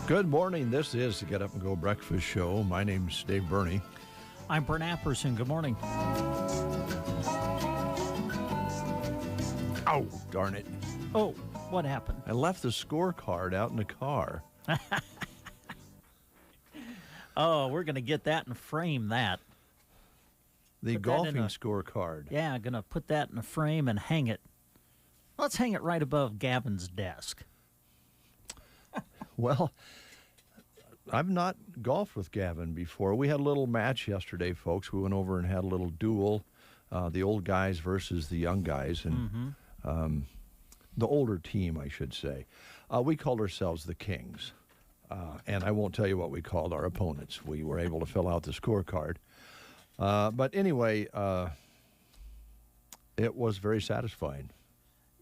Good morning. This is the Get Up and Go Breakfast Show. My name's Dave Burney. I'm Brent Apperson. Good morning. Oh, darn it. Oh, what happened? I left the scorecard out in the car. Oh, we're going to get that and frame that. The golfing scorecard. Yeah, I'm going to put that in a frame and hang it. Let's hang it right above Gavin's desk. Well, I've not golfed with Gavin before. We had a little match yesterday, folks. We went over and had a little duel, the old guys versus the young guys, and the older team, I should say. We called ourselves the Kings, and I won't tell you what we called our opponents. We were able to fill out the scorecard. But anyway, it was very satisfying.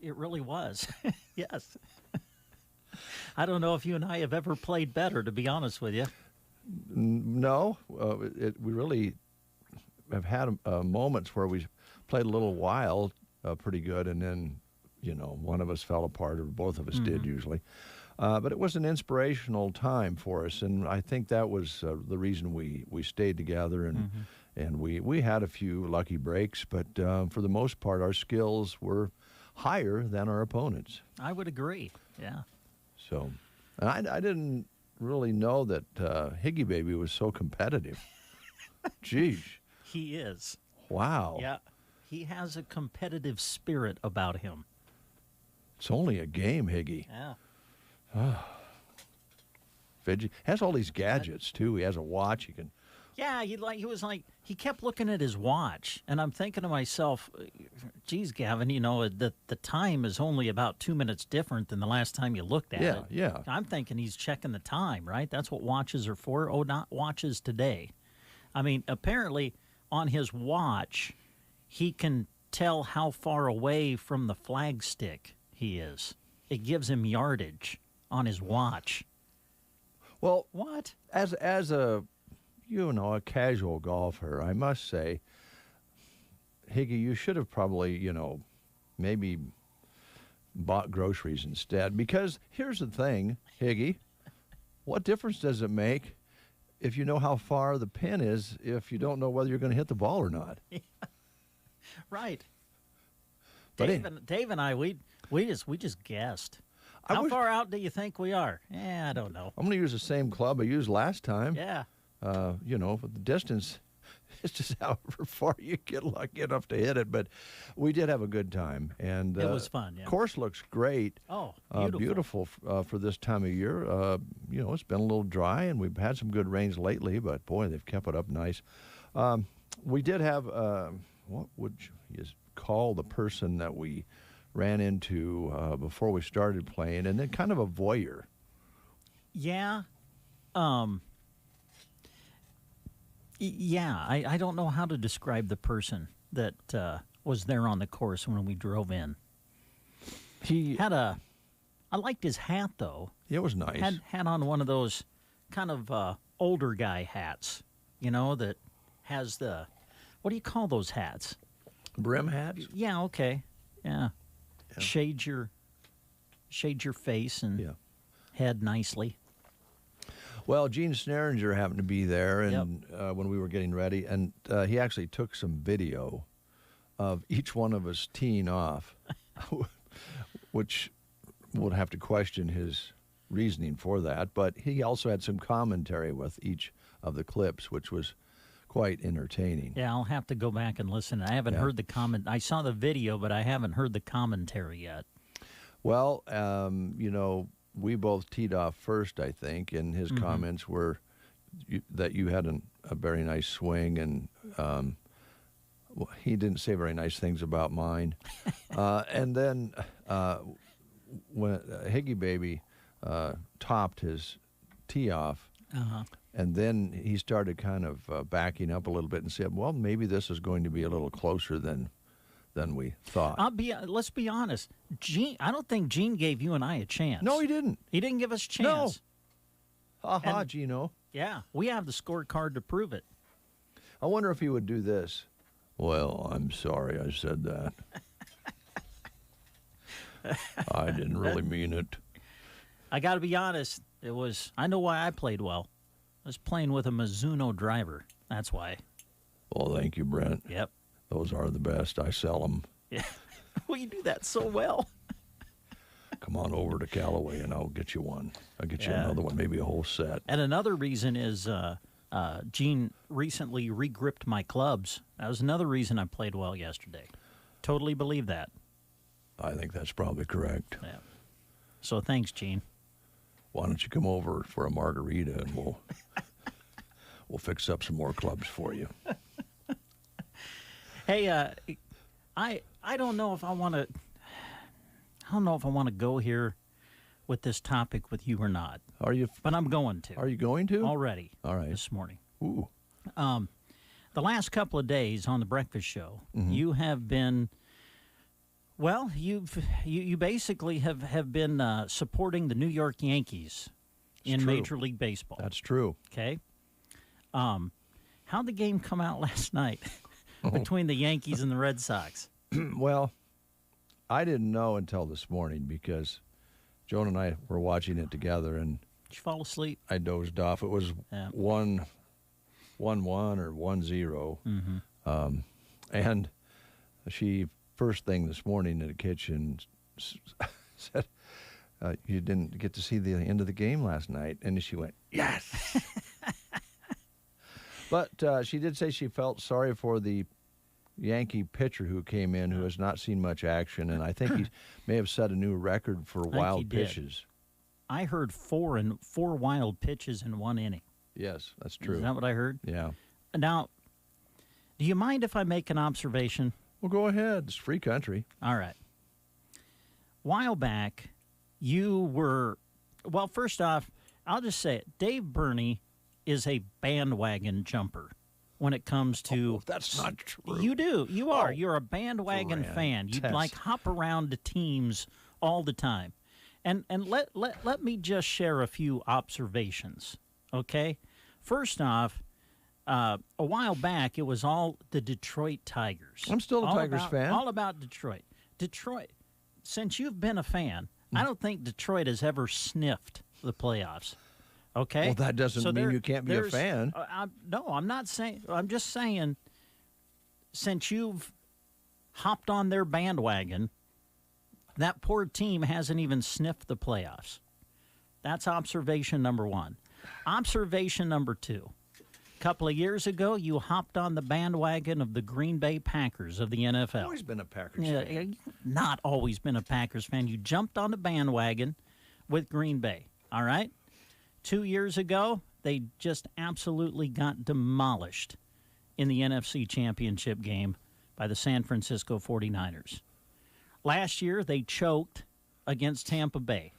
It really was. Yes. I don't know if you and I have ever played better, to be honest with you. No, we really have had moments where we played a little while pretty good, and then, one of us fell apart, or both of us did usually. But it was an inspirational time for us, and I think that was the reason we stayed together, and we had a few lucky breaks, but for the most part, our skills were higher than our opponents. I would agree, yeah. So, and I didn't really know that Higgy Baby was so competitive. Jeez. He is. Wow. Yeah. He has a competitive spirit about him. It's only a game, Higgy. Yeah. Fidget has all these gadgets too. He has a watch. He can. Yeah, he kept looking at his watch, and I'm thinking to myself, geez, Gavin, the time is only about 2 minutes different than the last time you looked at it. Yeah. I'm thinking he's checking the time, right? That's what watches are for. Oh, not watches today. I mean, apparently on his watch, he can tell how far away from the flagstick he is. It gives him yardage on his watch. Well, what? As a casual golfer, I must say, Higgy, you should have probably, maybe bought groceries instead. Because here's the thing, Higgy, what difference does it make if you know how far the pin is if you don't know whether you're going to hit the ball or not? Right. But Dave and I, we just guessed. How far out do you think we are? I don't know. I'm going to use the same club I used last time. Yeah. The distance is just however far you get lucky enough to hit it. But we did have a good time. And it was fun, yeah. Course looks great. Oh, beautiful for this time of year. It's been a little dry, and we've had some good rains lately, but, boy, they've kept it up nice. We did have, what would you call the person that we ran into before we started playing, and then kind of a voyeur. Yeah. I don't know how to describe the person that was there on the course when we drove in. He had I liked his hat, though. It was nice. Had on one of those kind of older guy hats, that has what do you call those hats? Brim hats? Yeah, okay. Yeah. Shade your face and head nicely. Well, Gene Sneringer happened to be there, and when we were getting ready, and he actually took some video of each one of us teeing off, which would have to question his reasoning for that. But he also had some commentary with each of the clips, which was quite entertaining. Yeah, I'll have to go back and listen. I haven't heard the comment. I saw the video, but I haven't heard the commentary yet. Well, we both teed off first, I think, and his comments were that you had a very nice swing, and he didn't say very nice things about mine. And then when Higgy Baby topped his tee off, And then he started kind of backing up a little bit and said, well, maybe this is going to be a little closer than we thought. Let's be honest. Gene, I don't think Gene gave you and I a chance. No, he didn't. He didn't give us a chance. No. Ha-ha, Gino. Yeah, we have the scorecard to prove it. I wonder if he would do this. Well, I'm sorry I said that. I didn't really mean it. I got to be honest. I know why I played well. I was playing with a Mizuno driver. That's why. Well, thank you, Brent. Yep. Those are the best. I sell them. Yeah. Well, you do that so well. Come on over to Callaway and I'll get you one. I'll get you another one, maybe a whole set. And another reason is Gene recently regripped my clubs. That was another reason I played well yesterday. Totally believe that. I think that's probably correct. Yeah. So thanks, Gene. Why don't you come over for a margarita and we'll fix up some more clubs for you. Hey, I don't know if I want to. I don't know if I want to go here with this topic with you or not. Are you? But I'm going to. Are you going to? Already. All right. This morning. Ooh. The last couple of days on the breakfast show, you have been. Well, you basically have been supporting the New York Yankees in true. Major League Baseball. That's true. Okay. How'd the game come out last night between the Yankees and the Red Sox? Well, I didn't know until this morning because Joan and I were watching it together, and Did you fall asleep? I dozed off. It was 1-1 or 1-0. And she, first thing this morning in the kitchen, said, you didn't get to see the end of the game last night. And she went, yes. But she did say she felt sorry for the Yankee pitcher who came in, who has not seen much action, and I think he may have set a new record for wild pitches. I heard four wild pitches in one inning. Yes, that's true. Is that what I heard? Yeah. Now, do you mind if I make an observation? Well, go ahead. It's free country. All right. While back, you were, well, first off, I'll just say it. Dave Burney is a bandwagon jumper when it comes to. Oh, that's not true. You do. You are. Oh, You're a bandwagon fan. You like hop around to teams all the time. And let me just share a few observations, okay? First off, a while back, it was all the Detroit Tigers. I'm still a Tigers fan. All about Detroit. Detroit, since you've been a fan, I don't think Detroit has ever sniffed the playoffs. Okay? Well, that doesn't mean you can't be a fan. No, I'm not saying. I'm just saying, since you've hopped on their bandwagon, that poor team hasn't even sniffed the playoffs. That's observation number one. Observation number two. A couple of years ago, you hopped on the bandwagon of the Green Bay Packers of the NFL. I've always been a Packers fan. Not always been a Packers fan. You jumped on the bandwagon with Green Bay, all right? 2 years ago, they just absolutely got demolished in the NFC Championship game by the San Francisco 49ers. Last year, they choked against Tampa Bay.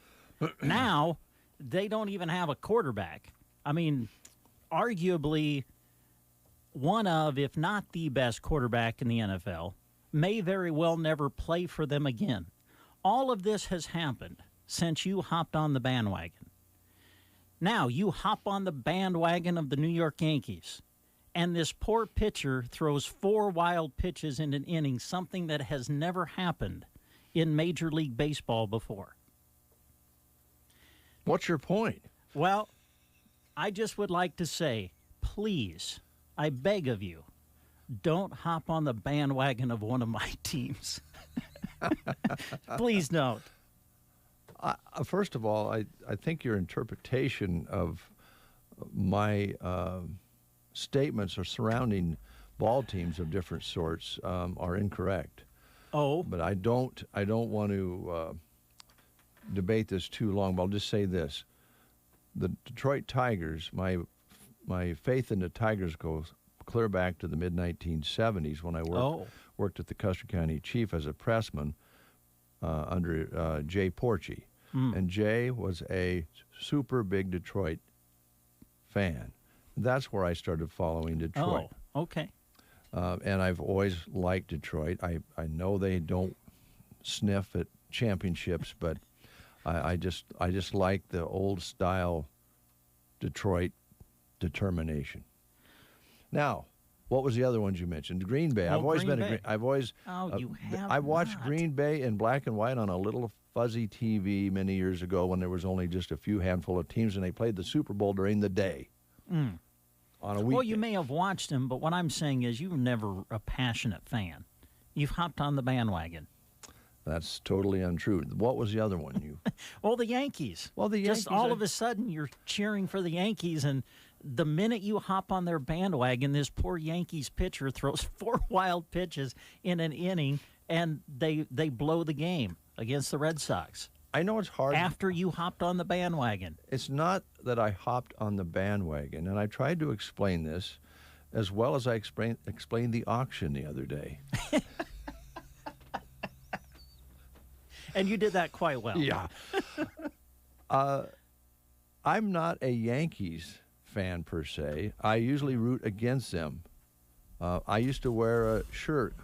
Now, they don't even have a quarterback. I mean, arguably one of, if not the best quarterback in the NFL, may very well never play for them again. All of this has happened since you hopped on the bandwagon. Now, you hop on the bandwagon of the New York Yankees, and this poor pitcher throws 4 wild pitches in an inning, something that has never happened in Major League Baseball before. What's your point? Well, I just would like to say, please, I beg of you, don't hop on the bandwagon of one of my teams. Please don't. First of all, I think your interpretation of my statements or surrounding ball teams of different sorts are incorrect. Oh, But I don't want to debate this too long. But I'll just say this: the Detroit Tigers. My faith in the Tigers goes clear back to the mid 1970s when I worked at the Custer County Chief as a pressman under Jay Porchy. And Jay was a super big Detroit fan. that's where I started following Detroit. Oh, okay. And I've always liked Detroit. I know they don't sniff at championships, but I just like the old style Detroit determination. Now, what was the other ones you mentioned? Green Bay. Oh, I've always Green been. Bay. I've always. Oh, you have I watched not. Green Bay in black and white on a little fuzzy TV many years ago when there was only just a few handful of teams, and they played the Super Bowl during the day. On a weekday. Well, you may have watched him, but what I'm saying is you were never a passionate fan. You've hopped on the bandwagon. That's totally untrue. What was the other one? You. Well, the Yankees. Well, the Just Yankees, all of a sudden you're cheering for the Yankees, and the minute you hop on their bandwagon, this poor Yankees pitcher throws 4 wild pitches in an inning, and they blow the game against the Red Sox. I know it's hard. After you hopped on the bandwagon. It's not that I hopped on the bandwagon, and I tried to explain this as well as I explained the auction the other day. And you did that quite well. Yeah. I'm not a Yankees fan per se. I usually root against them. I used to wear a shirt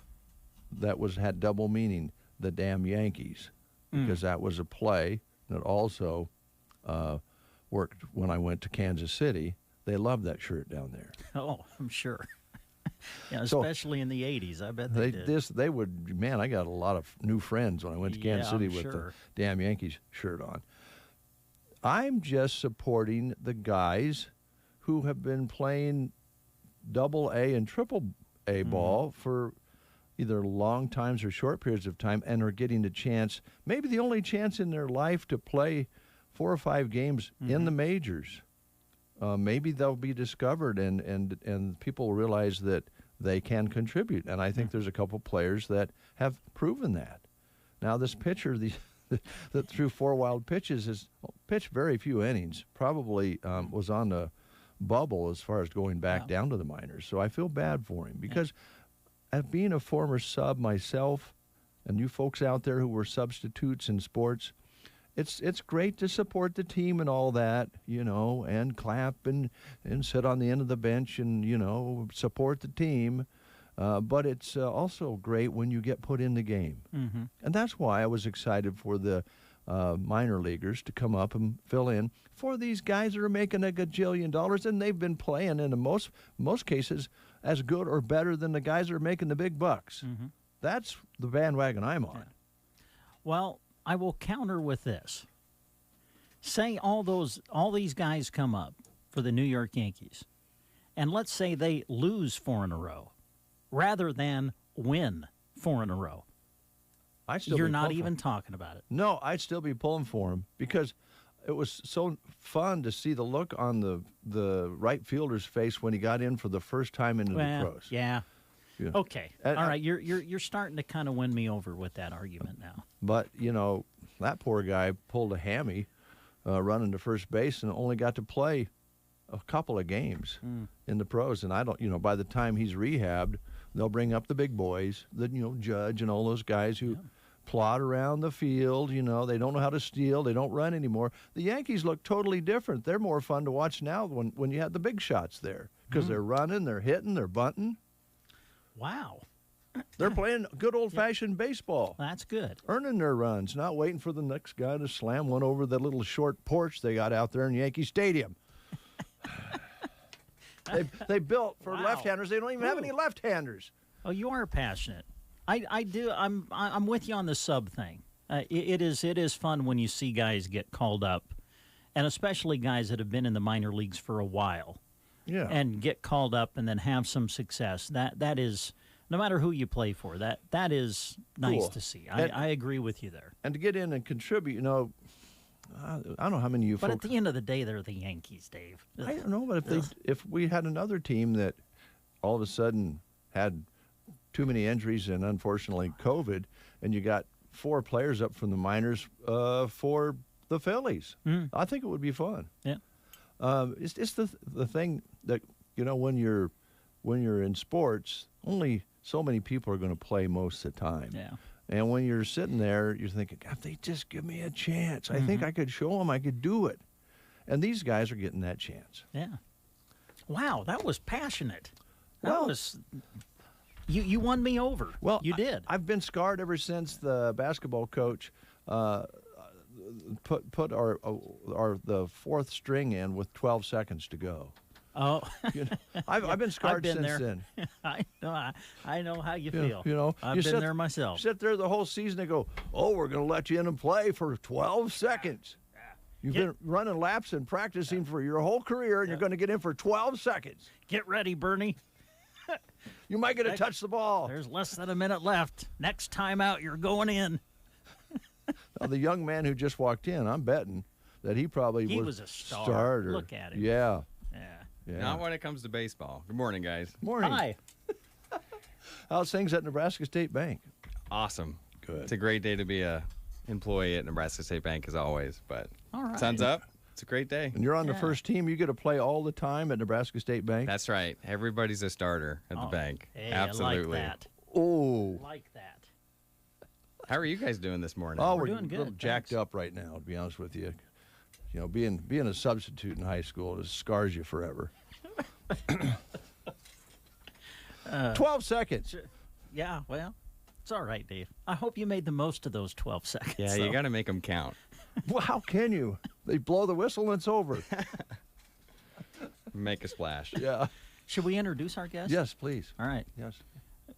that had double meaning, the damn Yankees, because that was a play that also worked when I went to Kansas City. They loved that shirt down there. Oh, I'm sure. Yeah, So- especially in the 80s. I bet they did. They would, man, I got a lot of new friends when I went to Kansas Yeah, City I'm with sure. the damn Yankees shirt on. I'm just supporting the guys who have been playing double A and triple A ball for either long times or short periods of time and are getting the chance, maybe the only chance in their life to play 4 or 5 games in the majors. Maybe they'll be discovered and people realize that they can contribute. And I think there's a couple players that have proven that. Now, this pitcher that threw 4 wild pitches has pitched very few innings, probably was on the bubble as far as going back down to the minors. So I feel bad for him because as being a former sub myself, and you folks out there who were substitutes in sports, it's great to support the team and all that, and clap and sit on the end of the bench and, support the team. But it's also great when you get put in the game. Mm-hmm. And that's why I was excited for the minor leaguers to come up and fill in for these guys that are making a gajillion dollars, and they've been playing in most cases as good or better than the guys that are making the big bucks. Mm-hmm. That's the bandwagon I'm on. Yeah. Well, I will counter with this. Say all these guys come up for the New York Yankees, and let's say they lose 4 in a row, rather than win 4 in a row. You're not even talking about it. No, I'd still be pulling for him because it was so fun to see the look on the right fielder's face when he got in for the first time into the pros. Yeah. Yeah. Okay. And all right. You're starting to kind of win me over with that argument now. But, that poor guy pulled a hammy running to first base and only got to play a couple of games in the pros. And I don't, by the time he's rehabbed, they'll bring up the big boys, Judge and all those guys who plod around the field. They don't know how to steal. They don't run anymore. The Yankees look totally different. They're more fun to watch now when you have the big shots there because they're running, they're hitting, they're bunting. Wow. They're playing good old-fashioned baseball. That's good. Earning their runs, not waiting for the next guy to slam one over the little short porch they got out there in Yankee Stadium. They built for Wow. left-handers. They don't even have any left-handers. Oh, you are passionate. I do. I'm with you on the sub thing. It is fun when you see guys get called up, and especially guys that have been in the minor leagues for a while. Yeah. And get called up and then have some success. That is, no matter who you play for, that is nice Cool. to see. And- I agree with you there. And to get in and contribute, I don't know how many of you But folks. at the end of the day, they're the Yankees, Dave. I don't know, but if we had another team that all of a sudden had too many injuries and unfortunately COVID, and you got 4 players up from the minors for the Phillies, I think it would be fun. Yeah. It's the thing that when you're in sports, only so many people are going to play most of the time. Yeah. And when you're sitting there, you're thinking, God, if they just give me a chance, I think I could show them I could do it. And these guys are getting that chance. Yeah. Wow, that was passionate. That Well- was you won me over. Well, you did. I've been scarred ever since the basketball coach put our the fourth string in with 12 seconds to go. Oh, You know, I've been scarred been since there. then. I know how you You know- feel. you know, I've you been sit- there myself. Sit there the whole season and go, oh, we're going to let you in and play for 12 seconds. You've been running laps and practicing for your whole career, and you're going to get in for 12 seconds. Get ready, Bernie. You might get to touch the ball. There's less than a minute left. Next time out, you're going in. Now, the young man who just walked in, I'm betting that he probably He was was a star. starter. Look at him. Yeah. Yeah. Yeah. Not when it comes to baseball. Good morning, guys. Morning. Hi. How's things at Nebraska State Bank? Awesome. Good. It's a great day to be a employee at Nebraska State Bank as always. But All right. sun's up. It's a great day. And you're on the Yeah. first team. You get to play all the time at Nebraska State Bank. That's right. Everybody's a starter at the Oh, bank. Hey, Absolutely. I like that. Oh. Like that. How are you guys doing this morning? Oh, We're we're doing a little good, jacked thanks. up right now, to be honest with you. You know, being a substitute in high school, it scars you forever. 12 seconds. Yeah, well, it's all right, Dave. I hope you made the most of those 12 seconds. Yeah, you though. got to make them count. Well, how can you? They blow the whistle and it's over. Make a splash. Yeah. Should we introduce our guest? Yes, please. All right. Yes.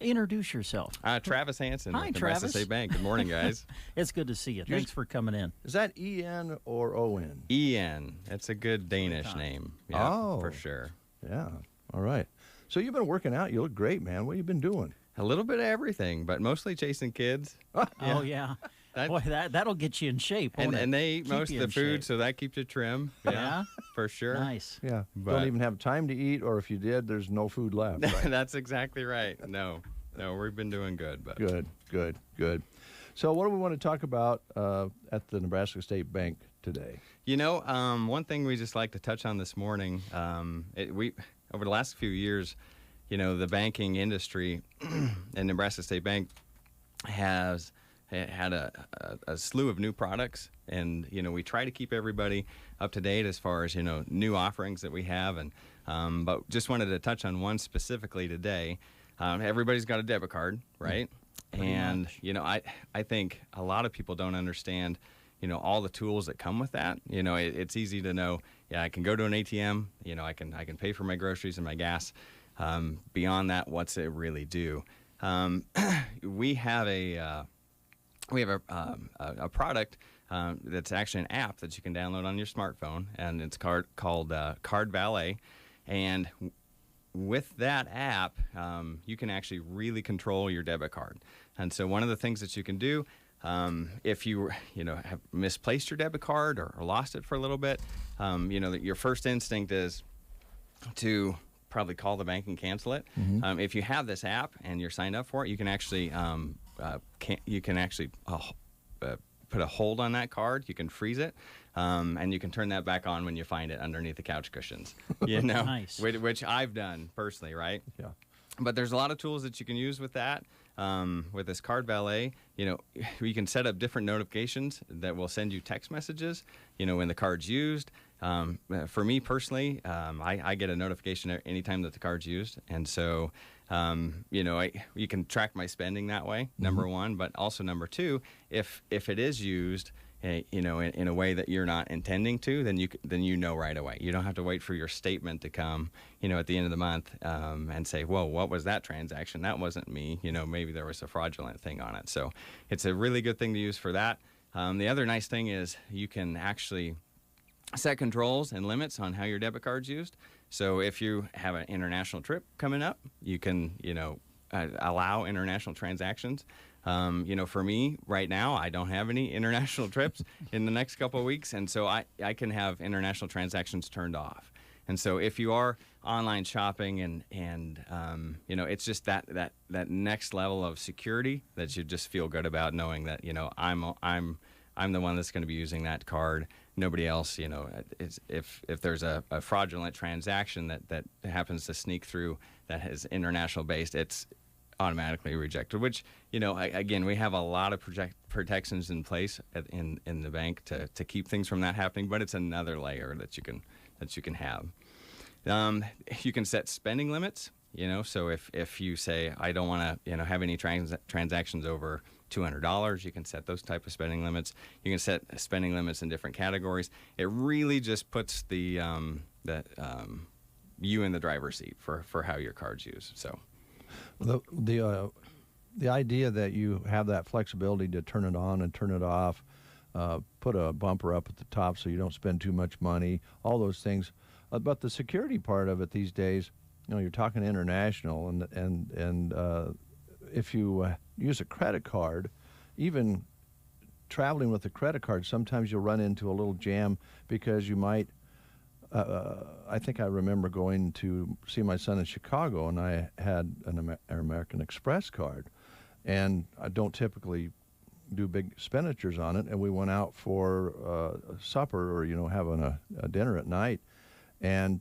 Introduce yourself. Travis Hansen Hi, with Nebraska Travis. State Bank. Good morning, guys. It's good to see you. Thanks for coming in. Is that E-N or O-N? Ian. It's a good Danish name. Yeah, Oh. for sure. Yeah. All right. So you've been working out. You look great, man. What have you been doing? A little bit of everything, but mostly chasing kids. Oh, yeah. That- Boy, that'll get you in shape, won't it? And they eat Keep most you of the in food, shape. so that keeps you trim. Yeah? For sure. Nice. Yeah. But- Don't even have time to eat, or if you did, there's no food left. Right? That's exactly right. No, we've been doing good. But Good, good, good. So what do we want to talk about at the Nebraska State Bank today? You know, one thing we just like to touch on this morning, we over the last few years, you know, the banking industry and Nebraska State Bank has had a slew of new products, and you know, we try to keep everybody up to date as far as, you know, new offerings that we have, and but just wanted to touch on one specifically today. Everybody's got a debit card, right? And you know, I think a lot of people don't understand, you know, all the tools that come with that. You know, it's easy to know, yeah, I can go to an ATM, you know, I can pay for my groceries and my gas. Beyond that, what's it really do? We have a product that's actually an app that you can download on your smartphone, and it's called Card Valet. And with that app, you can actually really control your debit card. And so one of the things that you can do, if you have misplaced your debit card or lost it for a little bit, you know, that your first instinct is to probably call the bank and cancel it. If you have this app and you're signed up for it, you can actually put a hold on that card. You can freeze it, and you can turn that back on when you find it underneath the couch cushions. You know, Nice. which I've done personally, right? Yeah. But there's a lot of tools that you can use with that. With this Card Valet, you know, you can set up different notifications that will send you text messages, you know, when the card's used. For me personally, I get a notification anytime that the card's used. And so, you know, you can track my spending that way, number one. But also number two, if it is used, you know, in a way that you're not intending to, then you know right away. You don't have to wait for your statement to come, you know, at the end of the month, and say, whoa, what was that transaction? That wasn't me. You know, maybe there was a fraudulent thing on it. So it's a really good thing to use for that. The other nice thing is you can actually set controls and limits on how your debit card's used. So if you have an international trip coming up, you can, you know, allow international transactions. You know, for me right now, I don't have any international trips in the next couple of weeks, and so I can have international transactions turned off. And so if you are online shopping and you know, it's just that next level of security that you just feel good about, knowing that, you know, I'm the one that's going to be using that card. Nobody else, you know, if there's a fraudulent transaction that happens to sneak through that is international based, it's automatically rejected, which, you know, again, we have a lot of protections in place in the bank to keep things from that happening, but it's another layer that you can have. You can set spending limits. So if you say I don't want to have any transactions over $200, you can set those type of spending limits. You can set spending limits in different categories. It really just puts the you in the driver's seat for how your card's used. So the idea that you have that flexibility to turn it on and turn it off, put a bumper up at the top so you don't spend too much money, all those things. But the security part of it these days, you're talking international, and if you use a credit card, even traveling with a credit card, sometimes you'll run into a little jam because you might. I think I remember going to see my son in Chicago, and I had an American Express card, and I don't typically do big expenditures on it. And we went out for supper or having a dinner at night, and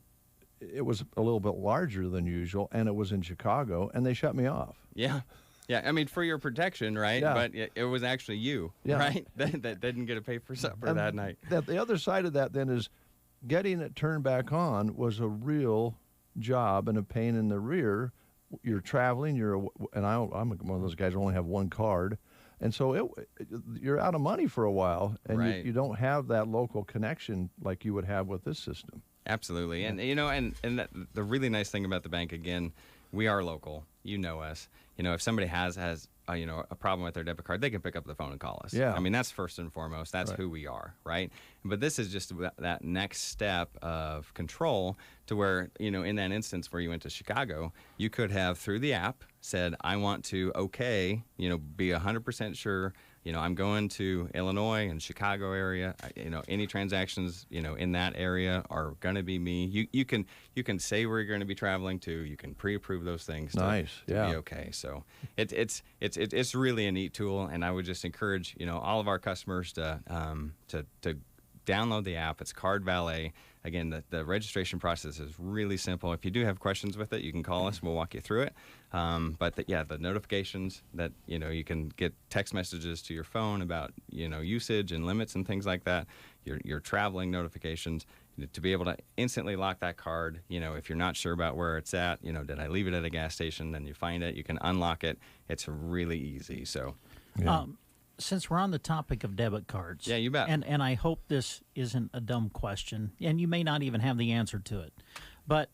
it was a little bit larger than usual, and it was in Chicago, and they shut me off. Yeah. Yeah, I mean, for your protection, right? Yeah. But it was actually you, right? that didn't get to pay for supper And that night. The other side of that then is getting it turned back on was a real job and a pain in the rear. You're traveling, I'm one of those guys who only have one card, and so you're out of money for a while, and Right. you don't have that local connection like you would have with this system. Absolutely, and the really nice thing about the bank, again, we are local. You know us. If somebody has a problem with their debit card, they can pick up the phone and call us. Yeah. I mean, that's first and foremost. That's Right. who we are, right? But this is just that next step of control to where, in that instance where you went to Chicago, you could have, through the app, said, I want to be 100% sure, I'm going to Illinois and Chicago area. Any transactions, in that area are going to be me. You can say where you're going to be traveling to. You can pre-approve those things. Nice, to yeah. be okay. So it's really a neat tool, and I would just encourage all of our customers to download the app. It's Card Valet. Again, the registration process is really simple. If you do have questions with it, you can call us. We'll walk you through it. But the notifications that, you can get text messages to your phone about, usage and limits and things like that. Your traveling notifications, to be able to instantly lock that card. If you're not sure about where it's at, did I leave it at a gas station? Then you find it. You can unlock it. It's really easy. So. Yeah. Since we're on the topic of debit cards, Yeah, you bet. And I hope this isn't a dumb question, and you may not even have the answer to it, but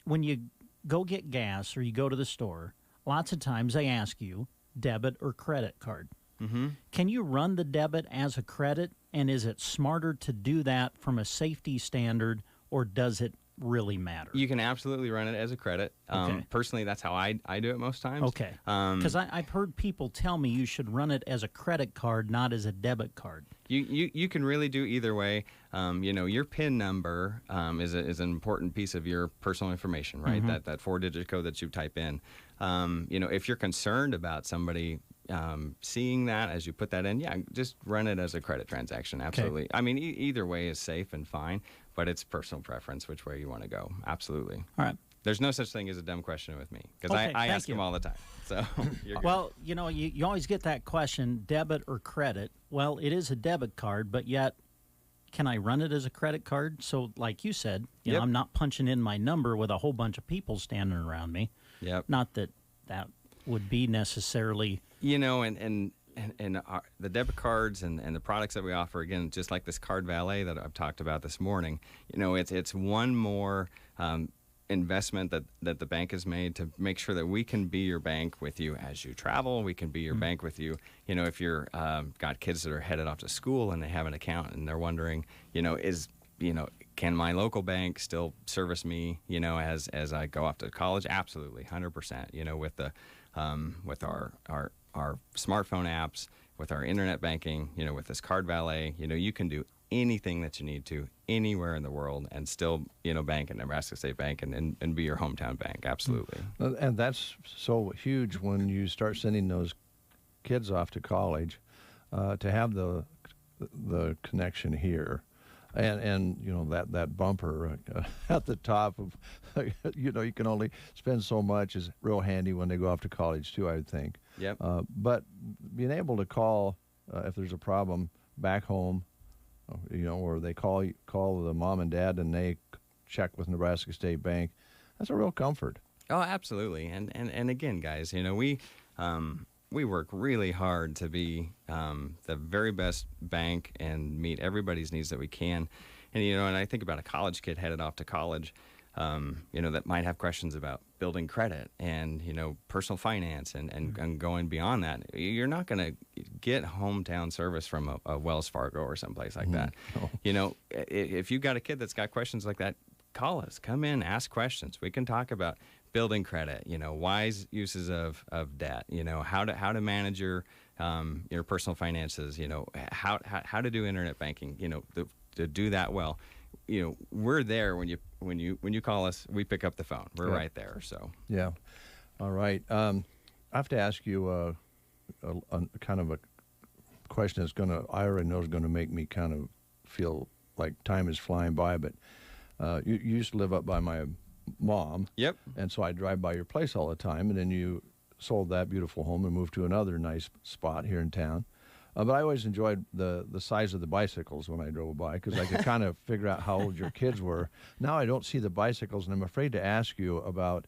when you go get gas or you go to the store, lots of times they ask you debit or credit card. Mm-hmm. Can you run the debit as a credit, and is it smarter to do that from a safety standard, or does it really matter? You can absolutely run it as a credit. Okay. Personally, that's how I do it most times. Okay, because I've heard people tell me you should run it as a credit card, not as a debit card. You can really do either way. Your PIN number is an important piece of your personal information, right? Mm-hmm. That 4-digit code that you type in. If you're concerned about somebody seeing that as you put that in, just run it as a credit transaction. Absolutely. Okay. I mean, either way is safe and fine, but it's personal preference which way you want to go. Absolutely. All right. There's no such thing as a dumb question with me because Okay, I thank ask them you. all the time. So you're good. Well, you always get that question, debit or credit. Well, it is a debit card, but yet, can I run it as a credit card? So, like you said, Yep. I'm not punching in my number with a whole bunch of people standing around me. Yep. Not that that would be necessarily. And the debit cards and the products that we offer, again, just like this Card Valet that I've talked about this morning, it's one more investment that the bank has made to make sure that we can be your bank with you as you travel. We can be your bank with you. If you're got kids that are headed off to school and they have an account and they're wondering, can my local bank still service me, as I go off to college? Absolutely, 100%. With our smartphone apps, with our internet banking, with this Card Valet, you can do anything that you need to anywhere in the world and still, bank at Nebraska State Bank and be your hometown bank. Absolutely. And that's so huge when you start sending those kids off to college, to have the connection here. And that bumper at the top of, you can only spend so much is real handy when they go off to college too, I would think. Yep. But being able to call if there's a problem back home, or they call the mom and dad and they check with Nebraska State Bank. That's a real comfort. Oh, absolutely. And again, guys, we work really hard to be the very best bank and meet everybody's needs that we can. And I think about a college kid headed off to college, that might have questions about building credit and, personal finance and going beyond that. You're not going to get hometown service from a Wells Fargo or someplace like that. No. If you've got a kid that's got questions like that, call us. Come in, ask questions. We can talk about building credit, wise uses of debt, how to manage your personal finances, how to do internet banking, to do that well. We're there when you call us. We pick up the phone. We're right there. So yeah, all right. I have to ask you a kind of a question that's I already know is going to make me kind of feel like time is flying by. But you used to live up by my mom. Yep. And so I drive by your place all the time, and then you sold that beautiful home and moved to another nice spot here in town. But I always enjoyed the size of the bicycles when I drove by, because I could kind of figure out how old your kids were. Now I don't see the bicycles, and I'm afraid to ask you about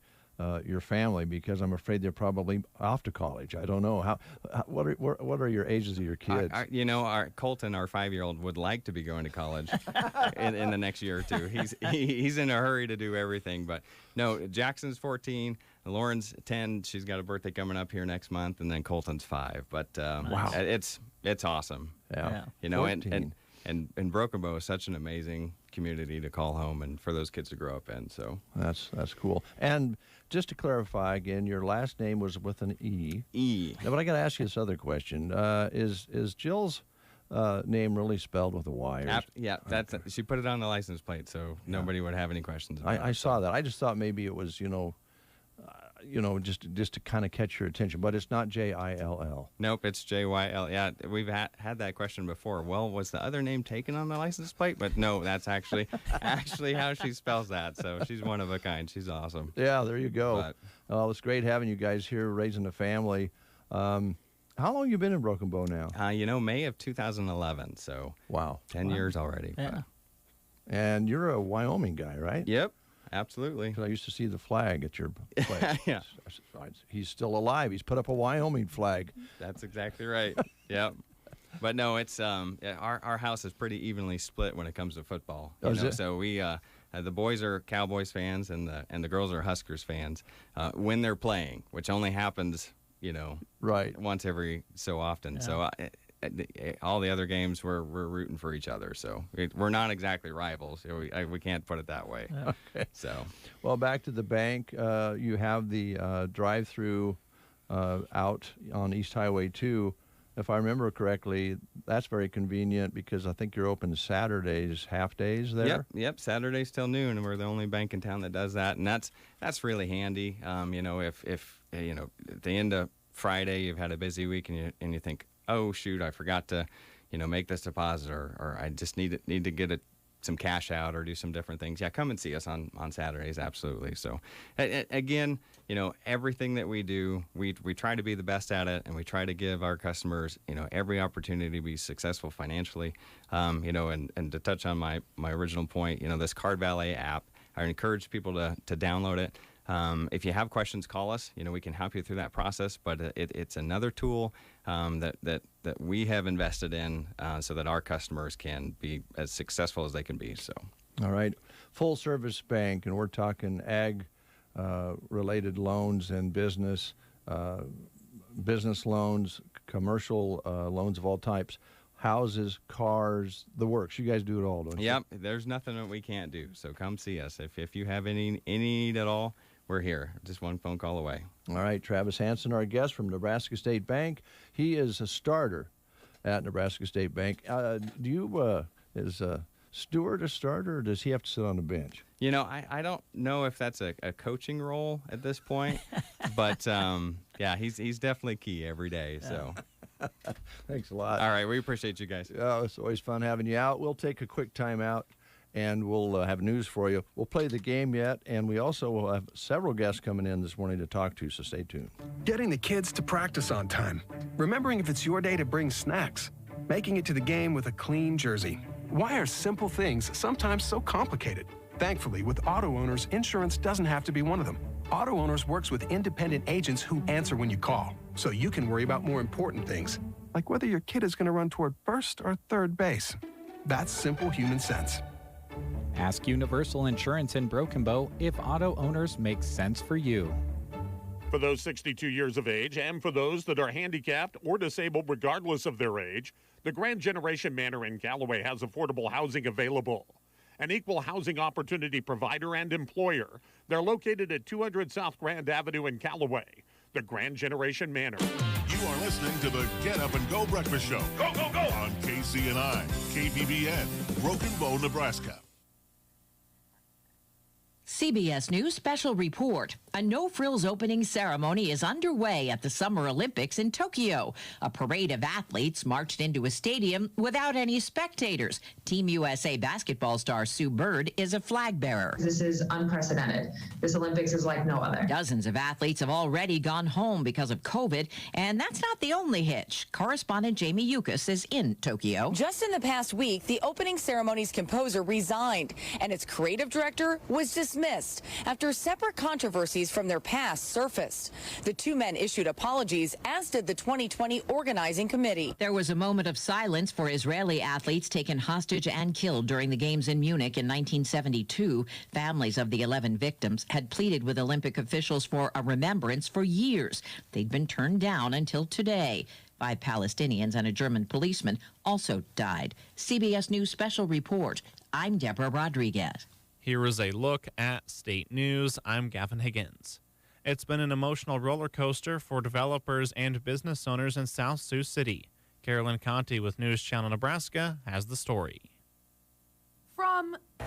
your family, because I'm afraid they're probably off to college. I don't know what are your ages of your kids? Our Colton, our 5-year-old, would like to be going to college in the next year or two. He's in a hurry to do everything, but no. Jackson's 14, Lauren's 10. She's got a birthday coming up here next month, and then Colton's 5. But wow, it's awesome. Yeah. And Broken Bow is such an amazing community to call home and for those kids to grow up in. So that's cool. And just to clarify again, your last name was with an E. E. Now, but I got to ask you this other question: is Jill's name really spelled with a Y? Yeah, she put it on the license plate, so nobody would have any questions about it. I saw that. I just thought maybe it was just to kind of catch your attention, but it's not Jill. Nope, it's JYL. Yeah, we've had that question before. Well, was the other name taken on the license plate? But no, that's actually how she spells that. So she's one of a kind. She's awesome. Yeah, there you go. Well, it's great having you guys here, raising a family. How long have you been in Broken Bow now? May of 2011. So wow, 10 years already. Yeah. And you're a Wyoming guy, right? Yep. Absolutely. Because I used to see the flag at your place. Yeah. He's still alive. He's put up a Wyoming flag. That's exactly right. Yep. But no, it's our house is pretty evenly split when it comes to football. So we the boys are Cowboys fans and the girls are Huskers fans when they're playing, which only happens right once every so often. Yeah. So all the other games we're rooting for each other, so we're not exactly rivals. We can't put it that way. Yeah. Okay. So, well, back to the bank. You have the drive-through out on East Highway 2. If I remember correctly, that's very convenient because I think you're open Saturdays, half days there. Yep. Saturdays till noon, and we're the only bank in town that does that, and that's really handy. If at the end of Friday you've had a busy week and you think, oh shoot, I forgot to, make this deposit, or I just need to get some cash out or do some different things. Yeah, come and see us on Saturdays, absolutely. So, again, everything that we do, we try to be the best at it, and we try to give our customers, every opportunity to be successful financially. And to touch on my original point, this Card Valet app, I encourage people to download it. If you have questions, call us. We can help you through that process. But it's another tool that we have invested in so that our customers can be as successful as they can be. So, all right, full service bank, and we're talking ag related loans and business loans, commercial loans of all types. Houses, cars, the works. You guys do it all, don't you? Yep. There's nothing that we can't do. So come see us. If you have any need at all, we're here. Just one phone call away. All right. Travis Hansen, our guest from Nebraska State Bank. He is a starter at Nebraska State Bank. Is Stewart a starter, or does he have to sit on the bench? I don't know if that's a coaching role at this point, but yeah, he's definitely key every day. So. Thanks a lot. All right, we appreciate you guys. Oh, it's always fun having you out. We'll take a quick time out, and we'll have news for you. We'll play the game yet, and we also will have several guests coming in this morning to talk to, so stay tuned. Getting the kids to practice on time. Remembering if it's your day to bring snacks. Making it to the game with a clean jersey. Why are simple things sometimes so complicated? Thankfully, with auto owners, insurance doesn't have to be one of them. Auto Owners works with independent agents who answer when you call, so you can worry about more important things, like whether your kid is going to run toward first or third base. That's simple human sense. Ask Universal Insurance in Broken Bow if auto owners make sense for you. For those 62 years of age and for those that are handicapped or disabled regardless of their age, the Grand Generation Manor in Callaway has affordable housing available. An equal housing opportunity provider and employer. They're located at 200 South Grand Avenue in Callaway. The Grand Generation Manor. You are listening to the Get Up and Go Breakfast Show. Go, go, go! On KCNI, KBBN, Broken Bow, Nebraska. CBS News special report. A no-frills opening ceremony is underway at the Summer Olympics in Tokyo. A parade of athletes marched into a stadium without any spectators. Team USA basketball star Sue Bird is a flag bearer. This is unprecedented. This Olympics is like no other. Dozens of athletes have already gone home because of COVID, and that's not the only hitch. Correspondent Jamie Yukas is in Tokyo. Just in the past week, the opening ceremony's composer resigned, and its creative director was dismissed after separate controversies from their past surfaced. The two men issued apologies, as did the 2020 organizing committee. There was a moment of silence for Israeli athletes taken hostage and killed during the games in Munich in 1972. Families of the 11 victims had pleaded with Olympic officials for a remembrance for years. They'd been turned down until today. 5 Palestinians and a German policeman also died. CBS News special report. I'm Deborah Rodriguez. Here is a look at state news. I'm Gavin Higgins. It's been an emotional roller coaster for developers and business owners in South Sioux City. Carolyn Conti with News Channel Nebraska has the story.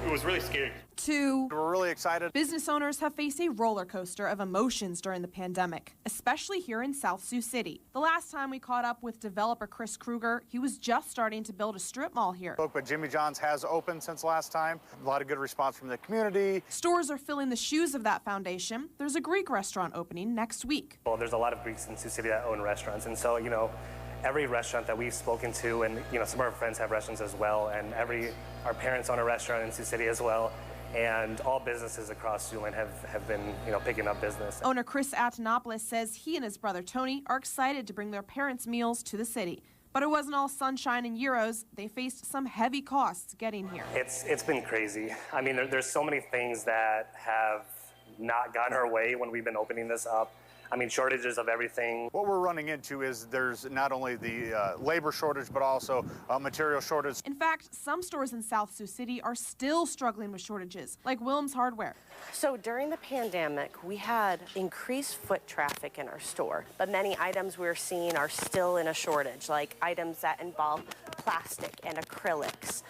It was really scary. We're really excited. Business owners have faced a roller coaster of emotions during the pandemic, especially here in South Sioux City. The last time we caught up with developer Chris Kruger, he was just starting to build a strip mall here. But Jimmy John's has opened since last time. A lot of good response from the community. Stores are filling the shoes of that foundation. There's a Greek restaurant opening next week. Well, there's a lot of Greeks in Sioux City that own restaurants, and so, every restaurant that we've spoken to, and some of our friends have restaurants as well, and our parents own a restaurant in Sioux City as well, and all businesses across Siouxland have been picking up business. Owner Chris Atenopoulos says he and his brother Tony are excited to bring their parents' meals to the city. But it wasn't all sunshine and euros. They faced some heavy costs getting here. It's been crazy. I mean, there's so many things that have not gone our way when we've been opening this up. I mean, shortages of everything. What we're running into is there's not only the labor shortage, but also material shortage. In fact, some stores in South Sioux City are still struggling with shortages, like Wilms Hardware. So during the pandemic, we had increased foot traffic in our store, but many items we're seeing are still in a shortage, like items that involve plastic and acrylics.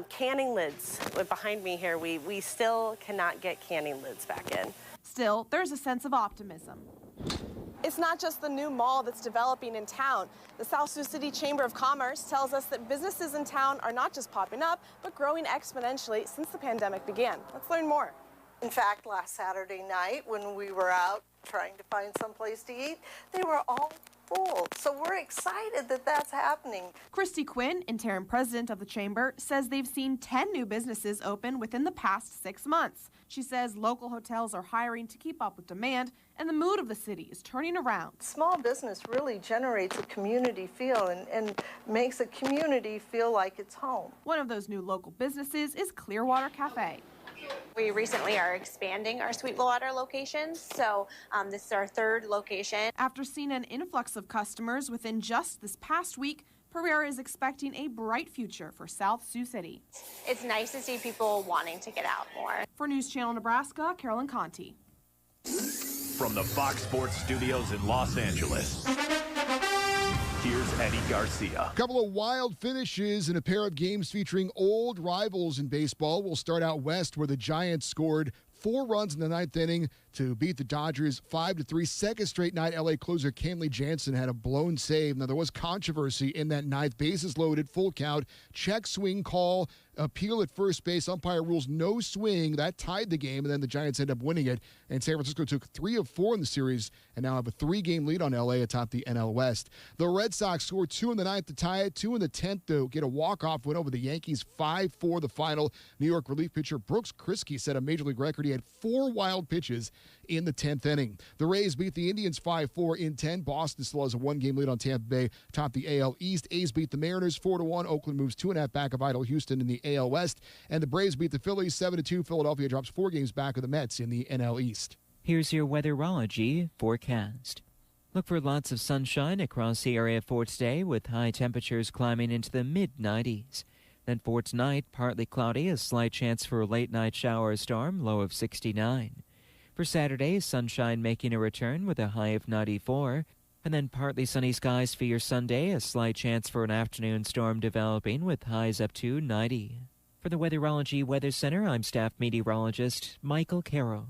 Canning lids, behind me here, we still cannot get canning lids back in. Still, there's a sense of optimism. It's not just the new mall that's developing in town. The South Sioux City Chamber of Commerce tells us that businesses in town are not just popping up, but growing exponentially since the pandemic began. Let's learn more. In fact, last Saturday night when we were out trying to find some place to eat, they were all full. So we're excited that that's happening. Christy Quinn, interim president of the chamber, says they've seen 10 new businesses open within the past 6 months. She says local hotels are hiring to keep up with demand, and the mood of the city is turning around. Small business really generates a community feel and makes a community feel like it's home. One of those new local businesses is Clearwater Cafe. We recently are expanding our Sweetwater locations, so this is our 3rd location. After seeing an influx of customers within just this past week, Pereira is expecting a bright future for South Sioux City. It's nice to see people wanting to get out more. For News Channel Nebraska, Carolyn Conti. From the Fox Sports Studios in Los Angeles, here's Eddie Garcia. A couple of wild finishes in a pair of games featuring old rivals in baseball. We'll start out west where the Giants scored 4 runs in the 9th inning to beat the Dodgers 5-3. Second straight night, L.A. closer Kenley Jansen had a blown save. Now, there was controversy in that 9th. Bases loaded, full count, check swing call. appeal at first base. Umpire rules no swing. That tied the game, and then the Giants end up winning it. And San Francisco took 3 of 4 in the series and now have a 3-game lead on L.A. atop the NL West. The Red Sox scored 2 in the 9th to tie it, 2 in the 10th to get a walk-off win over the Yankees, 5-4 the final. New York relief pitcher Brooks Kriske set a Major League record. He had 4 wild pitches in the 10th inning. The Rays beat the Indians 5-4 in 10. Boston still has a 1-game lead on Tampa Bay atop the AL East. A's beat the Mariners 4-1. Oakland moves 2.5 back of idle Houston in the AL West. And the Braves beat the Phillies 7-2. Philadelphia drops 4 games back of the Mets in the NL East. Here's your weatherology forecast. Look for lots of sunshine across the area for today, with high temperatures climbing into the mid-90s. Then for tonight, partly cloudy, a slight chance for a late-night shower or storm, low of 69. For Saturday, sunshine making a return with a high of 94. And then partly sunny skies for your Sunday, a slight chance for an afternoon storm developing with highs up to 90. For the Weatherology Weather Center, I'm staff meteorologist Michael Carroll.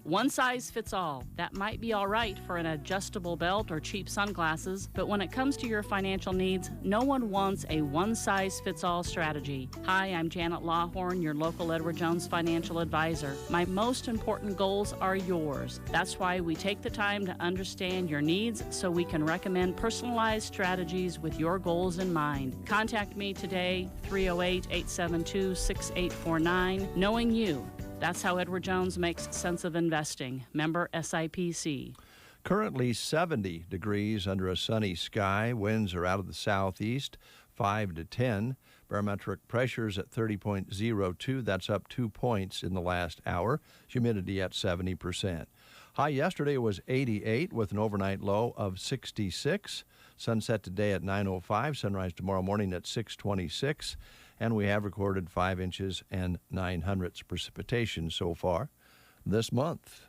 One size fits all. That might be all right for an adjustable belt or cheap sunglasses, but when it comes to your financial needs, no one wants a one-size-fits-all strategy. Hi, I'm Janet Lawhorn, your local Edward Jones financial advisor. My most important goals are yours. That's why we take the time to understand your needs so we can recommend personalized strategies with your goals in mind. Contact me today, 308-872-6849. Knowing you. That's how Edward Jones makes sense of investing. Member SIPC. Currently 70 degrees under a sunny sky. Winds are out of the southeast, 5 to 10. Barometric pressures at 30.02. That's up 2 points in the last hour. Humidity at 70%. High yesterday was 88 with an overnight low of 66. Sunset today at 9:05. Sunrise tomorrow morning at 6:26. And we have recorded 5 inches and 9/100ths precipitation so far this month.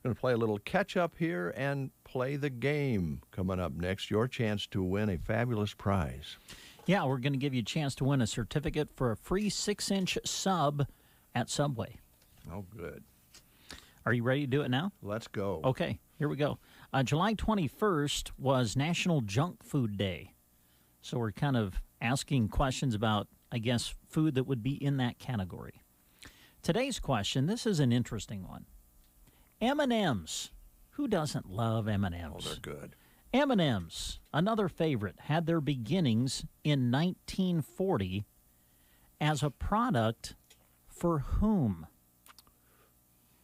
Going to play a little catch-up here and play the game. Coming up next, your chance to win a fabulous prize. Yeah, we're going to give you a chance to win a certificate for a free 6-inch sub at Subway. Oh, good. Are you ready to do it now? Let's go. Okay, here we go. July 21st was National Junk Food Day. So we're kind of asking questions about, I guess, food that would be in that category. Today's question, this is an interesting one. M&M's. Who doesn't love M&M's? Oh, they're good. M&M's, another favorite, had their beginnings in 1940 as a product for whom?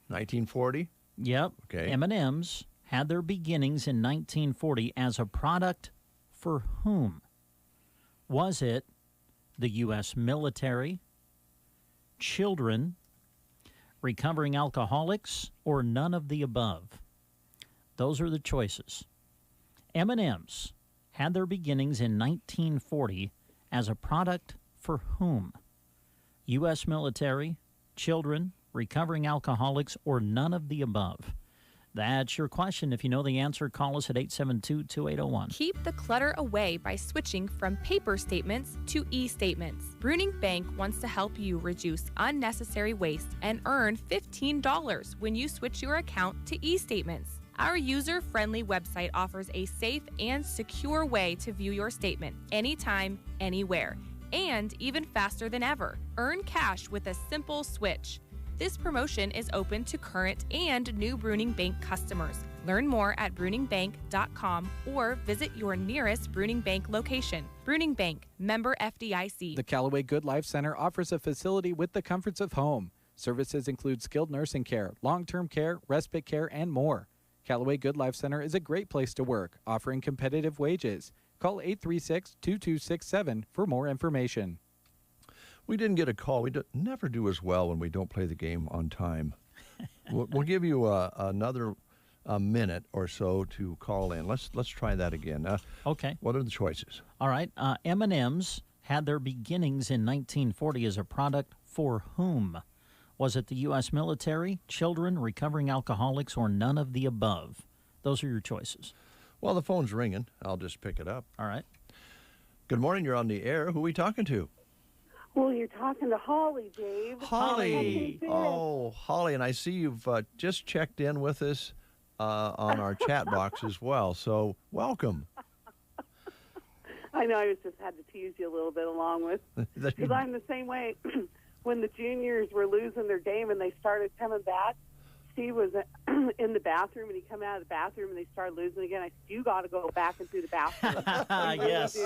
1940? Yep. Okay. M&M's had their beginnings in 1940 as a product for whom? Was it the U.S. military, children, recovering alcoholics, or none of the above? Those are the choices. M&M's had their beginnings in 1940 as a product for whom? U.S. military, children, recovering alcoholics, or none of the above? That's your question. If you know the answer, call us at 872-2801. Keep the clutter away by switching from paper statements to e-statements. Bruning Bank wants to help you reduce unnecessary waste and earn $15 when you switch your account to e-statements. Our user-friendly website offers a safe and secure way to view your statement anytime, anywhere, and even faster than ever. Earn cash with a simple switch. This promotion is open to current and new Bruning Bank customers. Learn more at bruningbank.com or visit your nearest Bruning Bank location. Bruning Bank, member FDIC. The Callaway Good Life Center offers a facility with the comforts of home. Services include skilled nursing care, long-term care, respite care, and more. Callaway Good Life Center is a great place to work, offering competitive wages. Call 836-2267 for more information. We didn't get a call. We never do as well when we don't play the game on time. We'll give you another minute or so to call in. Let's try that again. Okay. What are the choices? All right. M&M's had their beginnings in 1940 as a product for whom? Was it the U.S. military, children, recovering alcoholics, or none of the above? Those are your choices. Well, the phone's ringing. I'll just pick it up. All right. Good morning. You're on the air. Who are we talking to? Well, you're talking to Holly, Dave. Holly. Oh, Holly. And I see you've just checked in with us on our chat box as well. So welcome. I know I just had to tease you a little bit along with, because I'm the same way. When the juniors were losing their game and they started coming back, Steve was in the bathroom, and he come out of the bathroom and they started losing again. I said, "You got to go back into the bathroom." Yes.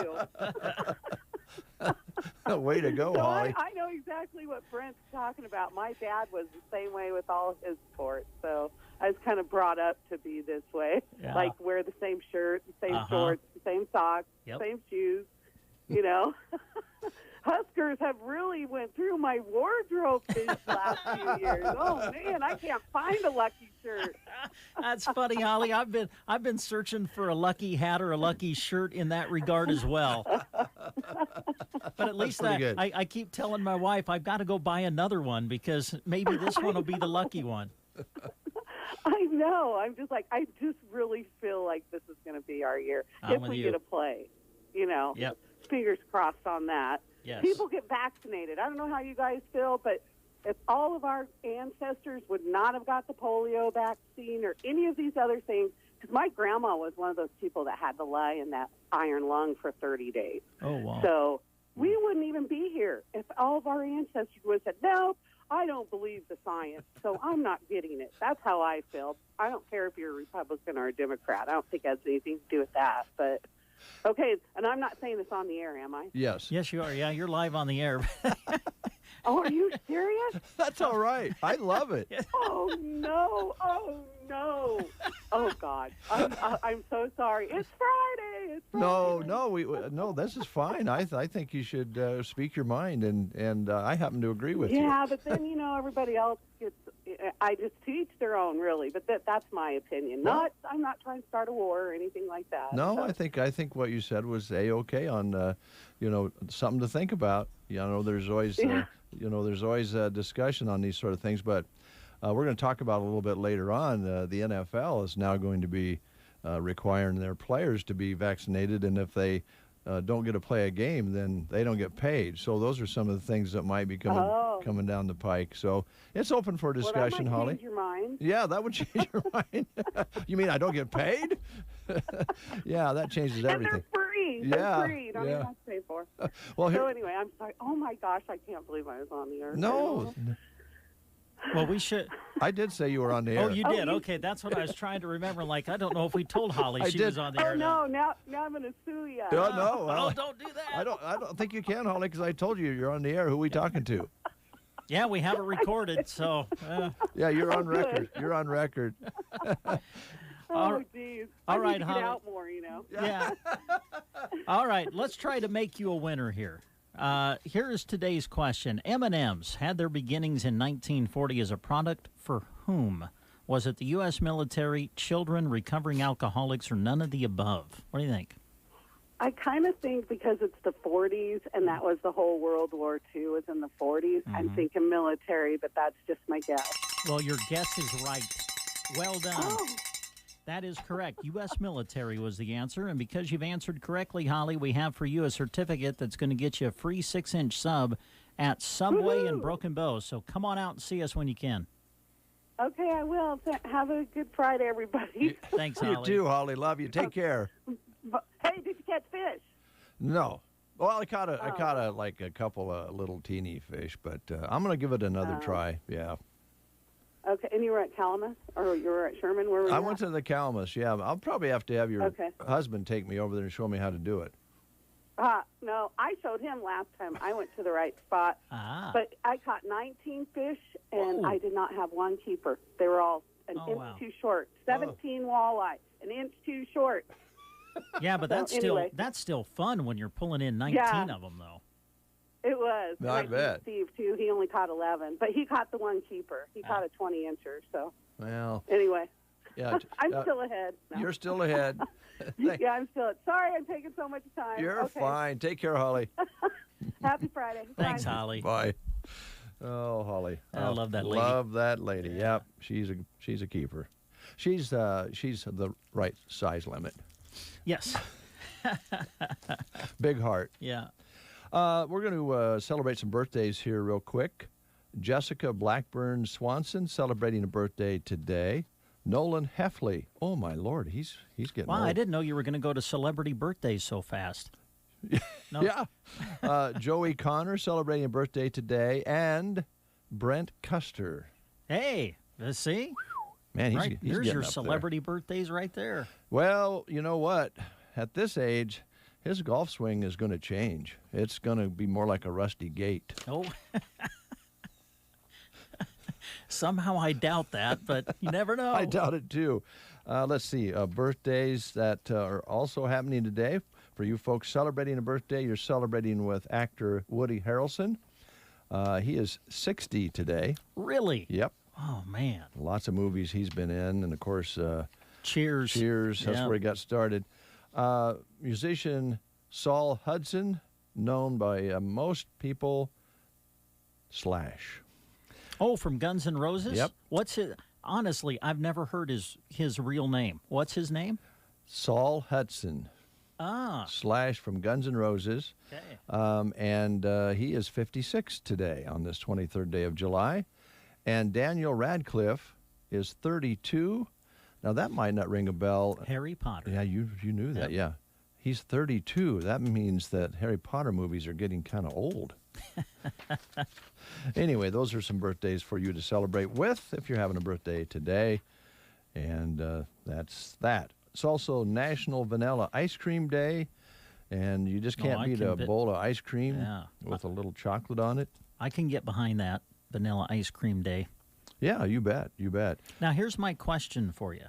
Way to go, So Holly. I know exactly what Brent's talking about. My dad was the same way with all his sports, so I was kind of brought up to be this way. Yeah. Like wear the same shirt, the same Uh-huh. shorts, the same socks, Yep. same shoes, you know. Huskers have really went through my wardrobe these last few years. Oh man, I can't find a Lucky shirt. That's funny, Holly. I've been searching for a Lucky hat or a Lucky shirt in that regard as well. But at least pretty good. I keep telling my wife I've got to go buy another one because maybe this one will be the lucky one. I know. I'm just like, I just really feel like this is going to be our year I'm if with we you. get a play. You know, Yep. fingers crossed on that. Yes. People get vaccinated. I don't know how you guys feel, but if all of our ancestors would not have got the polio vaccine or any of these other things, because my grandma was one of those people that had to lie in that iron lung for 30 days. Oh, wow. So we wouldn't even be here if all of our ancestors would have said, no, I don't believe the science, so I'm not getting it. That's how I feel. I don't care if you're a Republican or a Democrat. I don't think it has anything to do with that. But, okay, and I'm not saying this on the air, am I? Yes. Yes, you are. Yeah, you're live on the air. Oh, are you serious? That's all right. I love it. Oh, no. Oh, no. Oh, God. I'm so sorry. It's Friday. It's Friday. No, this is fine. I think you should speak your mind, and I happen to agree with you. Yeah, but then, you know, everybody else gets, I just teach their own, really. But that's my opinion. I'm not trying to start a war or anything like that. No, So- I think what you said was A-okay on, something to think about. There's always, a discussion on these sort of things, but we're going to talk about a little bit later on. The NFL is now going to be requiring their players to be vaccinated, and if they don't get to play a game, then they don't get paid. So those are some of the things that might be coming down the pike. So it's open for discussion, well, that might Holly. change your mind. Yeah, that would change your mind. You mean I don't get paid? Yeah, that changes everything. And they're free. Yeah, They're free. Don't yeah. even have to pay for. Well, So anyway, I'm sorry. Oh, my gosh, I can't believe I was on the air. No. Well, we should. I did say you were on the air. Oh, you did? Okay, that's what I was trying to remember. Like, I don't know if we told Holly I she did. was on the Oh, air. no. Now I'm going to sue you. No. Oh, don't do that. I don't think you can, Holly, because I told you you're on the air. Who are we talking to? Yeah, we have it recorded, so. Yeah, you're on good. record. You're on record. Oh, geez. all I right, need to Holly. get out more, you know. Yeah. All right, let's try to make you a winner here. Here is today's question. M&M's had their beginnings in 1940 as a product for whom? Was it the U.S. military, children, recovering alcoholics, or none of the above? What do you think? I kind of think because it's the 40s and that was the whole World War II was in the 40s, I'm Mhm. thinking military, but that's just my guess. Well, your guess is right. Well done. Oh. That is correct. U.S. military was the answer. And because you've answered correctly, Holly, we have for you a certificate that's going to get you a free 6-inch sub at Subway in Broken Bow. So come on out and see us when you can. Okay, I will. Have a good Friday, everybody. Thanks, Holly. You too, Holly. Love you. Take care. Hey, did you catch fish? No. Well, I caught a couple of little teeny fish, but I'm going to give it another try. Yeah. Okay, and you were at Calamus, or you were at Sherman? Where were you I at? went to the Calamus. Yeah, I'll probably have to have your Okay. husband take me over there and show me how to do it. No, I showed him last time. I went to the right spot. Ah. But I caught 19 fish, and Whoa. I did not have one keeper. They were all an Oh, inch wow. too short. 17 walleye, an inch too short. Yeah, but So, that's anyway. still fun when you're pulling in 19 Yeah. of them, though. It was. I Like bet. Steve, too, he only caught 11. But he caught the one keeper. He caught a 20-incher. So, Well, anyway, yeah. I'm still ahead. No. You're still ahead. Yeah, I'm still. Sorry, I'm taking so much time. You're Okay. fine. Take care, Holly. Happy Friday. Thanks, Bye. Holly. Bye. Oh, Holly. I love that lady. Love that lady. Yep. She's a keeper. She's the right size limit. Yes. Big heart. Yeah. We're going to celebrate some birthdays here real quick. Jessica Blackburn Swanson celebrating a birthday today. Nolan Heffley. Oh my Lord, he's getting Wow, old. I didn't know you were going to go to celebrity birthdays so fast. No. Yeah. Joey Connor celebrating a birthday today, and Brent Custer. Hey, see? Man, he's, right. he's There's getting your up celebrity birthdays right there. there. Well, you know what? At this age, his golf swing is going to change. It's going to be more like a rusty gate. Oh. Somehow I doubt that, but you never know. I doubt it, too. Let's see. Birthdays that are also happening today. For you folks celebrating a birthday, you're celebrating with actor Woody Harrelson. He is 60 today. Really? Yep. Oh, man. Lots of movies he's been in, and of course, Cheers. Cheers. That's Yeah. where he got started. Musician Saul Hudson, known by most people, Slash. Oh, from Guns N' Roses? Yep. What's his? Honestly, I've never heard his real name. What's his name? Saul Hudson. Ah. Slash from Guns N' Roses. Okay. And he is 56 today on this 23rd day of July. And Daniel Radcliffe is 32. Now, that might not ring a bell. Harry Potter. Yeah, you knew that, yeah. He's 32. That means that Harry Potter movies are getting kind of old. Anyway, those are some birthdays for you to celebrate with if you're having a birthday today. And that's that. It's also National Vanilla Ice Cream Day. And you just can't beat a bowl of ice cream with a little chocolate on it. I can get behind that, Vanilla Ice Cream Day. Yeah, you bet. You bet. Now, here's my question for you.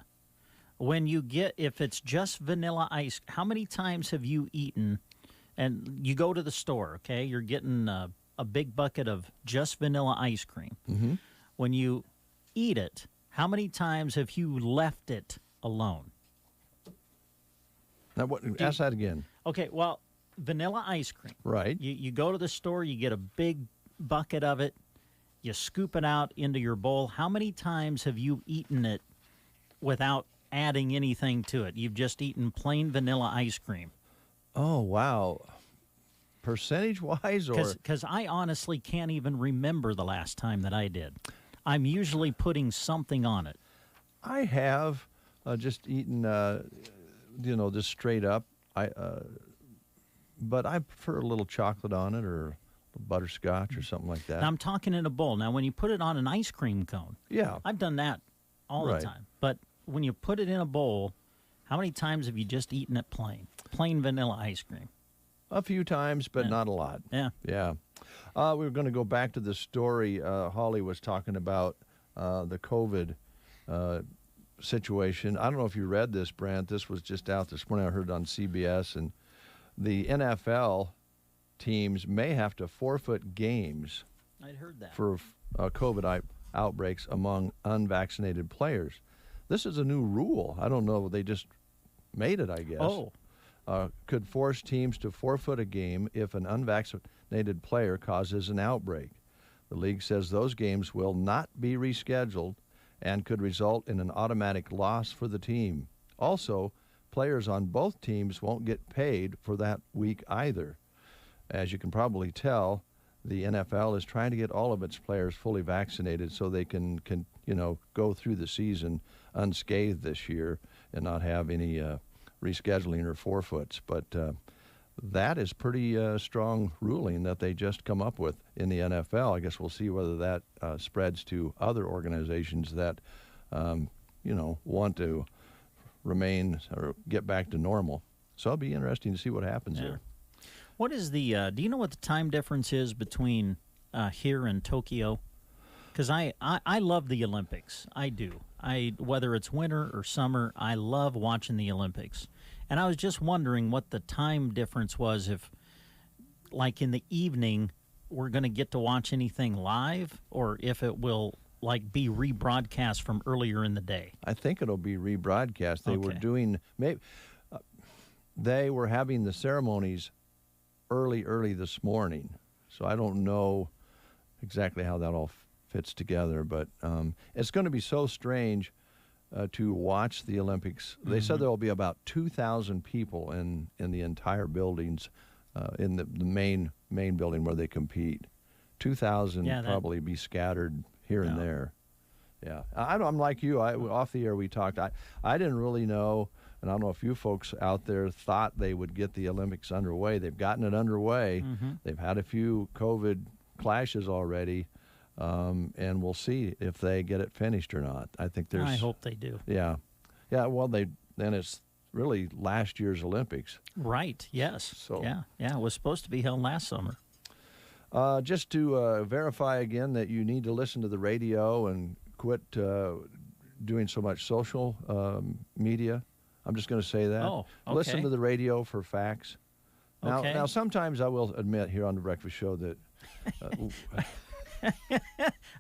When you get, if it's just vanilla ice, how many times have you eaten, and you go to the store, okay, you're getting a big bucket of just vanilla ice cream. Mm-hmm. When you eat it, how many times have you left it alone? Now, ask that again. Okay, well, vanilla ice cream. Right. You go to the store, you get a big bucket of it, you scoop it out into your bowl. How many times have you eaten it without adding anything to it? You've just eaten plain vanilla ice cream. Oh, wow. Percentage-wise, or? Because I honestly can't even remember the last time that I did. I'm usually putting something on it. I have just eaten, just straight up. But I prefer a little chocolate on it, or butterscotch or something like that. Now, I'm talking in a bowl. Now, when you put it on an ice cream cone, yeah, I've done that all the time. But when you put it in a bowl, how many times have you just eaten it plain vanilla ice cream? A few times, but not a lot. Yeah. Yeah. We're going to go back to the story Holly was talking about, the COVID situation. I don't know if you read this, Brant. This was just out this morning. I heard it on CBS. And the NFL teams may have to forfeit games I'd heard that. for COVID outbreaks among unvaccinated players. This is a new rule. I don't know. They just made it, I guess. Oh. Could force teams to forfeit a game if an unvaccinated player causes an outbreak. The league says those games will not be rescheduled and could result in an automatic loss for the team. Also, players on both teams won't get paid for that week either. As you can probably tell, the NFL is trying to get all of its players fully vaccinated so they can go through the season unscathed this year and not have any rescheduling or forfeits. But that is pretty strong ruling that they just come up with in the NFL. I guess we'll see whether that spreads to other organizations that, want to remain or get back to normal. So it'll be interesting to see what happens there. What is the, do you know what the time difference is between here and Tokyo? Because I love the Olympics. I do. Whether it's winter or summer, I love watching the Olympics. And I was just wondering what the time difference was if, like in the evening, we're going to get to watch anything live, or if it will be rebroadcast from earlier in the day. I think it'll be rebroadcast. They were doing, they were having the ceremonies early this morning. So I don't know exactly how that all fits together, but it's going to be so strange to watch the Olympics. They said there will be about 2,000 people in the entire buildings, in the main building where they compete. 2,000 probably be scattered here and there. Yeah, I'm like you. Off the air we talked. I didn't really know And I don't know if you folks out there thought they would get the Olympics underway. They've gotten it underway. They've had a few COVID clashes already, and we'll see if they get it finished or not. I think there's. I hope they do. Yeah. Well, then it's really last year's Olympics. Right. Yes. So yeah. It was supposed to be held last summer. Just to verify again that you need to listen to the radio and quit doing so much social media. I'm just going to say that. Oh, okay. Listen to the radio for facts. Now, sometimes I will admit here on the Breakfast Show that.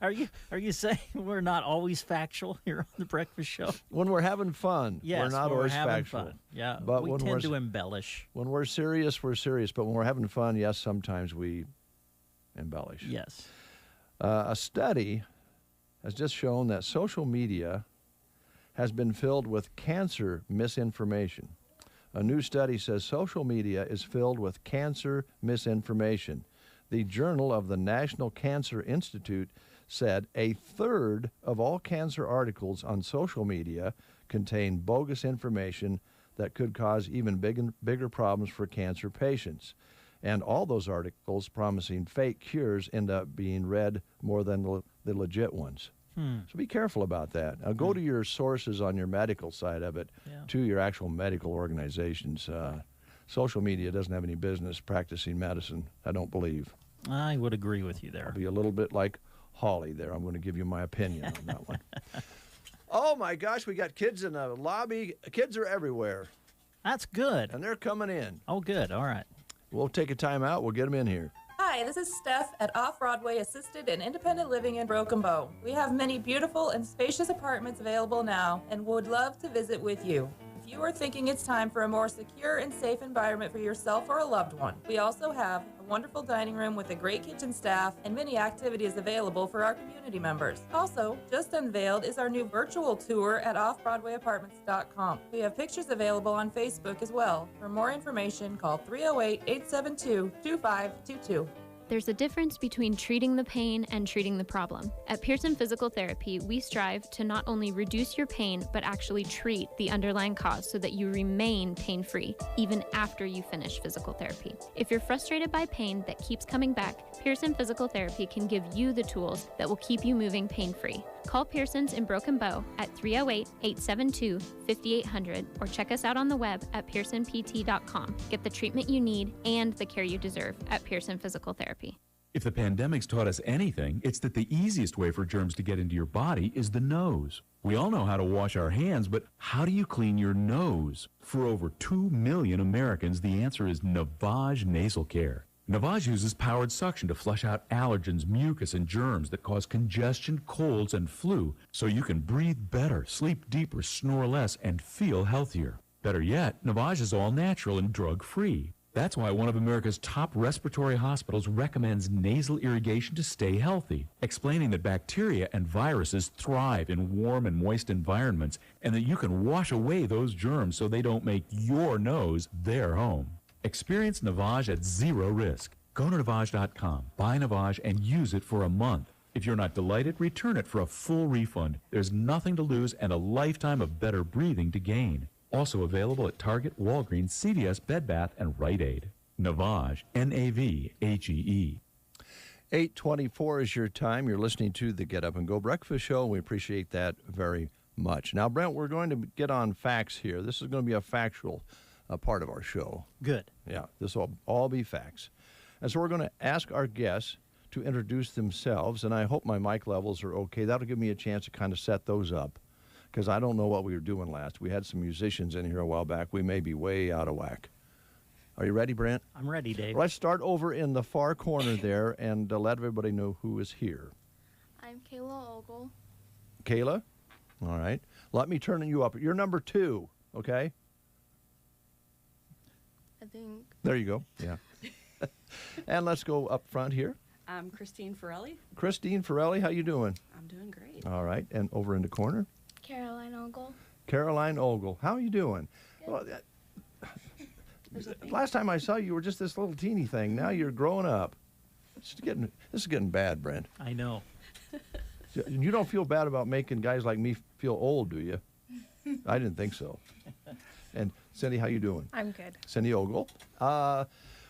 Are you saying we're not always factual here on the Breakfast Show? When we're having fun, yes, we're not always having factual. Fun. Yeah, but we tend to embellish. When we're serious, we're serious. But when we're having fun, yes, sometimes we embellish. Yes. A study has just shown that social media has been filled with cancer misinformation. A new study says social media is filled with cancer misinformation. The Journal of the National Cancer Institute said a third of all cancer articles on social media contain bogus information that could cause even bigger problems for cancer patients. And all those articles promising fake cures end up being read more than the legit ones. So be careful about that. Now, go to your sources on your medical side of it, to your actual medical organizations. Social media doesn't have any business practicing medicine, I don't believe. I would agree with you there. I'll be a little bit like Holly there. I'm going to give you my opinion on that one. Oh, my gosh, we got kids in the lobby. Kids are everywhere. That's good. And they're coming in. Oh, good. All right. We'll take a time out. We'll get them in here. Hi, this is Steph at Off-Broadway Assisted and Independent Living in Broken Bow. We have many beautiful and spacious apartments available now and would love to visit with you. If you are thinking it's time for a more secure and safe environment for yourself or a loved one, we also have a wonderful dining room with a great kitchen staff and many activities available for our community members. Also, just unveiled is our new virtual tour at offbroadwayapartments.com. We have pictures available on Facebook as well. For more information, call 308-872-2522. There's a difference between treating the pain and treating the problem. At Pearson Physical Therapy, we strive to not only reduce your pain, but actually treat the underlying cause so that you remain pain-free, even after you finish physical therapy. If you're frustrated by pain that keeps coming back, Pearson Physical Therapy can give you the tools that will keep you moving pain-free. Call Pearson's in Broken Bow at 308-872-5800 or check us out on the web at pearsonpt.com. Get the treatment you need and the care you deserve at Pearson Physical Therapy. If the pandemic's taught us anything, it's that the easiest way for germs to get into your body is the nose. We all know how to wash our hands, but how do you clean your nose? For over 2 million Americans, the answer is Navage Nasal Care. Navage uses powered suction to flush out allergens, mucus, and germs that cause congestion, colds, and flu, so you can breathe better, sleep deeper, snore less, and feel healthier. Better yet, Navage is all natural and drug-free. That's why one of America's top respiratory hospitals recommends nasal irrigation to stay healthy, explaining that bacteria and viruses thrive in warm and moist environments, and that you can wash away those germs so they don't make your nose their home. Experience Navage at zero risk. Go to Navage.com, buy Navage, and use it for a month. If you're not delighted, return it for a full refund. There's nothing to lose and a lifetime of better breathing to gain. Also available at Target, Walgreens, CVS, Bed Bath, and Rite Aid. Navage, N-A-V-A-G-E. 8:24 is your time. You're listening to the Get Up and Go Breakfast Show. We appreciate that very much. Now, Brent, we're going to get on facts here. This is going to be a factual part of our show. Good. Yeah, this will all be facts. And so we're going to ask our guests to introduce themselves, and I hope my mic levels are okay. That'll give me a chance to kind of set those up, because I don't know what we were doing last. We had some musicians in here a while back. We may be way out of whack. Are you ready, Brent? I'm ready, Dave. Let's start over in the far corner there and let everybody know who is here. I'm Kayla Ogle. Kayla? All right. Let me turn you up. You're number 2, okay? I think. There you go. Yeah. And let's go up front here. I'm Christine Farelli. Christine Farelli, how you doing? I'm doing great. All right. And over in the corner? Caroline Ogle. Caroline Ogle. How are you doing? Well, last time I saw you, you were just this little teeny thing. Now you're growing up. This is getting bad, Brent. I know. You don't feel bad about making guys like me feel old, do you? I didn't think so. And Cindy, how you doing? I'm good. Cindy Ogle.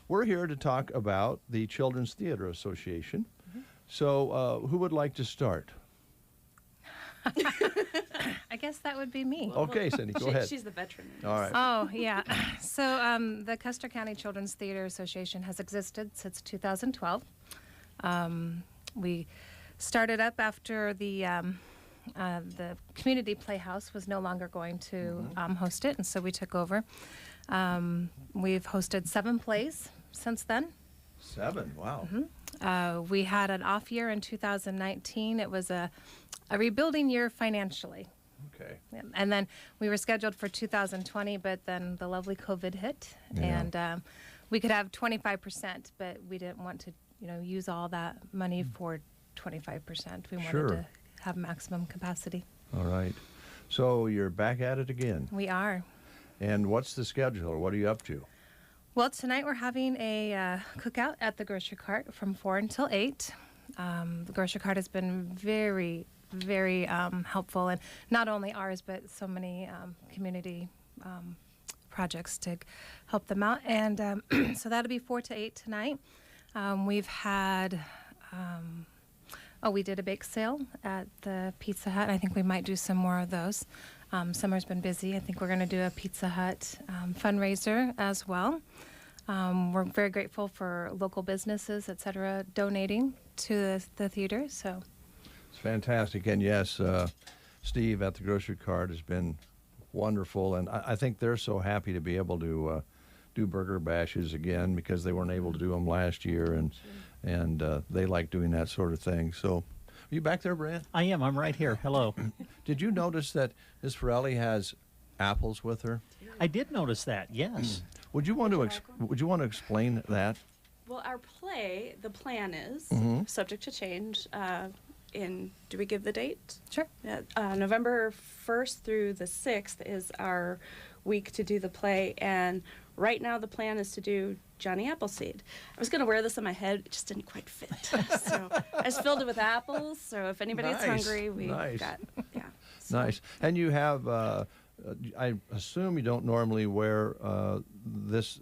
We're here to talk about the Children's Theater Association. So who would like to start? I guess that would be me. Okay, Cindy, go ahead. She's the veteran. All right. Oh, yeah. So the Custer County Children's Theater Association has existed since 2012. We started up after the community playhouse was no longer going to host it, and so we took over. We've hosted 7 plays since then. 7, wow. We had an off year in 2019. It was a rebuilding year financially. Okay. Yeah. And then we were scheduled for 2020, but then the lovely COVID hit, and we could have 25%, but we didn't want to, use all that money for 25%. We wanted to have maximum capacity. All right. So you're back at it again. We are. And what's the schedule, or what are you up to? Well, tonight we're having a cookout at the Grocery Cart from 4 until 8. The Grocery Cart has been very, very helpful, and not only ours, but so many community projects to help them out. And so that'll be 4 to 8 tonight. We've had, we did a bake sale at the Pizza Hut. I think we might do some more of those. Summer's been busy. I think we're going to do a Pizza Hut fundraiser as well. We're very grateful for local businesses, et cetera, donating to the theater. So it's fantastic. And yes, Steve at the Grocery Cart has been wonderful. And I think they're so happy to be able to do burger bashes again, because they weren't able to do them last year. And they like doing that sort of thing. So are you back there, Brant? I am. I'm right here. Hello. Did you notice that Ms. Forelli has apples with her? I did notice that, yes. Would you want to explain that? Well, our play, the plan is subject to change. Do we give the date? Sure. Yeah, November 1st through the 6th is our week to do the play, and right now the plan is to do Johnny Appleseed. I was going to wear this on my head, it just didn't quite fit. So I just filled it with apples, so if anybody's hungry, we got, So. Nice. And you have, I assume you don't normally wear these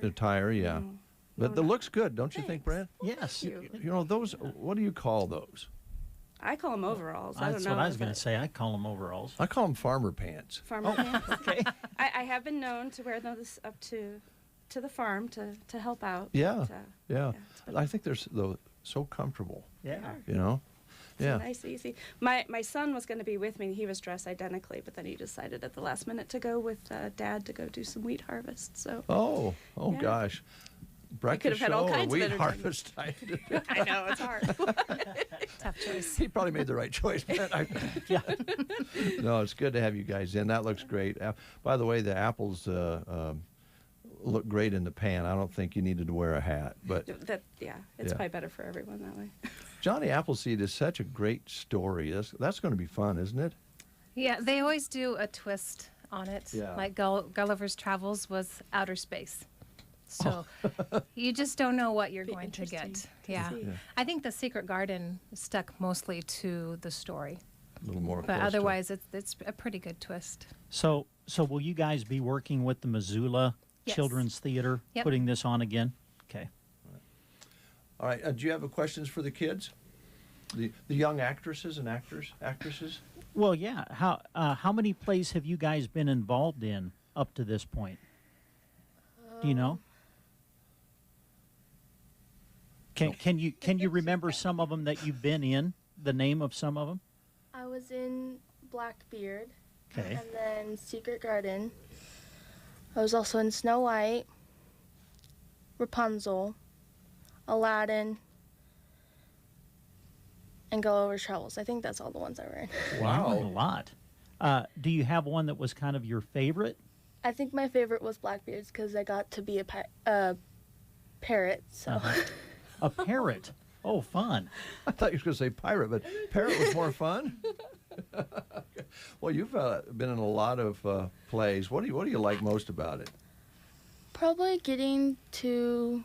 attire, yeah. No. But it looks good, don't you think, Brad? Yes. You know, those, what do you call those? I call them overalls. That's what I was going to say. I call them overalls. I call them farmer pants. Farmer pants. Okay. I have been known to wear those up to the farm to help out. Yeah. But, yeah. I think they're so comfortable. Yeah. You know? Yeah. Nice, easy. My son was going to be with me. He was dressed identically, but then he decided at the last minute to go with Dad to go do some wheat harvest. So. Oh yeah. Gosh. Breakfast could have had all show or kinds of wheat harvest. I know, it's hard. Tough choice. He probably made the right choice. Yeah. No, it's good to have you guys in. That looks great. By the way, the apples look great in the pan. I don't think you needed to wear a hat, but it's probably better for everyone that way. Johnny Appleseed is such a great story. That's going to be fun, isn't it? Yeah, they always do a twist on it. Yeah. Like Gulliver's Travels was outer space. So you just don't know what you're going to get. Yeah. I think The Secret Garden stuck mostly to the story. A little more. But otherwise, it's a pretty good twist. So will you guys be working with the Missoula Children's Theater, putting this on again? Okay. All right. Do you have questions for the kids? The young actresses and actresses? Well, yeah. How many plays have you guys been involved in up to this point? Do you know? Can you remember some of them that you've been in? The name of some of them? I was in Blackbeard. Okay. And then Secret Garden. I was also in Snow White, Rapunzel, Aladdin, and Gulliver's Travels. I think that's all the ones I were in. Wow, a lot. Do you have one that was kind of your favorite? I think my favorite was Blackbeard's because I got to be a parrot. So. A parrot. Oh, fun. I thought you were going to say pirate, but parrot was more fun. Well, you've been in a lot of plays. What do you like most about it? Probably getting to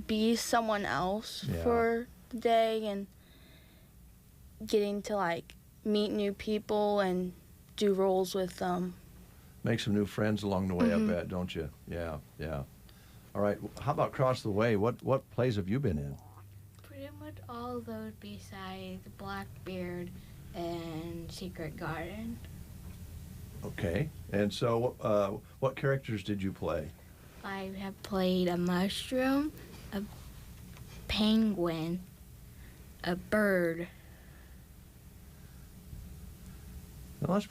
be someone else for the day and getting to like meet new people and do roles with them. make some new friends along the way, I bet, don't you? Yeah, yeah. All right, how about across the way? What plays have you been in? Pretty much all those besides Blackbeard and Secret Garden. Okay, and so what characters did you play? I have played a mushroom, a penguin, a bird. Well,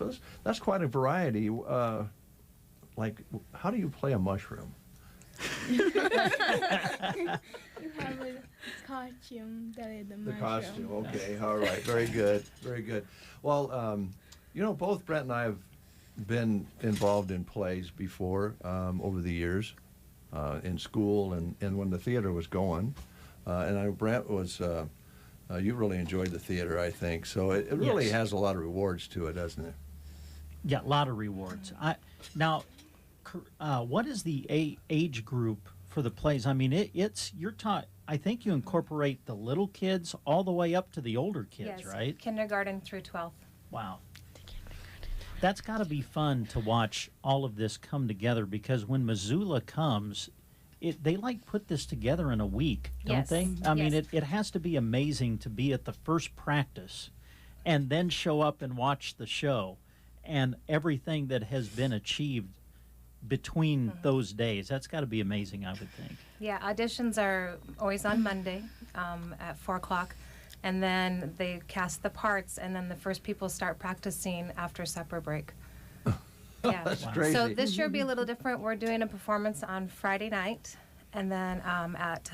that's quite a variety. Like, how do you play a mushroom? You have a costume that is the mushroom. The costume, okay, all right, very good, very good. Well, you know, both Brent and I have been involved in plays before over the years, in school and when the theater was going. And I know Brent was, you really enjoyed the theater, I think. So it really Yes. has a lot of rewards to it, doesn't it? Yeah, a lot of rewards. Now, what is the age group for the plays? I mean, you're taught. I think you incorporate the little kids all the way up to the older kids, Yes, right? kindergarten through 12th. Wow. That's got to be fun to watch all of this come together, because when Missoula comes, they like put this together in a week, don't Yes, they? I mean, yes. it has to be amazing to be at the first practice and then show up and watch the show and everything that has been achieved between those days. That's got to be amazing, I would think. Yeah, auditions are always on Monday at 4 o'clock. And then they cast the parts, and then the first people start practicing after supper break. Yeah. That's crazy. So this year will be a little different. We're doing a performance on Friday night, and then at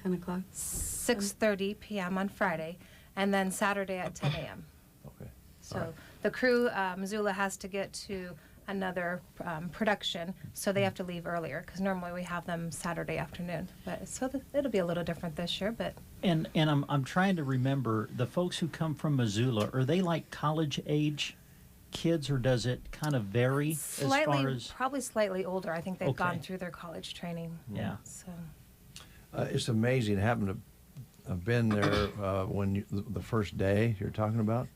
10 o'clock. 6:30 p.m. on Friday, and then Saturday at 10 a.m. Okay. So the crew, Missoula has to get to another production, so they have to leave earlier, because normally we have them Saturday afternoon. But it'll be a little different this year, but. And I'm trying to remember, the folks who come from Missoula, are they like college age kids, or does it kind of vary Slightly, as far as? probably slightly older. I think they've Okay. gone through their college training. Yeah. So It's amazing having to have been there when the first day you're talking about.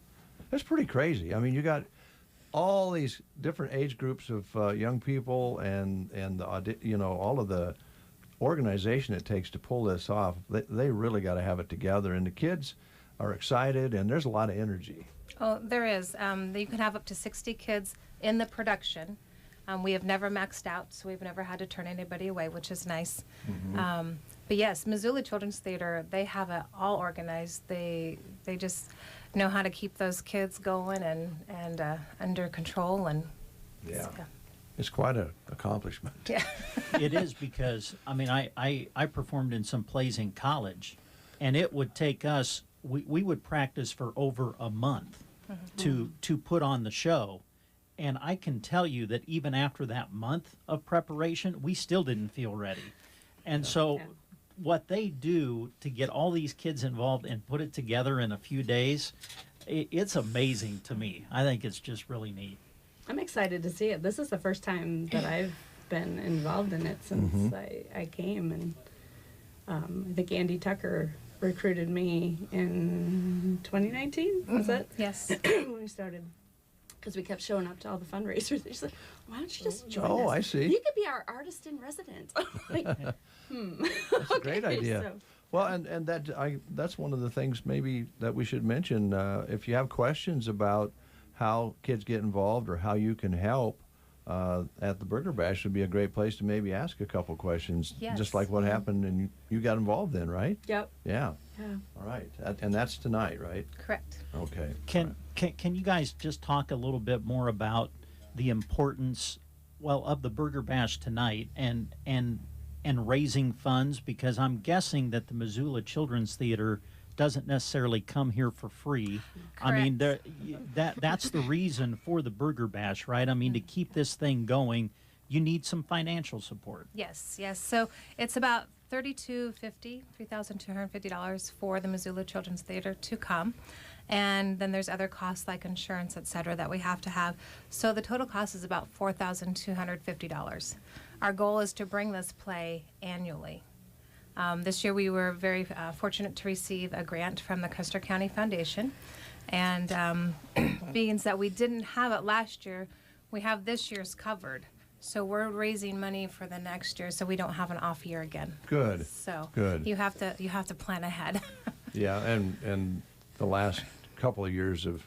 It's pretty crazy. I mean, you got all these different age groups of young people, and all of the organization it takes to pull this off. They really got to have it together, and the kids are excited, and there's a lot of energy. Oh, there is. You can have up to 60 kids in the production. We have never maxed out, so we've never had to turn anybody away, which is nice. But yes, Missoula Children's Theater, they have it all organized. They just know how to keep those kids going and under control. And Yeah. It's quite an accomplishment. Yeah. It is, because I mean, I performed in some plays in college, and it would take us, we would practice for over a month to put on the show. And I can tell you that even after that month of preparation, we still didn't feel ready. And so what they do to get all these kids involved and put it together in a few days, it's amazing to me. I think it's just really neat. I'm excited to see it. This is the first time that I've been involved in it since I came, and I think Andy Tucker recruited me in 2019. Was it? Yes. When we started, because we kept showing up to all the fundraisers. She's like, "Why don't you just join us? Oh, I see. You could be our artist in residence." Like, That's a great idea. so- Well, and that's one of the things maybe that we should mention. If you have questions about how kids get involved or how you can help at the Burger Bash, would be a great place to maybe ask a couple questions, Yes. just like what happened and you got involved in, right? Yep. Yeah. Yeah. All right. And that's tonight, right? Correct. Okay. Can you guys just talk a little bit more about the importance, of the Burger Bash tonight and raising funds? Because I'm guessing that the Missoula Children's Theater doesn't necessarily come here for free. I mean, that's the reason for the Burger Bash, right? I mean, to keep this thing going, you need some financial support. Yes, yes. So it's about $3,250 for the Missoula Children's Theater to come. And then there's other costs like insurance, et cetera, that we have to have. So the total cost is about $4,250. Our goal is to bring this play annually. This year we were very fortunate to receive a grant from the Custer County Foundation. And being that we didn't have it last year, We have this year's covered. So we're raising money for the next year, so we don't have an off year again. Good. So Good. you have to plan ahead. Yeah, and the last couple of years have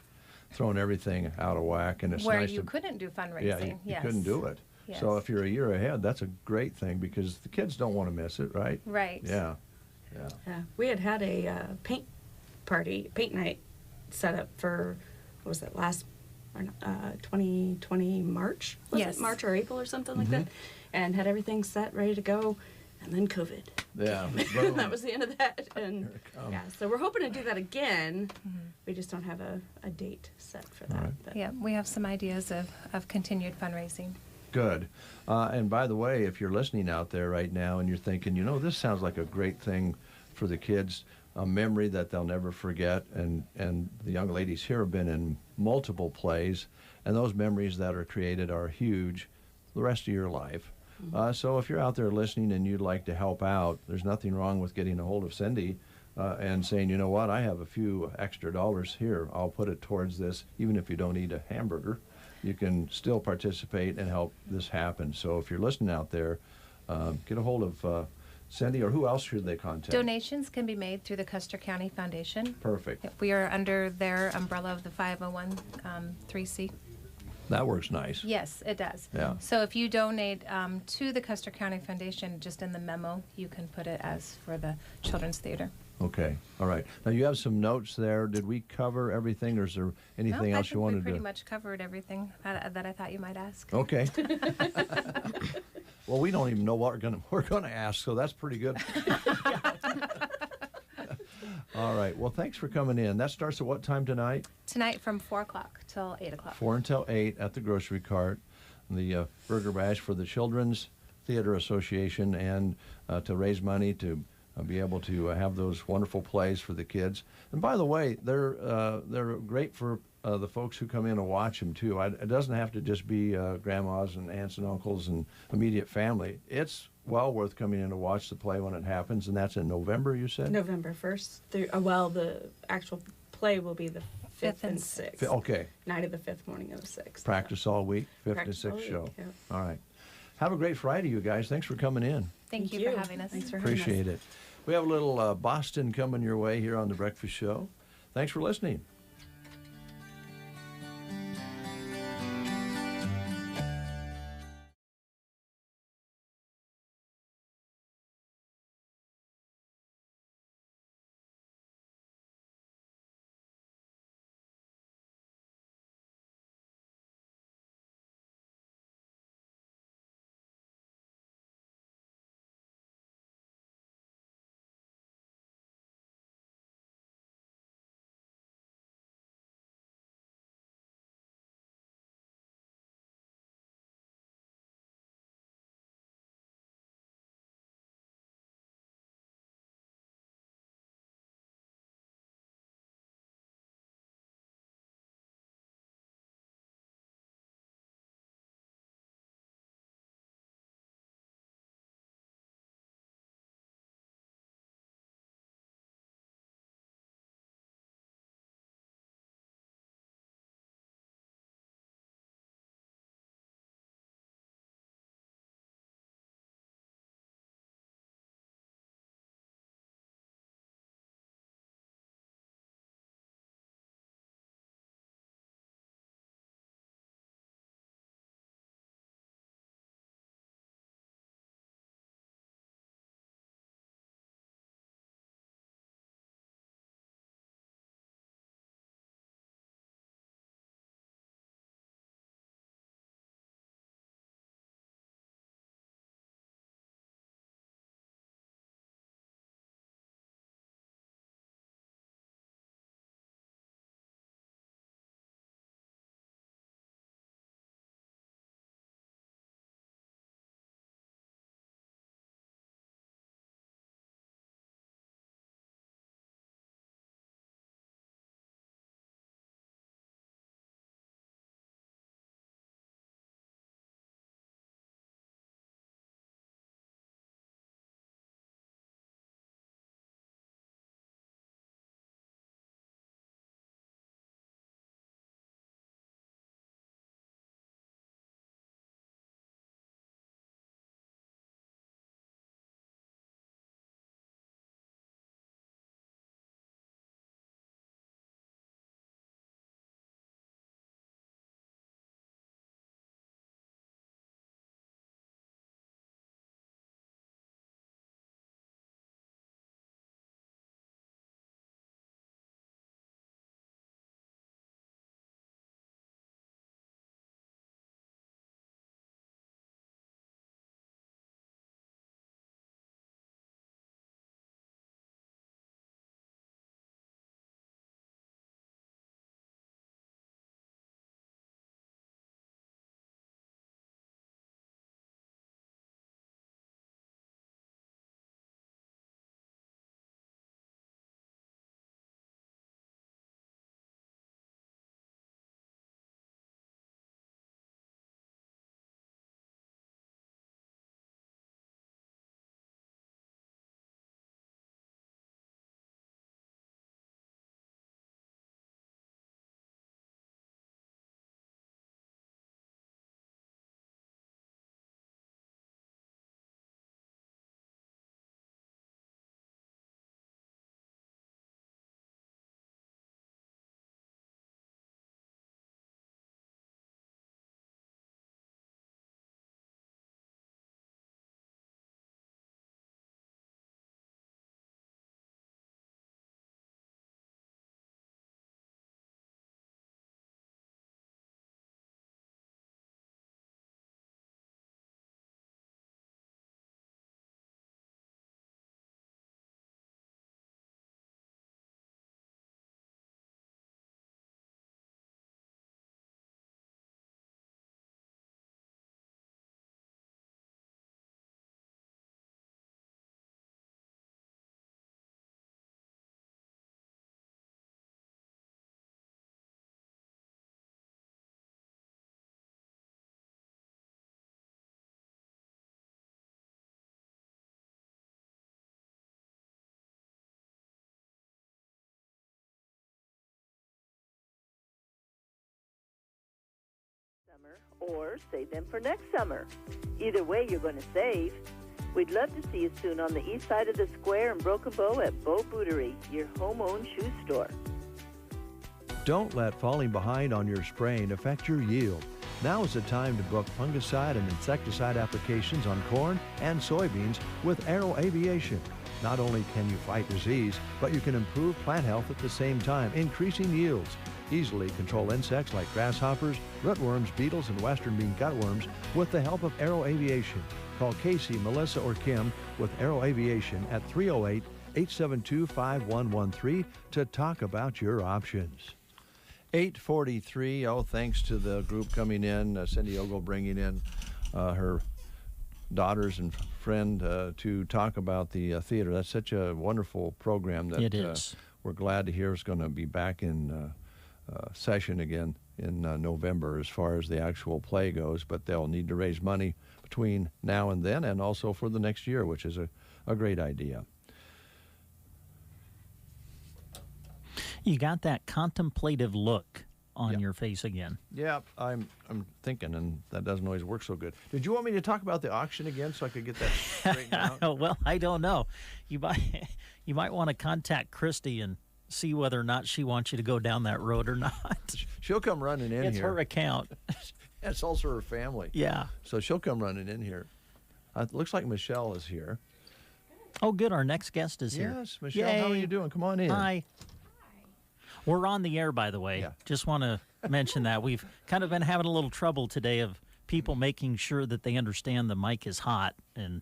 thrown everything out of whack, and it's Where nice you to, couldn't do fundraising. yeah, you Yes. couldn't do it. So Yes. if you're a year ahead, that's a great thing because the kids don't want to miss it, right? Right. Yeah. Yeah, we had a paint night set up for, what was it, last 2020 March? Was Yes. it March or April or something like that? And had everything set, ready to go, and then COVID. Yeah. That was the end of that. And yeah, so we're hoping to do that again. We just don't have a date set for that. Right. But Yeah, we have some ideas of continued fundraising. Good. And by the way, if you're listening out there right now and you're thinking, you know, this sounds like a great thing for the kids, a memory that they'll never forget, and the young ladies here have been in multiple plays, and those memories that are created are huge the rest of your life. So if you're out there listening and you'd like to help out, there's nothing wrong with getting a hold of Cindy and saying, you know what, I have a few extra dollars here. I'll put it towards this, even if you don't eat a hamburger. You can still participate and help this happen. So if you're listening out there, get a hold of Cindy, or who else should they contact? Donations can be made through the Custer County Foundation. Perfect. We are under their umbrella of the 501 3C. That works nice. Yes, it does. Yeah. So if you donate to the Custer County Foundation, just in the memo, you can put it as for the Children's Theater. Okay. All right. Now you have some notes there. Did we cover everything, or is there anything No, else you wanted we pretty to? much covered everything that I thought you might ask. Okay. Well, we don't even know what we're gonna ask, so that's pretty good. All right. Well, thanks for coming in. That starts at what time tonight? Tonight from 4 o'clock till 8 o'clock. 4 until 8 at the grocery cart. The Burger Bash for the Children's Theater Association, and to raise money to be able to have those wonderful plays for the kids. And by the way, they're great for the folks who come in and watch them too. It doesn't have to just be grandmas and aunts and uncles and immediate family. It's well worth coming in to watch the play when it happens, and that's in November, you said? November 1st through, the actual play will be the 5th and 6th. Okay. Night of the 5th, morning of the 6th. Practice all week, 5th to Practice all 6th week, show. yeah. All right. Have a great Friday, you guys. Thanks for coming in. Thank you for having us. Thanks for having us. Appreciate it. We have a little Boston coming your way here on The Breakfast Show. Thanks for listening. or save them for next summer. Either way, you're going to save. We'd love to see you soon on the east side of the square in Broken Bow at Bow Bootery, your home-owned shoe store. Don't let falling behind on your spraying affect your yield. Now is the time to book fungicide and insecticide applications on corn and soybeans with Arrow Aviation. Not only can you fight disease, but you can improve plant health at the same time, increasing yields. Easily control insects like grasshoppers, rootworms, beetles, and western bean cutworms with the help of Arrow Aviation. Call Casey, Melissa, or Kim with Arrow Aviation at 308-872-5113 to talk about your options. 8:43. Oh, thanks to the group coming in, Cindy Ogle bringing in her daughters and friend to talk about the theater. That's such a wonderful program that it is. We're glad to hear is going to be back in session again in November as far as the actual play goes, but they'll need to raise money between now and then and also for the next year, which is a great idea. You got that contemplative look on your face again. Yeah, I'm thinking, and that doesn't always work so good. Did you want me to talk about the auction again so I could get that straightened out? Well, I don't know. You might want to contact Christy and see whether or not she wants you to go down that road or not. She'll come running in here. It's her account. It's also her family. Yeah. So she'll come running in here. It looks like Michelle is here. Oh, good. Our next guest is here. Yes, Michelle, Yay. how are you doing? Come on in. Hi. We're on the air, by the way. Yeah. Just want to mention that. We've kind of been having a little trouble today of people making sure that they understand the mic is hot and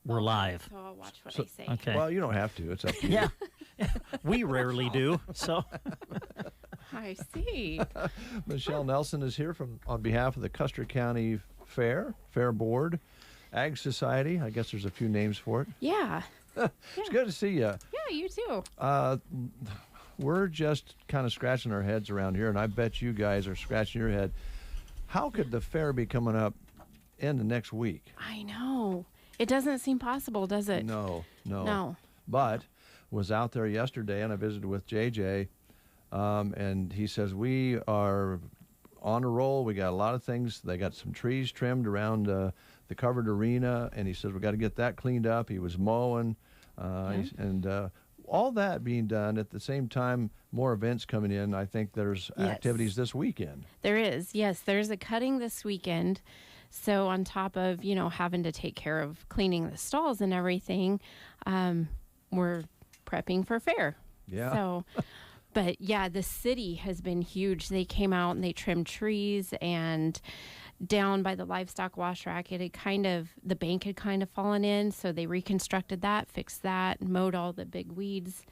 we're live. So I'll watch what I say. Okay. Well, you don't have to. It's up to you. Yeah. We rarely do. So I see. Michelle Nelson is here on behalf of the Custer County Fair Board, Ag Society. I guess there's a few names for it. Yeah. It's good to see you. Yeah, you too. We're just kind of scratching our heads around here, and I bet you guys are scratching your head. How could the fair be coming up in the next week? I know. It doesn't seem possible, does it? No. No. But was out there yesterday, and I visited with JJ, and he says, we are on a roll. We got a lot of things. They got some trees trimmed around the covered arena, and he says, we got to get that cleaned up. He was mowing, and all that being done at the same time, more events coming in. I think there's activities this weekend. There is, yes. There's a cutting this weekend. So on top of, having to take care of cleaning the stalls and everything, we're prepping for fair. Yeah. So, but yeah, the city has been huge. They came out and they trimmed trees, and down by the livestock wash rack, the bank had kind of fallen in. So they reconstructed that, fixed that, mowed all the big weeds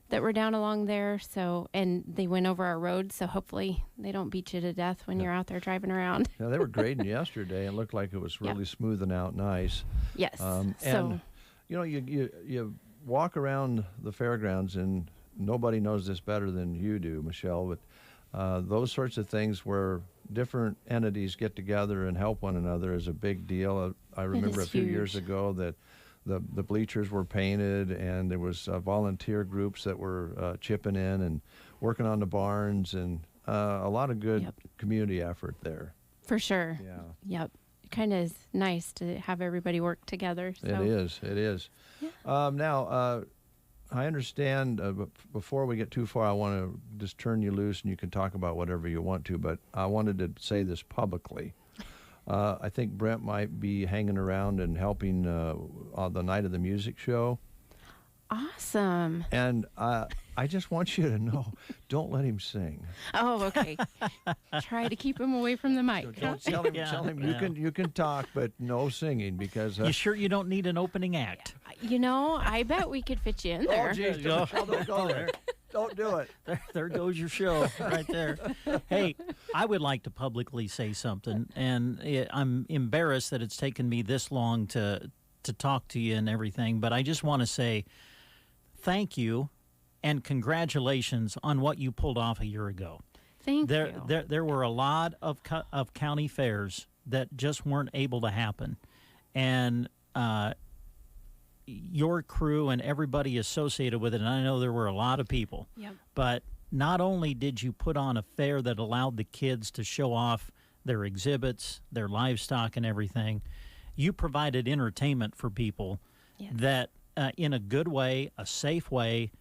that were down along there. So, and they went over our road. So hopefully they don't beat you to death when you're out there driving around. Yeah, they were grading yesterday and looked like it was really smoothing out nice. Yes. And you walk around the fairgrounds, and nobody knows this better than you do, Michelle, but those sorts of things where different entities get together and help one another is a big deal. I remember a few years ago that the bleachers were painted, and there was volunteer groups that were chipping in and working on the barns, and a lot of good community effort there. For sure. Yeah. Yep. It kind of is nice to have everybody work together. So. It is. Yeah. Now, I understand, before we get too far, I want to just turn you loose, and you can talk about whatever you want to, but I wanted to say this publicly. I think Brent might be hanging around and helping on the night of the music show. Awesome. And I just want you to know, don't let him sing. Oh, okay. Try to keep him away from the mic. Don't tell him. You can talk, but no singing, because you sure you don't need an opening act? I bet we could fit you in there. Oh, geez, don't go there. Don't do it. There goes your show right there. Hey, I would like to publicly say something, and I'm embarrassed that it's taken me this long to talk to you and everything, but I just want to say thank you and congratulations on what you pulled off a year ago. Thank you. There were a lot of county fairs that just weren't able to happen, and your crew and everybody associated with it, and I know there were a lot of people, but not only did you put on a fair that allowed the kids to show off their exhibits, their livestock and everything. You provided entertainment for people that in a good way, a safe way,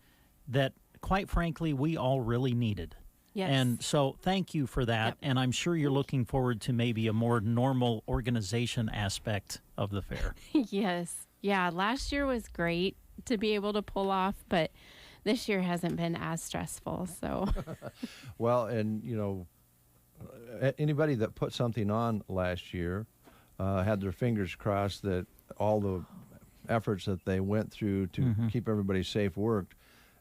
that quite frankly we all really needed. Yes. And so thank you for that. And I'm sure you're looking forward to maybe a more normal organization aspect of the fair. Yes. Yeah, last year was great to be able to pull off, but this year hasn't been as stressful. So, well, and you know, anybody that put something on last year had their fingers crossed that all the efforts that they went through to keep everybody safe worked,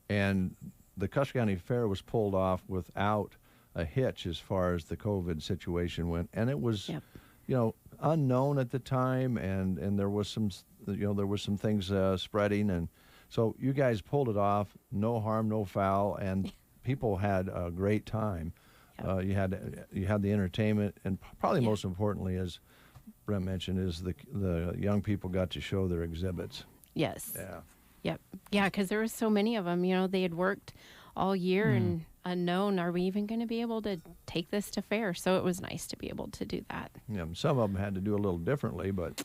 and the Custer County Fair was pulled off without a hitch as far as the COVID situation went, and it was, you know, unknown at the time, and there was some, you know, there was some things spreading, and so you guys pulled it off, no harm, no foul, and people had a great time. You had the entertainment, and probably most importantly, as Brent mentioned, is the young people got to show their exhibits. yes. Yeah. Yep. Yeah, because there were so many of them. You know, they had worked all year and unknown, are we even going to be able to take this to fair? So it was nice to be able to do that. Yeah, some of them had to do a little differently, but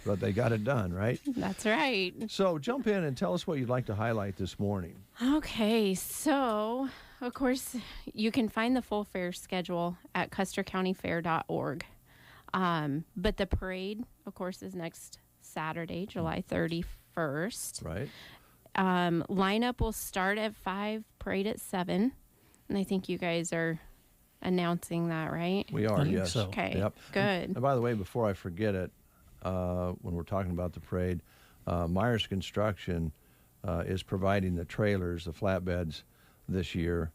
but they got it done, right? That's right. So jump in and tell us what you'd like to highlight this morning. Okay, so of course you can find the full fair schedule at custercountyfair.org. But the parade, of course, is next Saturday, July 31st. Right. Lineup will start at 5, parade at 7. And I think you guys are announcing that, right? We are, yes. So. Okay, Yep. good. And by the way, before I forget it, when we're talking about the parade, Myers Construction is providing the trailers, the flatbeds, this year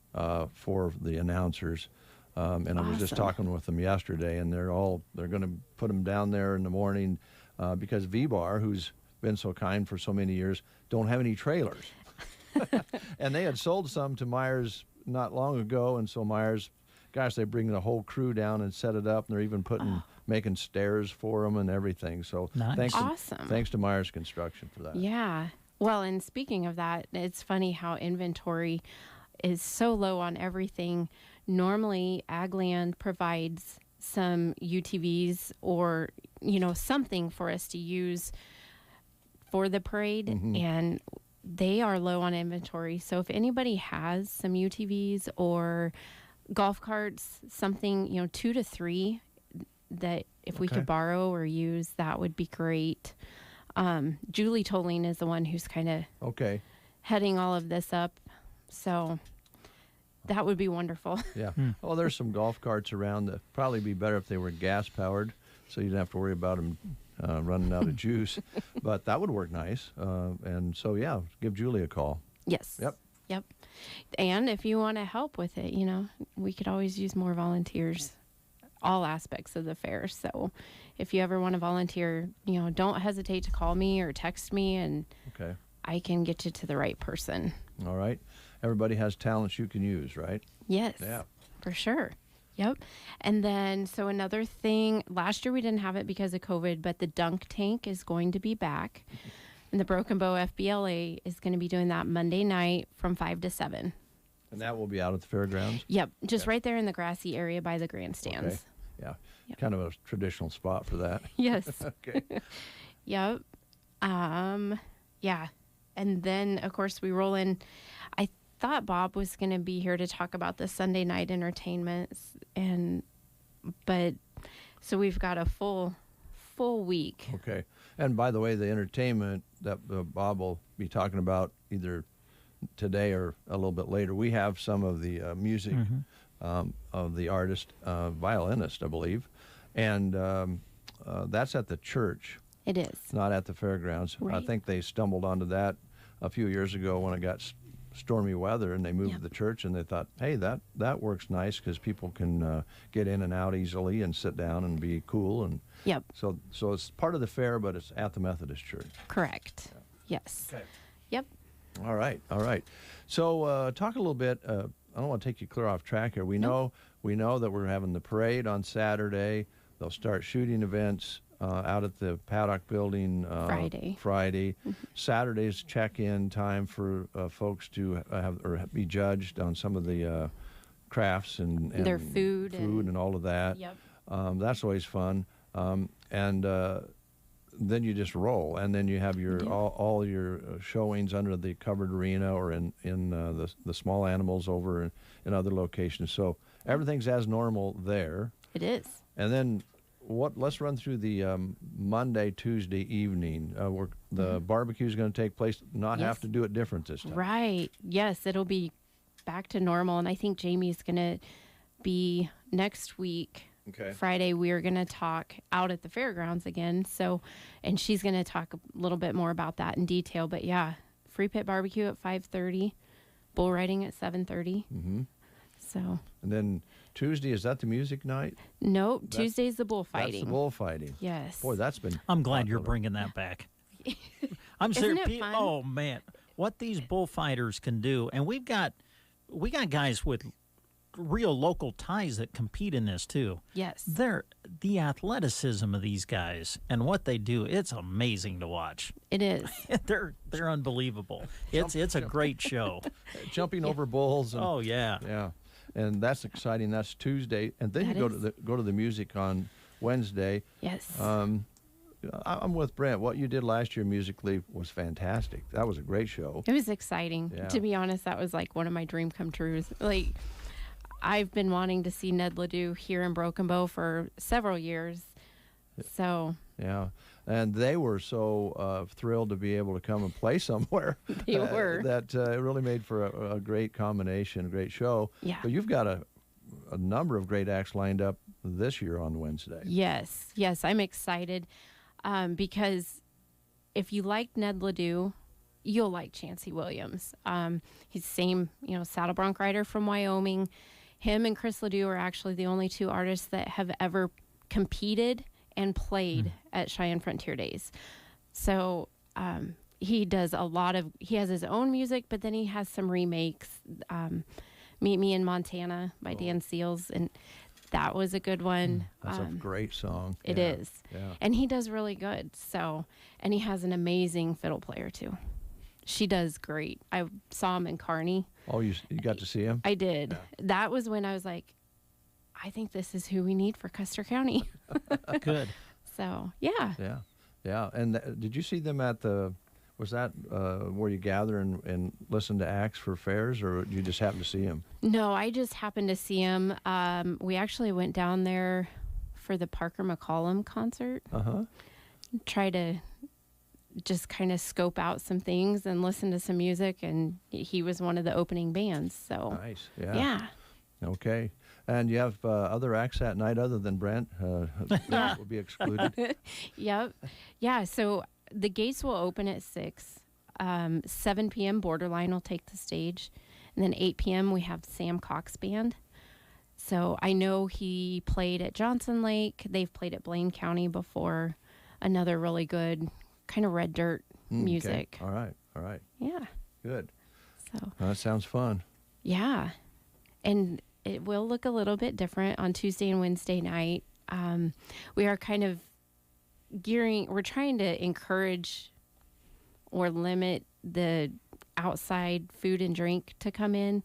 for the announcers. And I was just talking with them yesterday, and they're going to put them down there in the morning because V-Bar, who's been so kind for so many years, don't have any trailers. And they had sold some to Myers not long ago, and so Myers, gosh, they bring the whole crew down and set it up, and they're even making stairs for them and everything. So nice. Thanks to Myers Construction for that. Yeah. Well, and speaking of that, it's funny how inventory is so low on everything. Normally, Agland provides some UTVs or, you know, something for us to use for the parade, and they are low on inventory. So if anybody has some UTVs or golf carts, something, you know, 2 to 3 that if we could borrow or use, that would be great. Julie Tolling is the one who's kind of heading all of this up. So that would be wonderful. Yeah. Oh, there's some golf carts around that probably be better if they were gas powered, so you didn't have to worry about them running out of juice. But that would work nice. And so, yeah, give Julie a call. Yes. Yep. And if you want to help with it, you know, we could always use more volunteers, all aspects of the fair. So if you ever want to volunteer, you know, don't hesitate to call me or text me, and I can get you to the right person. All right. Everybody has talents you can use, right? Yes. Yeah. For sure. Yep. And then, so another thing, last year we didn't have it because of COVID, but the dunk tank is going to be back. And the Broken Bow FBLA is going to be doing that Monday night from 5 to 7. And that will be out at the fairgrounds? Yep. Just right there in the grassy area by the grandstands. Okay. Yeah. Yep. Kind of a traditional spot for that. Yes. Okay. Yep. Yeah. And then, of course, we roll in. I thought Bob was going to be here to talk about the Sunday night entertainment, but so we've got a full week. Okay. And by the way, the entertainment that Bob will be talking about either today or a little bit later, we have some of the music of the artist, violinist, I believe, and that's at the church. It is. Not at the fairgrounds. Right. I think they stumbled onto that a few years ago when it got stormy weather, and they moved to the church, and they thought, hey, that works nice because people can get in and out easily and sit down and be cool. And so it's part of the fair, but it's at the Methodist Church. Correct. Yeah. Yes. Okay. Yep. All right. So talk a little bit. I don't want to take you clear off track here. We know that we're having the parade on Saturday. They'll start shooting events out at the Paddock Building Friday. Saturday's check-in time for folks to be judged on some of the crafts and their food and all of that. Yep. That's always fun. And then you just roll, and then you have your all your showings under the covered arena or in the small animals over in other locations. So everything's as normal there. It is. And then let's run through the Monday, Tuesday evening. Where the barbecue is going to take place. Not Yes. have to do it different this time. Right. Yes, it'll be back to normal. And I think Jamie's going to be next week. Okay. Friday, we are going to talk out at the fairgrounds again. So, and she's going to talk a little bit more about that in detail. But yeah, free pit barbecue at 5:30, bull riding at 7:30. Mm-hmm. So. And then Tuesday, is that the music night? Nope. Tuesday's the bullfighting. That's the bullfighting. Yes. Boy, that's been. I'm glad you're popular. bringing that back. I'm Isn't serious. it fun? Oh man, what these bullfighters can do, and we got guys with real local ties that compete in this too. Yes. The athleticism of these guys and what they do, it's amazing to watch. It is. they're unbelievable. It's a great show. Jumping over bulls. And, oh yeah. Yeah. And that's exciting. That's Tuesday. And then That you is. go to the music on Wednesday. Yes. I'm with Brent. What you did last year musically was fantastic. That was a great show. It was exciting. Yeah. To be honest, that was like one of my dream come trues. Like, I've been wanting to see Ned Ledoux here in Broken Bow for several years. So. Yeah. And they were so thrilled to be able to come and play somewhere. They were. That it really made for a great combination, a great show. Yeah. But you've got a number of great acts lined up this year on Wednesday. Yes. Yes, I'm excited because if you like Ned Ledoux, you'll like Chancey Williams. He's the same, saddle bronc rider from Wyoming. Him and Chris Ledoux are actually the only two artists that have ever competed and played at Cheyenne Frontier Days. So he does he has his own music, but then he has some remakes. Meet Me in Montana by Dan Seals, and that was a good one. That's a great song. It Yeah. is. Yeah. And he does really good. So, and he has an amazing fiddle player too. She does great. I saw him in Kearney. Oh, you got to see him? I did. That was when I was like, I think this is who we need for Custer County. Good. So, yeah. Yeah. Yeah. And did you see them at was that where you gather and listen to acts for fairs, or you just happen to see him? No, I just happened to see him. We actually went down there for the Parker McCollum concert. Uh-huh. Try to just kind of scope out some things and listen to some music, and he was one of the opening bands. So Nice. Yeah. Yeah. Okay. And you have other acts that night other than Brent that will be excluded? Yep. Yeah. So the gates will open at 6. 7 p.m. Borderline will take the stage, and then 8 p.m. we have Sam Cox Band. So I know he played at Johnson Lake. They've played at Blaine County before. Another really good kind of red dirt music. Okay. All right. All right. Yeah. Good. So That sounds fun. yeah, and it will look a little bit different on Tuesday and Wednesday night. We are kind of we're trying to encourage or limit the outside food and drink to come in.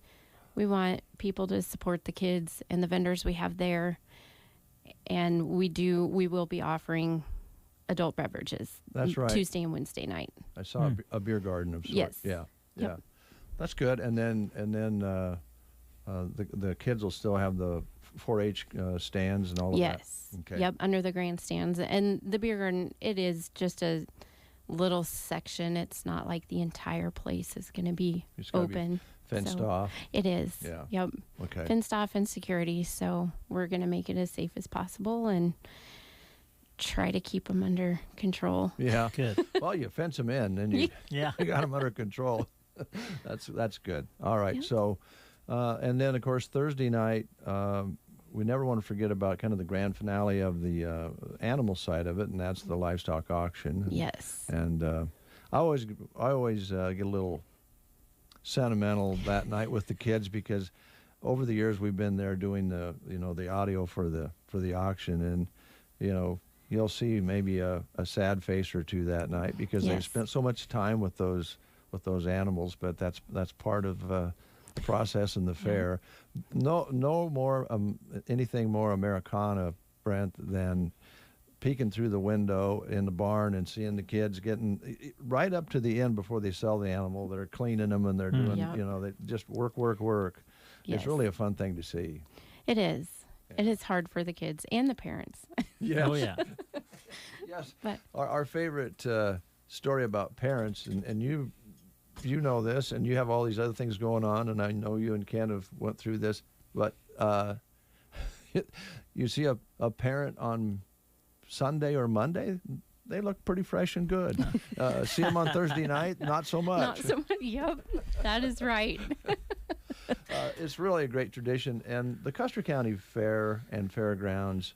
We want people to support the kids and the vendors we have there. And we will be offering adult beverages. That's right. Tuesday and Wednesday night. I saw a beer garden of sorts. Yes. Yeah. Yep. Yeah. That's good. And then the kids will still have the 4-H stands and all of that. Yes. Okay. Yep, under the grandstands. And the beer garden, it is just a little section. It's not like the entire place is going to be It's gotta be open. fenced So off. It is. Yeah. Yep. Okay. Fenced off and security. So we're going to make it as safe as possible and try to keep them under control. Yeah. Good. Well, you fence them in, and you Yeah. you got them under control. That's good. All right. Yep. So, and then of course Thursday night, we never want to forget about kind of the grand finale of the animal side of it, and that's the livestock auction. Yes. And I always get a little sentimental that night with the kids because over the years we've been there doing the audio for the auction, and you'll see maybe a sad face or two that night because they've Yes. spent so much time with those animals, but that's part of the process and the fair. No more anything more Americana Brent, than peeking through the window in the barn and seeing the kids getting right up to the end before they sell the animal. They're cleaning them and they're doing, Yep. they just work. Yes. It's really a fun thing to see. It is. It is hard for the kids and the parents. Yes. Oh, yeah. Yes. But Our favorite story about parents, and you know this, and you have all these other things going on, and I know you and Ken have went through this, but you see a parent on Sunday or Monday, they look pretty fresh and good. See them on Thursday night, not so much. not so much. Yep, that is right. It's really a great tradition, and the Custer County Fair and Fairgrounds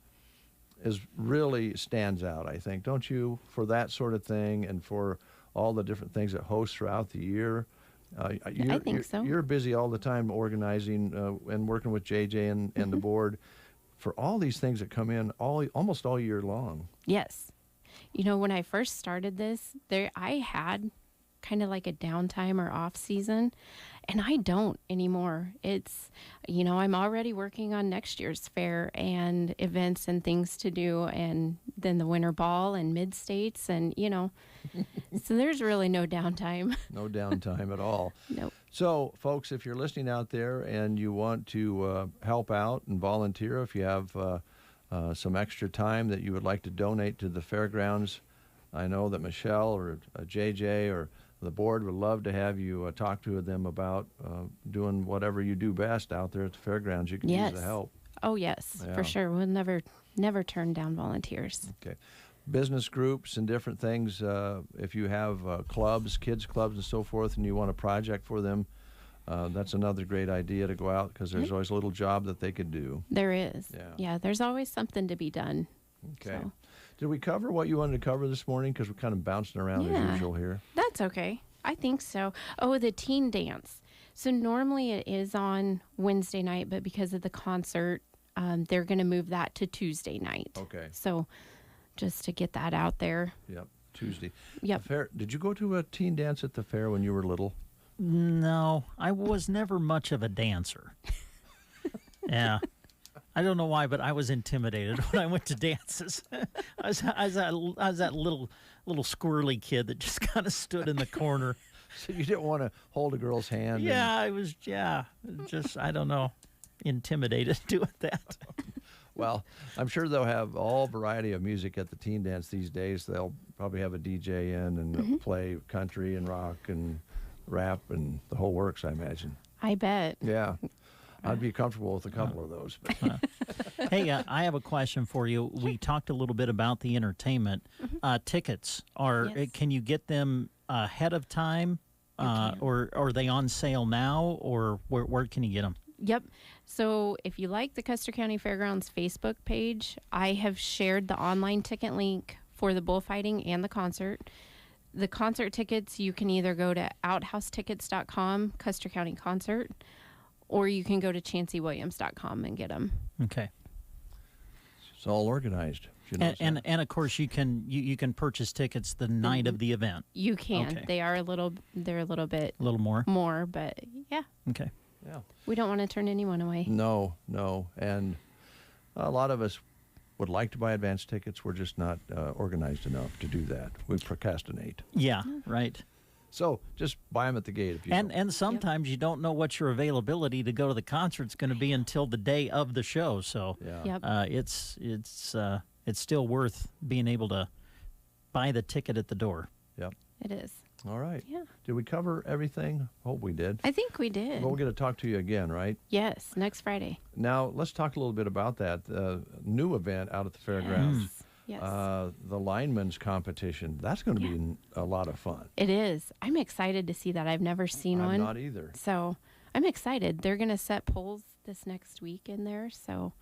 really stands out, I think, don't you, for that sort of thing and for all the different things it hosts throughout the year. I think so. You're busy all the time organizing and working with JJ and the board for all these things that come in almost all year long. Yes. You know, when I first started this, I had kind of like a downtime or off season, and I don't anymore. It's, I'm already working on next year's fair and events and things to do, and then the winter ball and mid-states, and, so there's really no downtime. No downtime at all. Nope. So, folks, if you're listening out there and you want to help out and volunteer, if you have some extra time that you would like to donate to the fairgrounds, I know that Michelle or JJ or the board would love to have you talk to them about doing whatever you do best out there at the fairgrounds. You can use the help. Oh, yes, Yeah. for sure. We'll never turn down volunteers. Okay. Business groups and different things, if you have clubs, kids clubs and so forth, and you want a project for them, that's another great idea to go out because there's always a little job that they could do. There is. Yeah. Yeah, there's always something to be done. Okay. So. Did we cover what you wanted to cover this morning? Because we're kind of bouncing around as usual here. That's okay. I think so. Oh, the teen dance. So normally it is on Wednesday night, but because of the concert, they're going to move that to Tuesday night. Okay. So just to get that out there. Yep, Tuesday. Yep. The fair. Did you go to a teen dance at the fair when you were little? No, I was never much of a dancer. Yeah. I don't know why, but I was intimidated when I went to dances. I was that little squirrely kid that just kind of stood in the corner. So you didn't want to hold a girl's hand? Yeah, I was. Yeah, just I don't know, intimidated doing that. Well, I'm sure they'll have all variety of music at the teen dance these days. They'll probably have a DJ in and play country and rock and rap and the whole works, I imagine. I bet. Yeah. I'd be comfortable with a couple of those. Hey, I have a question for you. We talked a little bit about the entertainment. Tickets can you get them ahead of time, or are they on sale now, or where can you get them? Yep. So if you like the Custer County Fairgrounds Facebook page, I have shared the online ticket link for the bullfighting and the concert. The concert tickets, you can either go to outhousetickets.com, Custer County Concert, or you can go to chancywilliams.com and get them. Okay. It's all organized. And of course you can purchase tickets the night of the event. You can. Okay. They're a little bit more. More, but yeah. Okay. Yeah. We don't want to turn anyone away. No. And a lot of us would like to buy advance tickets. We're just not organized enough to do that. We procrastinate. Yeah, right. So just buy them at the gate if you and sometimes you don't know what your availability to go to the concert's going to be until the day of the show. So it's still worth being able to buy the ticket at the door. Yep. It is. All right. Yeah. Did we cover everything? Hope we did. I think we did. Well, we're going to talk to you again, right? Yes, next Friday. Now, let's talk a little bit about that new event out at the fairgrounds. Yes. The lineman's competition. That's going to be a lot of fun. It is. I'm excited to see that. I've never seen one. I'm not either. So I'm excited. They're going to set poles this next week in there. So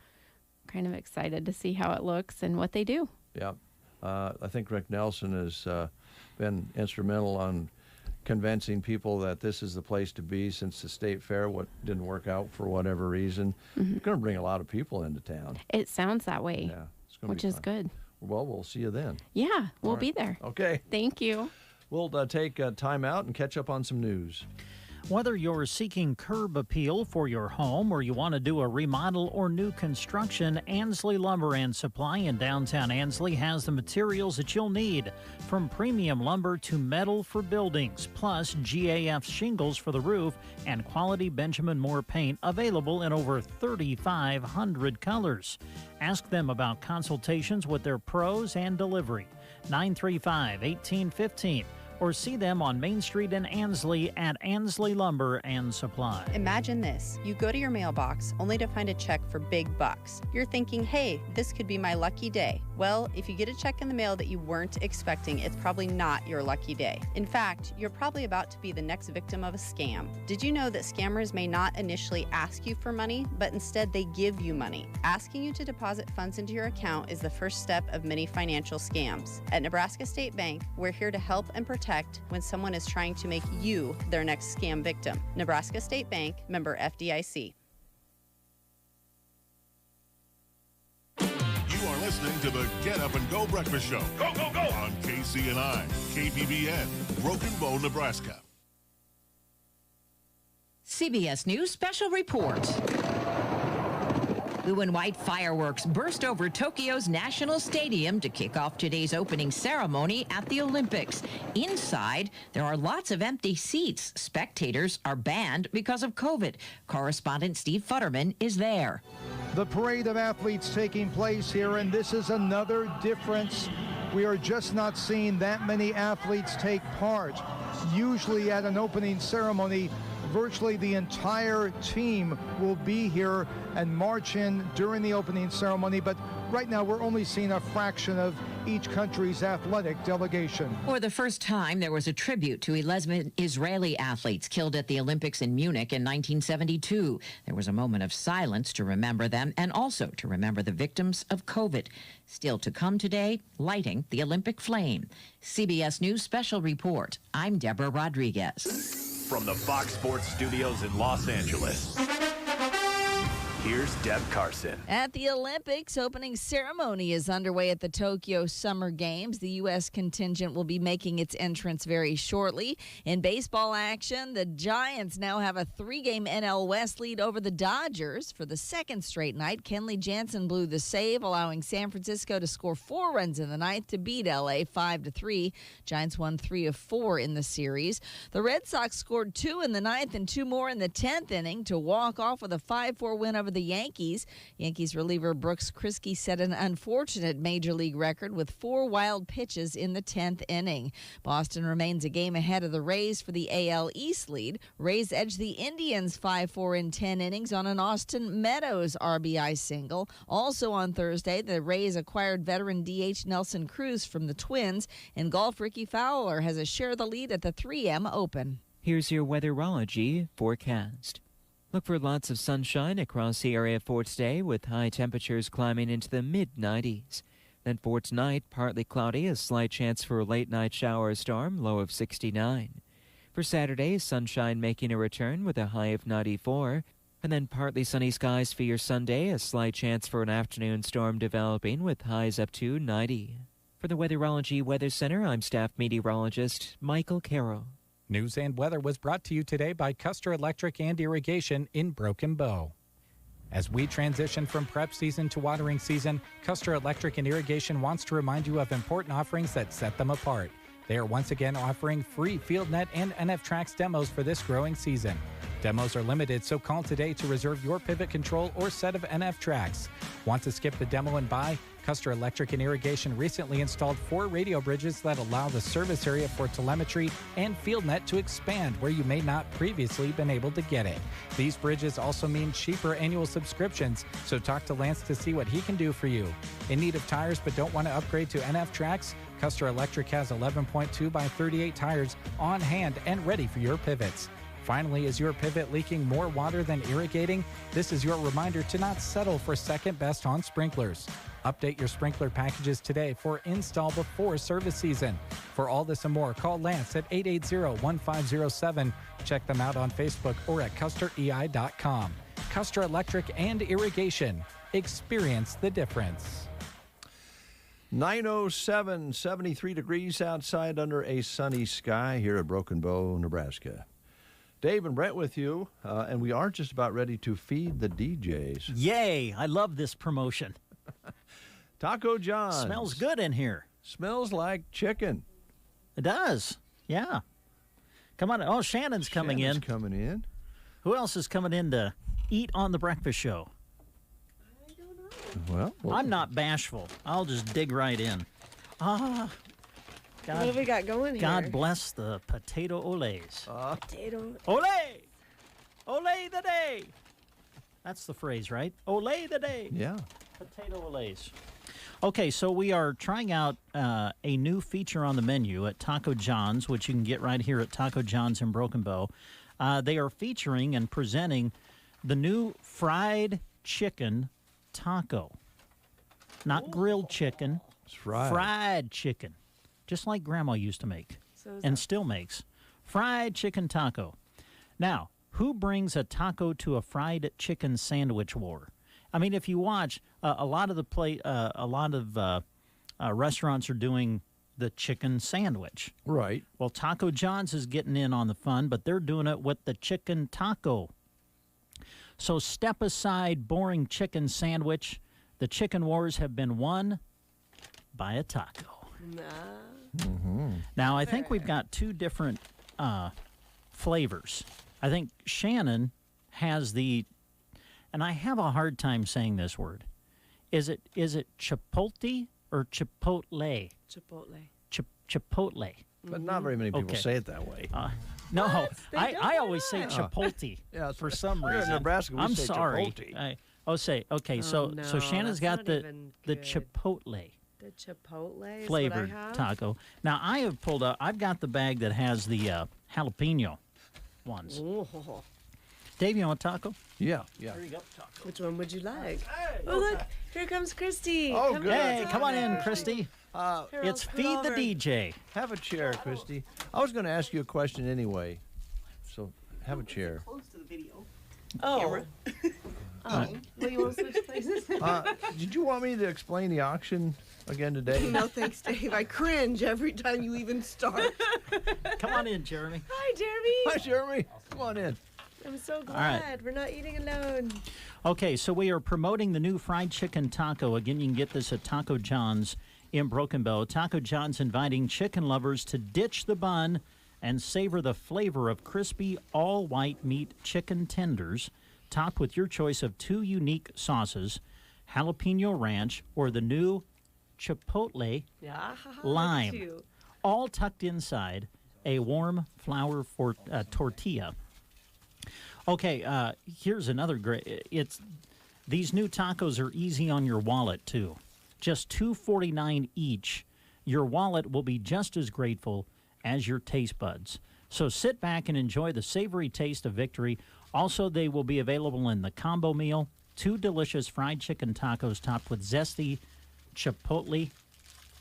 kind of excited to see how it looks and what they do. Yeah. I think Rick Nelson has been instrumental on convincing people that this is the place to be since the state fair didn't work out for whatever reason. It's going to bring a lot of people into town. It sounds that way. Yeah. It's going to which be is fun. Good. Well, we'll see you then. Yeah, we'll All right. be there. Okay. Thank you. We'll take time out and catch up on some news. Whether you're seeking curb appeal for your home or you want to do a remodel or new construction, Ansley Lumber and Supply in downtown Ansley has the materials that you'll need, from premium lumber to metal for buildings, plus GAF shingles for the roof and quality Benjamin Moore paint available in over 3,500 colors. Ask them about consultations with their pros and delivery. 935-1815. Or see them on Main Street in Ansley at Ansley Lumber and Supply. Imagine this. You go to your mailbox only to find a check for big bucks. You're thinking, hey, this could be my lucky day. Well, if you get a check in the mail that you weren't expecting, it's probably not your lucky day. In fact, you're probably about to be the next victim of a scam. Did you know that scammers may not initially ask you for money, but instead they give you money? Asking you to deposit funds into your account is the first step of many financial scams. At Nebraska State Bank, we're here to help and protect when someone is trying to make you their next scam victim. Nebraska State Bank, member FDIC. You are listening to the Get Up and Go Breakfast Show. Go, go, go! On KCNI, KBBN, Broken Bow, Nebraska. CBS News Special Report. Blue and white fireworks burst over Tokyo's National Stadium to kick off today's opening ceremony at the Olympics. Inside, there are lots of empty seats. Spectators are banned because of COVID. Correspondent Steve Futterman is there. The parade of athletes taking place here, and this is another difference. We are just not seeing that many athletes take part. Usually at an opening ceremony, virtually the entire team will be here and march in during the opening ceremony, but right now we're only seeing a fraction of each country's athletic delegation. For the first time, there was a tribute to 11 Israeli athletes killed at the Olympics in Munich in 1972. There was a moment of silence to remember them and also to remember the victims of COVID. Still to come today, lighting the Olympic flame. CBS News Special Report. I'm Deborah Rodriguez. From the Fox Sports Studios in Los Angeles, here's Deb Carson. At the Olympics, opening ceremony is underway at the Tokyo Summer Games. The U.S. contingent will be making its entrance very shortly. In baseball action, the Giants now have a 3-game NL West lead over the Dodgers. For the second straight night, Kenley Jansen blew the save, allowing San Francisco to score 4 runs in the ninth to beat L.A. 5-3. Giants won 3 of 4 in the series. The Red Sox scored 2 in the ninth and 2 more in the 10th inning to walk off with a 5-4 win over the Yankees. Yankees reliever Brooks Kriske set an unfortunate major league record with 4 wild pitches in the 10th inning. Boston remains a game ahead of the Rays for the AL East lead. Rays edged the Indians 5-4 in 10 innings on an Austin Meadows RBI single. Also on Thursday, the Rays acquired veteran DH Nelson Cruz from the Twins. In golf, Ricky Fowler has a share of the lead at the 3M Open. Here's your weatherology forecast. Look for lots of sunshine across the area for today, with high temperatures climbing into the mid-90s. Then for tonight, partly cloudy, a slight chance for a late-night shower or storm, low of 69. For Saturday, sunshine making a return with a high of 94. And then partly sunny skies for your Sunday, a slight chance for an afternoon storm developing with highs up to 90. For the Weatherology Weather Center, I'm staff meteorologist Michael Carroll. News and weather was brought to you today by Custer Electric and Irrigation in Broken Bow. As we transition from prep season to watering season, Custer Electric and Irrigation wants to remind you of important offerings that set them apart. They are once again offering free FieldNet and NFTrax demos for this growing season. Demos are limited, so call today to reserve your pivot control or set of NFTrax. Want to skip the demo and buy? Custer Electric and Irrigation recently installed 4 radio bridges that allow the service area for telemetry and FieldNet to expand where you may not previously been able to get it. These bridges also mean cheaper annual subscriptions, so talk to Lance to see what he can do for you. In need of tires but don't want to upgrade to NFTrax? Custer Electric has 11.2 by 38 tires on hand and ready for your pivots. Finally, is your pivot leaking more water than irrigating? This is your reminder to not settle for second best on sprinklers. Update your sprinkler packages today for install before service season. For all this and more, call Lance at 880-1507. Check them out on Facebook or at custerei.com. Custer Electric and Irrigation. Experience the difference. 907, 73 degrees outside under a sunny sky here at Broken Bow, Nebraska. Dave and Brett with you, and we are just about ready to feed the DJs. Yay! I love this promotion. Taco John's. Smells good in here. Smells like chicken. It does. Yeah. Come on. Oh, Shannon's coming in. Coming in. Who else is coming in to eat on the breakfast show? Well, I'm not bashful. I'll just dig right in. Ah. What have we got going here? God bless the potato olays. Potato. Olay! Olay the day! That's the phrase, right? Olay the day. Yeah. Potato olays. Okay, so we are trying out a new feature on the menu at Taco John's, which you can get right here at Taco John's in Broken Bow. They are featuring and presenting the new fried chicken taco. Not grilled chicken. It's fried. Fried chicken. Just like Grandma used to make and still makes. Fried chicken taco. Now, who brings a taco to a fried chicken sandwich war? I mean, if you watch, a lot of restaurants are doing the chicken sandwich. Right. Well, Taco John's is getting in on the fun, but they're doing it with the chicken taco. So step aside boring chicken sandwich. The chicken wars have been won by a taco. Now, I think we've got two different flavors. I think Shannon has the, and I have a hard time saying this word. Is it chipotle or chipotle? Chipotle. Chipotle. But not very many people say it that way. No, I always say chipotle for some We're in reason. Nebraska, we I'm say sorry. chipotle. Okay. So Shannon's got the chipotle. The chipotle is flavored what I have? taco. Now I have pulled up. I've got the bag that has the jalapeno ones. Ooh. Dave, you want a taco? Yeah. Here you go, taco. Which one would you like? Oh, look, here comes Christy. Oh, Come good. Hey, come on in, Christy. It's scoot Feed the over. DJ. Have a chair, Christy. I was going to ask you a question anyway, so have a chair. Close to the video. Oh. Well, you want to switch places? Did you want me to explain the auction again today? No, thanks, Dave. I cringe every time you even start. Come on in, Jeremy. Hi, Jeremy. Hi, Jeremy. Come on in. I'm so right. glad we're not eating alone. Okay, so we are promoting the new fried chicken taco. Again, you can get this at Taco John's in Broken Bow. Taco John's inviting chicken lovers to ditch the bun and savor the flavor of crispy, all-white meat chicken tenders, topped with your choice of two unique sauces, jalapeno ranch or the new chipotle lime, all tucked inside a warm flour for tortilla. Okay, here's another great. These new tacos are easy on your wallet too. Just $2.49 each. Your wallet will be just as grateful as your taste buds. So sit back and enjoy the savory taste of victory. Also, they will be available in the combo meal. 2 delicious fried chicken tacos topped with zesty chipotle,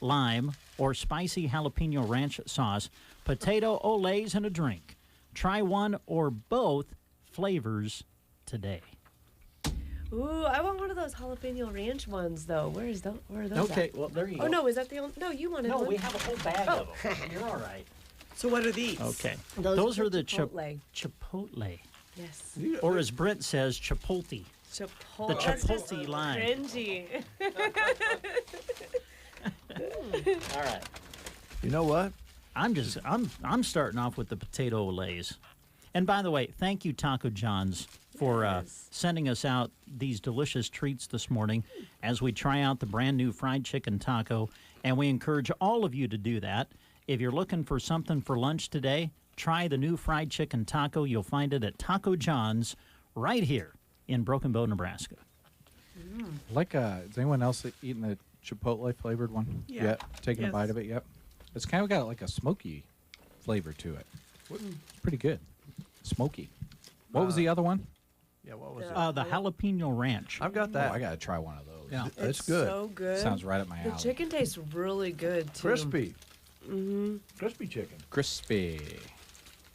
lime, or spicy jalapeno ranch sauce, potato olays, and a drink. Try one or both flavors today. Ooh, I want one of those jalapeno ranch ones, though. Where are those Okay, at? well, there you go. Oh, no, is that the only? No, you wanted one. No, we have a whole bag of them. You're all right. So what are these? Okay. Those are the chipotle. chipotle. Yes. Or as Brent says, chipotle. Chipotle. The That's just chipotle line. Cringy. All right. You know what? I'm starting off with the potato olays. And by the way, thank you, Taco John's, for sending us out these delicious treats this morning as we try out the brand new fried chicken taco. And we encourage all of you to do that. If you're looking for something for lunch today, try the new fried chicken taco. You'll find it at Taco John's right here in Broken Bow, Nebraska. Is anyone else eating the Chipotle flavored one? Yeah. Yet? Taking Yes. a bite of it yet? It's kind of got like a smoky flavor to it. It's pretty good. Smoky. What was the other one? Yeah, what was it? The jalapeno ranch. I've got that. Oh, I got to try one of those. Yeah. That's good. So good. Sounds right up my The alley. chicken tastes really good, too. Crispy. Mm-hmm. Crispy chicken. Crispy.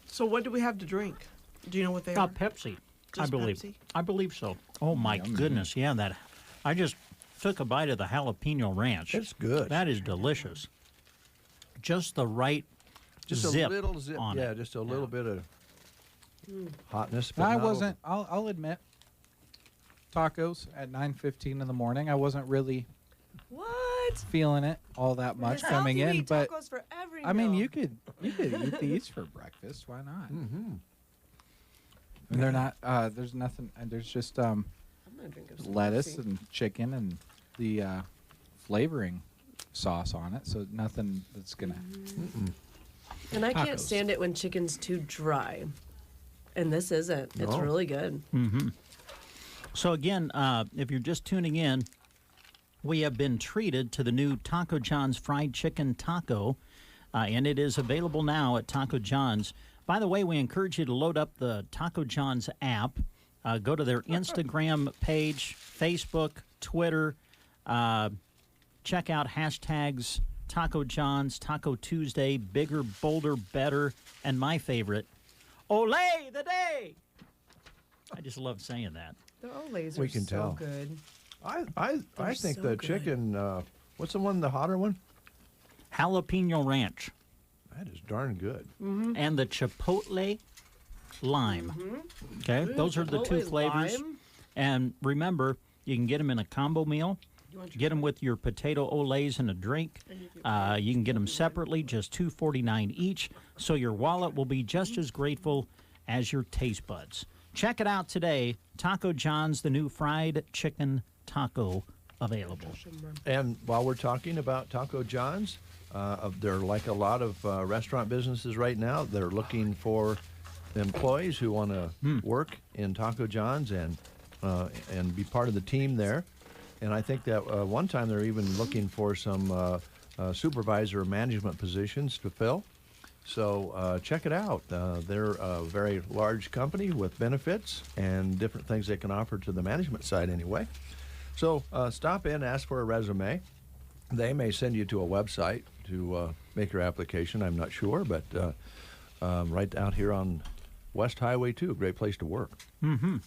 So what do we have to drink? Do you know what they are? Pepsi, I Just believe. Pepsi? I believe so. Oh, my goodness. Yeah, that. I just took a bite of the jalapeno ranch. It's good. That is delicious. Just the right Just zip a little zip. on Yeah, it. just a little bit of. hotness. But I not wasn't. I'll admit. Tacos at 9:15 in the morning. I wasn't really What? feeling it all that much How coming do you in, eat but tacos for every I mean, meal? you could eat these for breakfast. Why not? Mm-hmm. And they're not. There's nothing. And there's just I'm gonna drink up some lettuce coffee. and chicken and the flavoring sauce on it. So nothing that's gonna. And I can't Tacos. stand it when chicken's too dry. And this isn't. It's No. really good. Mm-hmm. So again, if you're just tuning in, we have been treated to the new Taco John's fried chicken taco, and it is available now at Taco John's. By the way, we encourage you to load up the Taco John's app. Go to their Instagram page, Facebook, Twitter. Check out hashtags Taco John's, Taco Tuesday, Bigger, Bolder, Better, and my favorite, Olay the Day. I just love saying that. The Olays We are can so tell. good. I They're think so the good. chicken. What's the one? The hotter one? Jalapeno Ranch. That is darn good. And the Chipotle Lime. Okay, those are the two Chipotle flavors. lime? And remember, you can get them in a combo meal. Get them with your potato olays and a drink. You can get them separately, just $2.49 each. So your wallet will be just as grateful as your taste buds. Check it out today. Taco John's, the new fried chicken taco available. And while we're talking about Taco John's, they're like a lot of restaurant businesses right now. They're looking for employees who want to work in Taco John's and be part of the team there. And I think that one time they're even looking for some supervisor management positions to fill. So check it out. They're a very large company with benefits and different things they can offer to the management side anyway. So stop in, ask for a resume. They may send you to a website to make your application. I'm not sure, but right out here on West Highway 2, a great place to work. Mm-hmm.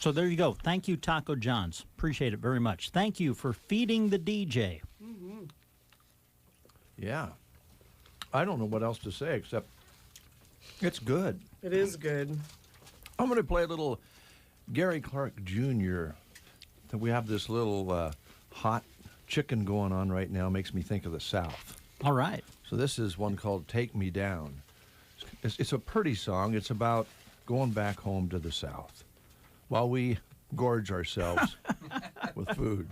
So there you go. Thank you, Taco John's. Appreciate it very much. Thank you for feeding the DJ. Yeah. I don't know what else to say except it's good. It is good. I'm going to play a little Gary Clark Jr. We have this little hot chicken going on right now. Makes me think of the South. All right. So this is one called Take Me Down. It's a pretty song. It's about going back home to the South while we gorge ourselves with food.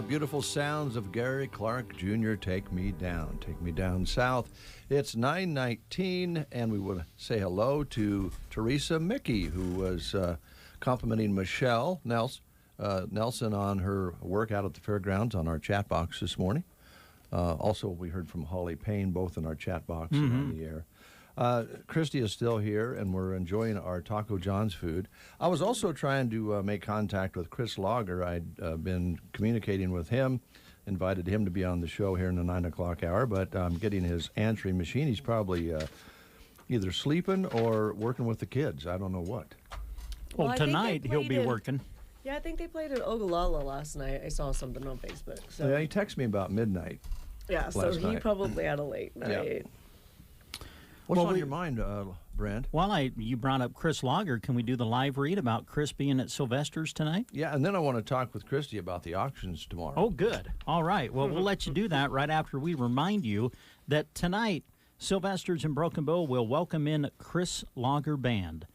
Beautiful sounds of Gary Clark Jr., Take Me Down South. It's 9:19, and we will say hello to Teresa Mickey, who was complimenting Michelle Nelson on her work out at the fairgrounds on our chat box this morning. Also, we heard from Holly Payne, both in our chat box and on the air. Christy is still here, and we're enjoying our Taco John's food. I was also trying to make contact with Chris Lager. I'd been communicating with him, invited him to be on the show here in the 9 o'clock hour, but I'm getting his answering machine. He's probably either sleeping or working with the kids. I don't know what. Well, tonight he'll be working. Yeah, I think they played at Ogallala last night. I saw something on Facebook. So. Yeah, he texted me about midnight. Yeah, so he probably had a late night. What's on your mind, Brent? Well, you brought up Chris Lager. Can we do the live read about Chris being at Sylvester's tonight? Yeah, and then I want to talk with Christy about the auctions tomorrow. Oh, good. All right. Well, we'll let you do that right after we remind you that tonight, Sylvester's in Broken Bow will welcome in Chris Lager Band.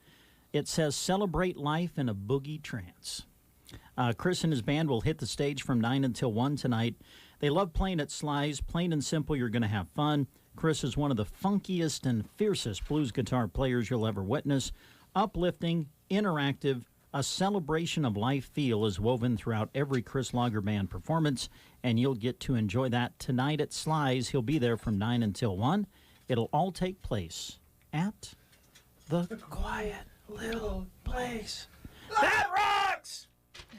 It says, celebrate life in a boogie trance. Chris and his band will hit the stage from 9 until 1 tonight. They love playing at Sly's. Plain and simple, you're going to have fun. Chris is one of the funkiest and fiercest blues guitar players you'll ever witness. Uplifting, interactive, a celebration of life feel is woven throughout every Chris Lager Band performance, and you'll get to enjoy that tonight at Sly's. He'll be there from 9 until 1. It'll all take place at the Quiet Little Place. That rocks!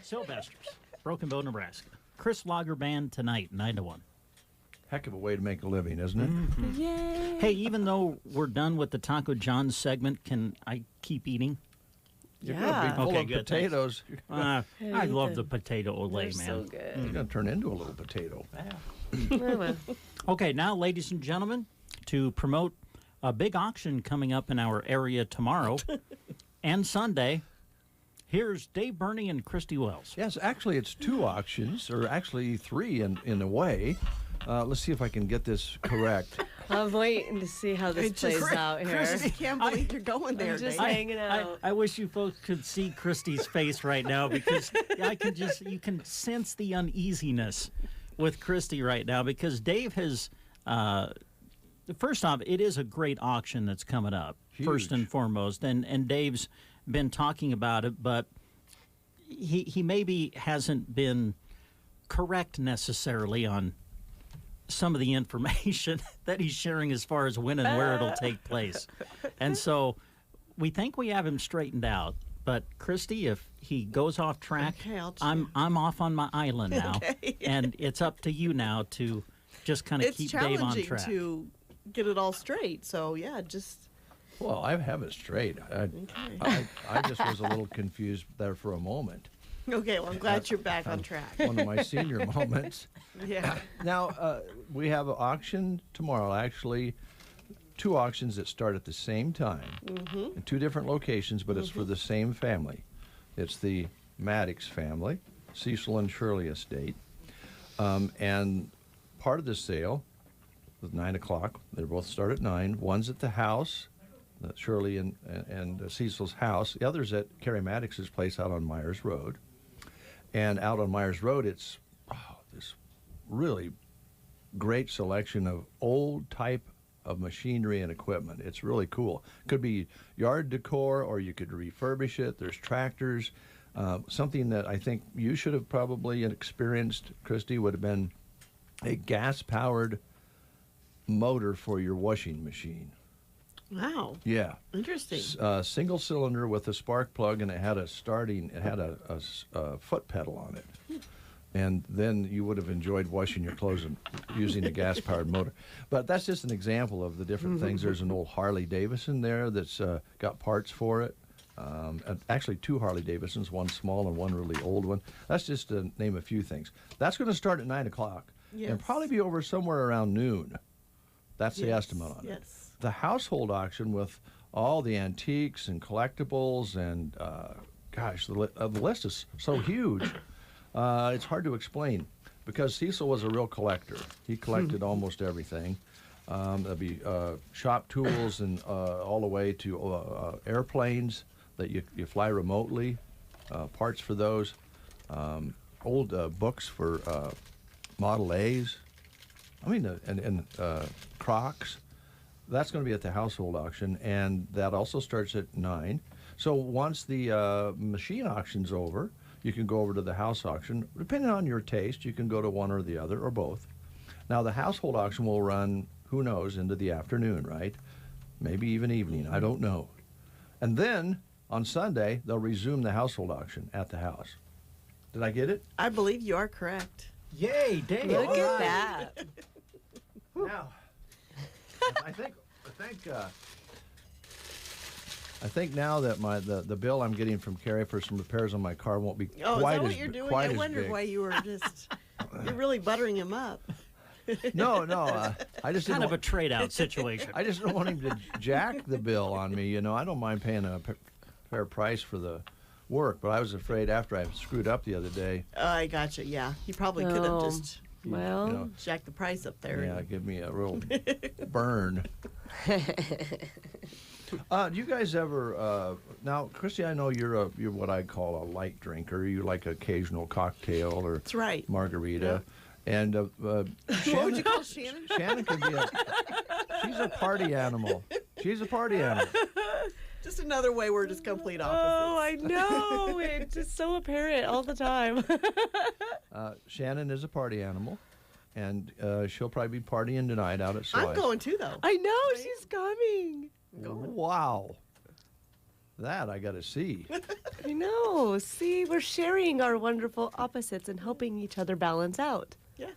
Sylvester's, Broken Bow, Nebraska. Chris Lager Band tonight, 9 to 1. Heck of a way to make a living, isn't it? Mm-hmm. Yay! Hey, even though we're done with the Taco John's segment, can I keep eating? You're going to be full of good, potatoes. I love the potato ole, man. So good. You're going to turn into a little potato. Okay, now, ladies and gentlemen, to promote a big auction coming up in our area tomorrow and Sunday, here's Dave Burney and Christy Wells. Yes, actually, it's 2 auctions, or actually 3 in a way. Let's see if I can get this correct. I'm waiting to see how this plays out here. Christy, can't believe you're going there. I'm just Dave. hanging out. I wish you folks could see Christy's face right now, because you can sense the uneasiness with Christy right now, because Dave has, first off, it is a great auction that's coming up, first and foremost, and Dave's been talking about it, but he maybe hasn't been correct necessarily on some of the information that he's sharing as far as when and where it'll take place. And so we think we have him straightened out. But Christy, if he goes off track, I'm off on my island now. Okay. And it's up to you now to just kind of keep Dave on track. It's challenging to get it all straight. So, yeah, just... Well, I have it straight. I just was a little confused there for a moment. Okay, well, I'm glad you're back on track. One of my senior moments. Yeah. Now, we have an auction tomorrow. Actually, 2 auctions that start at the same time in 2 different locations, but it's for the same family. It's the Maddox family, Cecil and Shirley Estate. And part of the sale was 9 o'clock. They both start at 9. One's at the house, Shirley and Cecil's house. The other's at Carrie Maddox's place out on Myers Road. And out on Myers Road, it's this really great selection of old type of machinery and equipment. It's really cool. Could be yard decor, or you could refurbish it. There's tractors. Something that I think you should have probably experienced, Christy, would have been a gas-powered motor for your washing machine. Wow. Yeah. Interesting. Single cylinder with a spark plug, and it had a foot pedal on it. And then you would have enjoyed washing your clothes and using a gas-powered motor. But that's just an example of the different things. There's an old Harley Davidson there that's got parts for it. Actually, 2 Harley Davidsons, one small and one really old one. That's just to name a few things. That's going to start at 9 o'clock and probably be over somewhere around noon. That's the estimate on it. The household auction with all the antiques and collectibles and, the list is so huge. It's hard to explain because Cecil was a real collector. He collected almost everything. There'll be shop tools and all the way to airplanes that you fly remotely, parts for those. old books for Model A's. I mean, and Crocs. That's going to be at the household auction, and that also starts at 9. So once the machine auction's over, you can go over to the house auction. Depending on your taste, you can go to one or the other, or both. Now, the household auction will run, who knows, into the afternoon, right? Maybe even evening, I don't know. And then, on Sunday, they'll resume the household auction at the house. Did I get it? I believe you are correct. Yay, Dave. Look at that. Now, I think now that the bill I'm getting from Carrie for some repairs on my car won't be Oh, is quite that as what you're doing? quite I as wondered big. why you were just, you're really buttering him up. No, I just Kind didn't of a trade-out situation. I just don't want him to jack the bill on me. You know, I don't mind paying a fair price for the work, but I was afraid after I screwed up the other day. I gotcha, yeah. He probably could have Oh, just well, you know, jacked the price up there. yeah, give me a real burn. Do you guys ever? Now, Christy, I know you're what I call a light drinker. You like occasional cocktail or That's right. margarita, and What would you call Shannon? Shannon can be she's a party animal. She's a party animal. Just another way we're just complete opposites. Oh, I know. It's just so apparent all the time. Shannon is a party animal, and she'll probably be partying tonight out at Slice. I'm going too, though. I know. She's coming. Wow. That I got to see. I know. See, we're sharing our wonderful opposites and helping each other balance out. Yeah.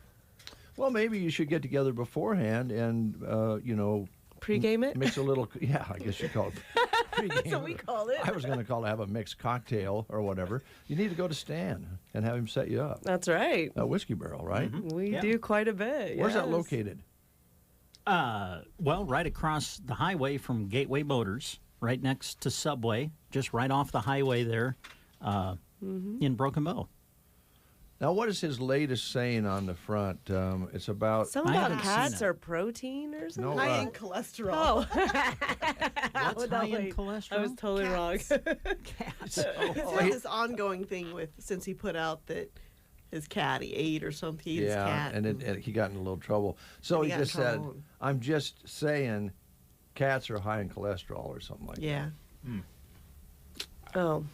Well, maybe you should get together beforehand and, Pre-game it? mix a little, yeah, I guess you call it pre-game. That's what we call it. I was going to call it have a mixed cocktail or whatever. You need to go to Stan and have him set you up. That's right. A Whiskey Barrel, right? We do quite a bit. Where's that yes. located? Well, right across the highway from Gateway Motors, right next to Subway, just right off the highway there in Broken Bow. Now, what is his latest saying on the front? It's about... Something I about haven't seen cats it. or protein or something? No, High in cholesterol. Oh. What's no, high in wait. cholesterol? I was totally wrong. Cats. It's got this ongoing thing since he put out that his cat, he ate or something. He ate his cat. and he got in a little trouble. So he got just said, trouble. I'm just saying cats are high in cholesterol or something like Yeah. Oh. that.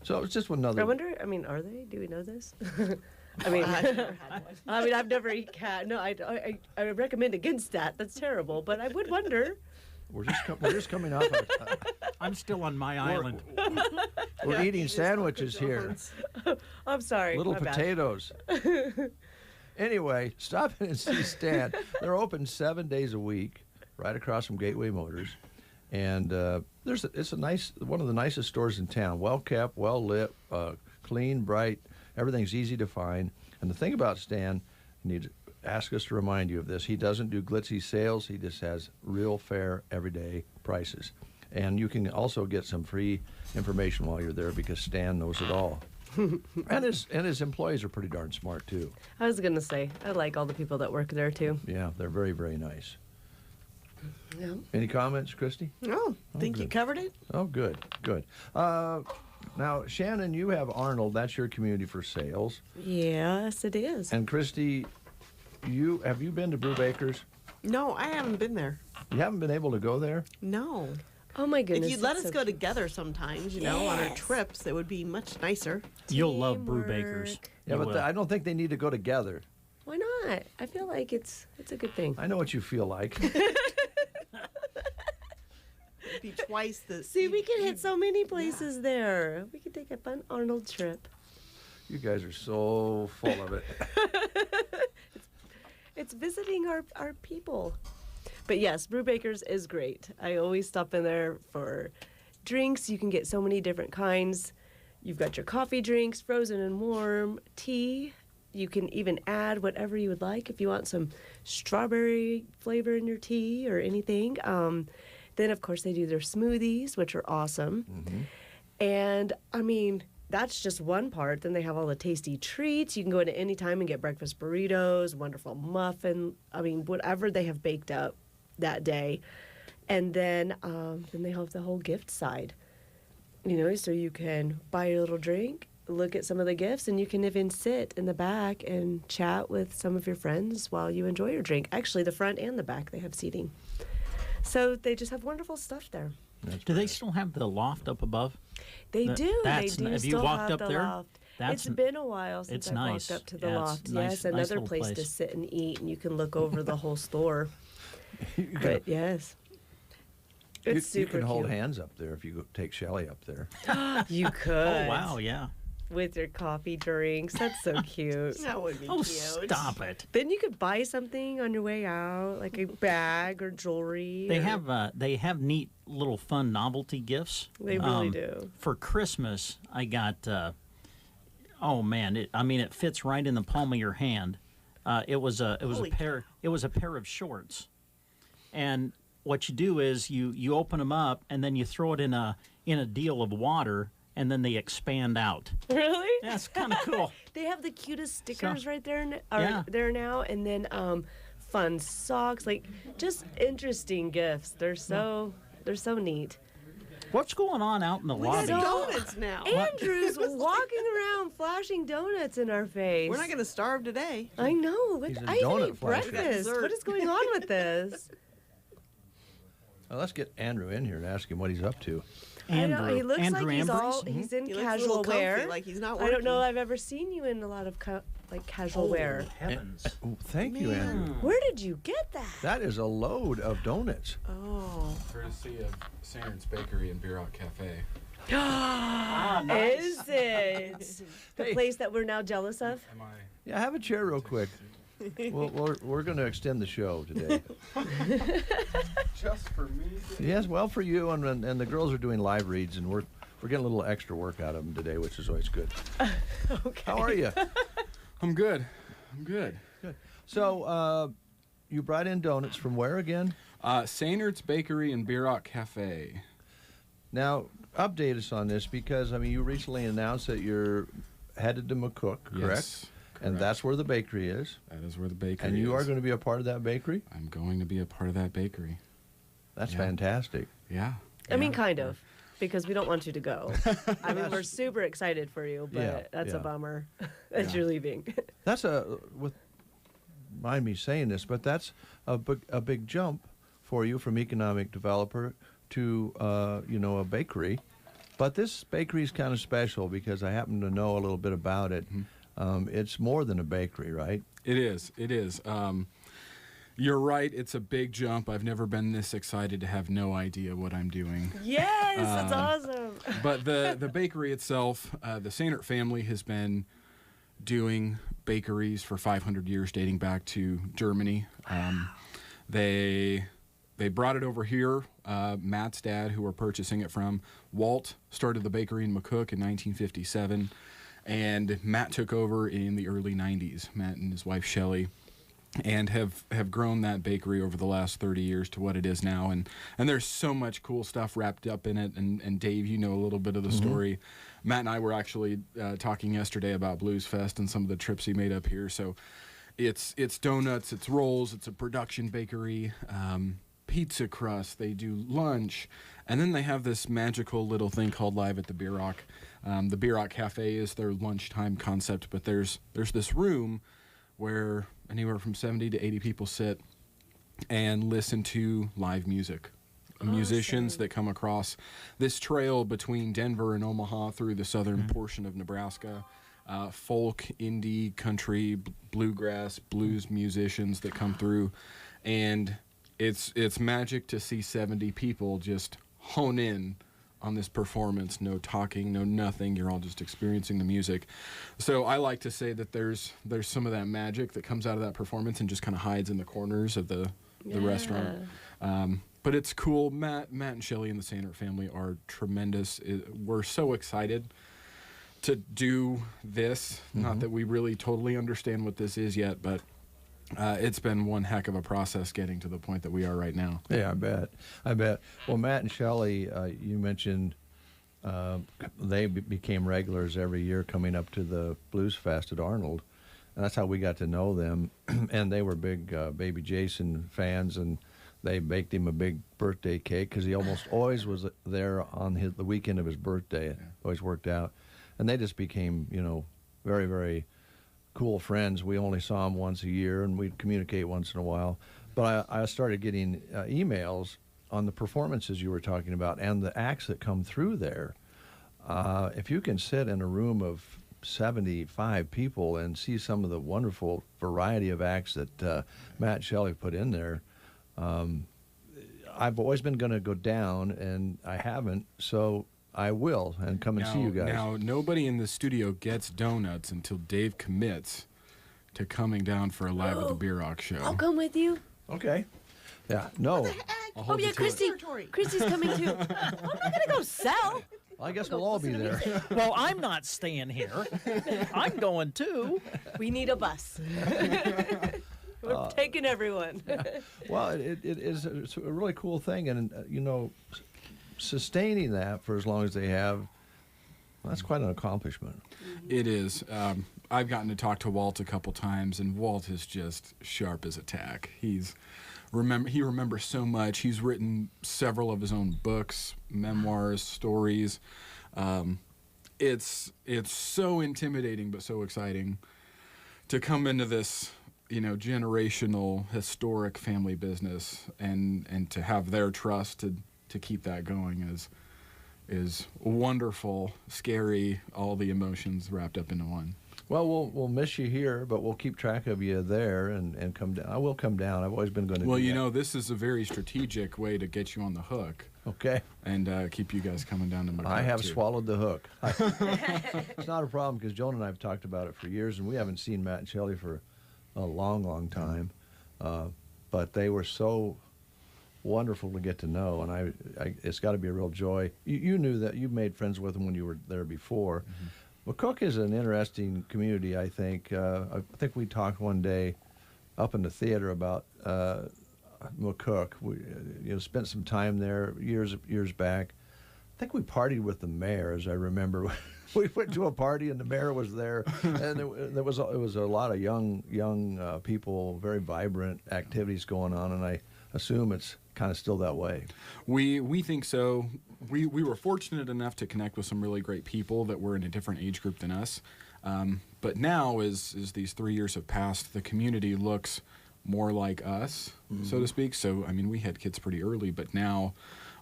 So it's just another... I wonder, are they? Do we know this? I mean, I've never had one. I've never eaten cat. No, I recommend against that. That's terrible. But I would wonder. We're just coming off of... I'm still on my island. We're eating sandwiches here. I'm sorry. Little my bad. potatoes. Anyway, stop in and see Stan. They're open 7 days a week, right across from Gateway Motors, and it's a nice, one of the nicest stores in town. Well kept, well lit, clean, bright. Everything's easy to find. And the thing about Stan, I need to ask us to remind you of this. He doesn't do glitzy sales. He just has real fair, everyday prices. And you can also get some free information while you're there because Stan knows it all. and his employees are pretty darn smart too. I was gonna say I like all the people that work there too. Yeah, they're very, very nice. Yeah. Any comments, Christy? No, think you good. covered it? Oh, good. Now, Shannon, you have Arnold. That's your community for sales. Yes, it is. And Christy, have you been to Brubaker's? No, I haven't been there. You haven't been able to go there? No. Oh my goodness. If you'd let it's us so go cute. together sometimes, on our Yes. trips, it would be much nicer. You'll love Brubaker's. Yeah, You but will. I don't think they need to go together. Why not? I feel like it's a good thing. I know what you feel like. It'd be twice the... See, we can hit so many places there. We could take a fun Arnold trip. You guys are so full of it. It's visiting our people. But yes, Brubaker's is great. I always stop in there for drinks. You can get so many different kinds. You've got your coffee drinks, frozen and warm, tea. You can even add whatever you would like if you want some strawberry flavor in your tea or anything. Then, of course, they do their smoothies, which are awesome. And, that's just one part. Then they have all the tasty treats. You can go in at any time and get breakfast burritos, wonderful muffin. Whatever they have baked up that day. And then they have the whole gift side. So you can buy your little drink, look at some of the gifts, and you can even sit in the back and chat with some of your friends while you enjoy your drink. Actually, the front and the back, they have seating. So they just have wonderful stuff there. Do they still have the loft up above? They do. They do Have you still walked have up the but loft. That's It's been a while since it's I've nice. walked up to the Yeah, it's loft. nice- Yes, nice another little place to place. sit and eat, and you can look over the whole store. But yes, it's you super can hold cute. hands up there if you take Shelly up there. You could. Oh, wow, yeah. With your coffee drinks. That's so cute. That would be Oh, cute. stop it. Then you could buy something on your way out, like a bag or jewelry. They or- have neat little fun novelty gifts. They really do. For Christmas, I got oh man, it fits right in the palm of your hand. It was a Holy pair of shorts, and what you do is you open them up and then you throw it in a deal of water and then they expand out. Really? That's kind of cool. They have the cutest stickers right there, Yeah. there now, and then fun socks, like just interesting gifts. They're so neat. What's going on out in the We lobby? got donuts now. Andrew's walking around flashing donuts in our face. We're not going to starve today. I know. He's a I even donut ate flasher. breakfast. What is going on with this? Well, let's get Andrew in here and ask him what he's up to. I know, he looks Andrew like he's Ambrose? he's in He looks a casual little comfy, wear. like he's not I don't know. working. I've ever seen you in a lot of casual wear. Heavens. Oh, thank you, Andrew. Where did you get that? That is a load of donuts. Oh. Courtesy of Sander's Bakery and Beer Rock Cafe. Is it the place that we're now jealous of? Yeah, have a chair real quick. We're going to extend the show today. Just for me? Yes, well, for you, and the girls are doing live reads, and we're getting a little extra work out of them today, which is always good. Okay. How are you? I'm good. I'm good. Good. So, you brought in donuts from where again? Sander's Bakery and Beer Rock Cafe. Now, update us on this because, you recently announced that you're headed to McCook, correct? Yes, And that's where the bakery is. That is where the bakery And you is. are going to be a part of that bakery? I'm going to be a part of that bakery. That's Yeah. fantastic. Yeah. I mean, kind of, because we don't want you to go. I mean, we're super excited for you, but Yeah, that's yeah. a bummer that Yeah. you're leaving. That's mind me saying this, but that's a big jump for you from economic developer to a bakery. But this bakery is kind of special because I happen to know a little bit about it. It's more than a bakery, right? It is. It is. You're right. It's a big jump. I've never been this excited to have no idea what I'm doing. Yes, that's awesome. But the bakery itself, the Sandert family has been doing bakeries for 500 years, dating back to Germany. They brought it over here. Matt's dad, who we're purchasing it from, Walt, started the bakery in McCook in 1957, and Matt took over in the early 90s. Matt and his wife Shelley. And have grown that bakery over the last 30 years to what it is now. And there's so much cool stuff wrapped up in it. And Dave, you know a little bit of the story. Matt and I were actually talking yesterday about Blues Fest and some of the trips he made up here. So it's donuts, it's rolls, it's a production bakery, pizza crust, they do lunch. And then they have this magical little thing called Live at the Beer Rock. The Beer Rock Cafe is their lunchtime concept, but there's this room where anywhere from 70 to 80 people sit and listen to live music. Musicians that come across this trail between Denver and Omaha through the southern portion of Nebraska. Folk, indie, country, bluegrass, blues musicians that come through. And it's magic to see 70 people just hone in on this performance. No talking, no nothing. You're all just experiencing the music. So I like to say that there's some of that magic that comes out of that performance and just kind of hides in the corners of the restaurant. But it's cool. Matt and Shelley and the Sandert family are tremendous. We're so excited to do this. Not that we really totally understand what this is yet, but it's been one heck of a process getting to the point that we are right now. Yeah, I bet. Well, Matt and Shelley, you mentioned they became regulars every year coming up to the Blues Fest at Arnold. And that's how we got to know them. And they were big Baby Jason fans, and they baked him a big birthday cake because he almost always was there on the weekend of his birthday. It always worked out. and they just became, very, very cool friends. We only saw them once a year, and we'd communicate once in a while. But I started getting emails on the performances you were talking about and the acts that come through there. If you can sit in a room of 75 people and see some of the wonderful variety of acts that Matt Shelley put in there, I've always been going to go down, and I haven't, so I will, and come and see you guys. Now, nobody in the studio gets donuts until Dave commits to coming down for a Live at the Beer Rock show. I'll come with you. Okay. Yeah, no. I'll hold Oh, yeah, you to it. Christy's coming too. I'm not going to go sell. I guess we'll all be there. Well, I'm not staying here. I'm going too. We need a bus. We're taking everyone. Well, it's a really cool thing, and sustaining that for as long as they have, that's quite an accomplishment. It is. I've gotten to talk to Walt a couple times, and Walt is just sharp as a tack. He remembers so much. He's written several of his own books, memoirs, stories. It's so intimidating but so exciting to come into this, generational, historic family business, and to have their trust to keep that going is wonderful, scary, all the emotions wrapped up into one. Well, we'll miss you here, but we'll keep track of you there and come down. I will come down. I've always been going to do that. This is a very strategic way to get you on the hook. Okay. And keep you guys coming down to my I have swallowed the hook. It's not a problem because Joan and I have talked about it for years, and we haven't seen Matt and Shelley for a long, long time. But they were so wonderful to get to know, and it's got to be a real joy. You knew that. You made friends with them when you were there before. Mm-hmm. McCook is an interesting community, I think. I think we talked one day up in the theater about McCook. We spent some time there years back. I think we partied with the mayor, as I remember. We went to a party and the mayor was there, and it was a lot of young people, very vibrant activities going on, and I assume it's kind of still that way. We think so. We were fortunate enough to connect with some really great people that were in a different age group than us. But now, as these 3 years have passed, the community looks more like us, so to speak. So, we had kids pretty early, but now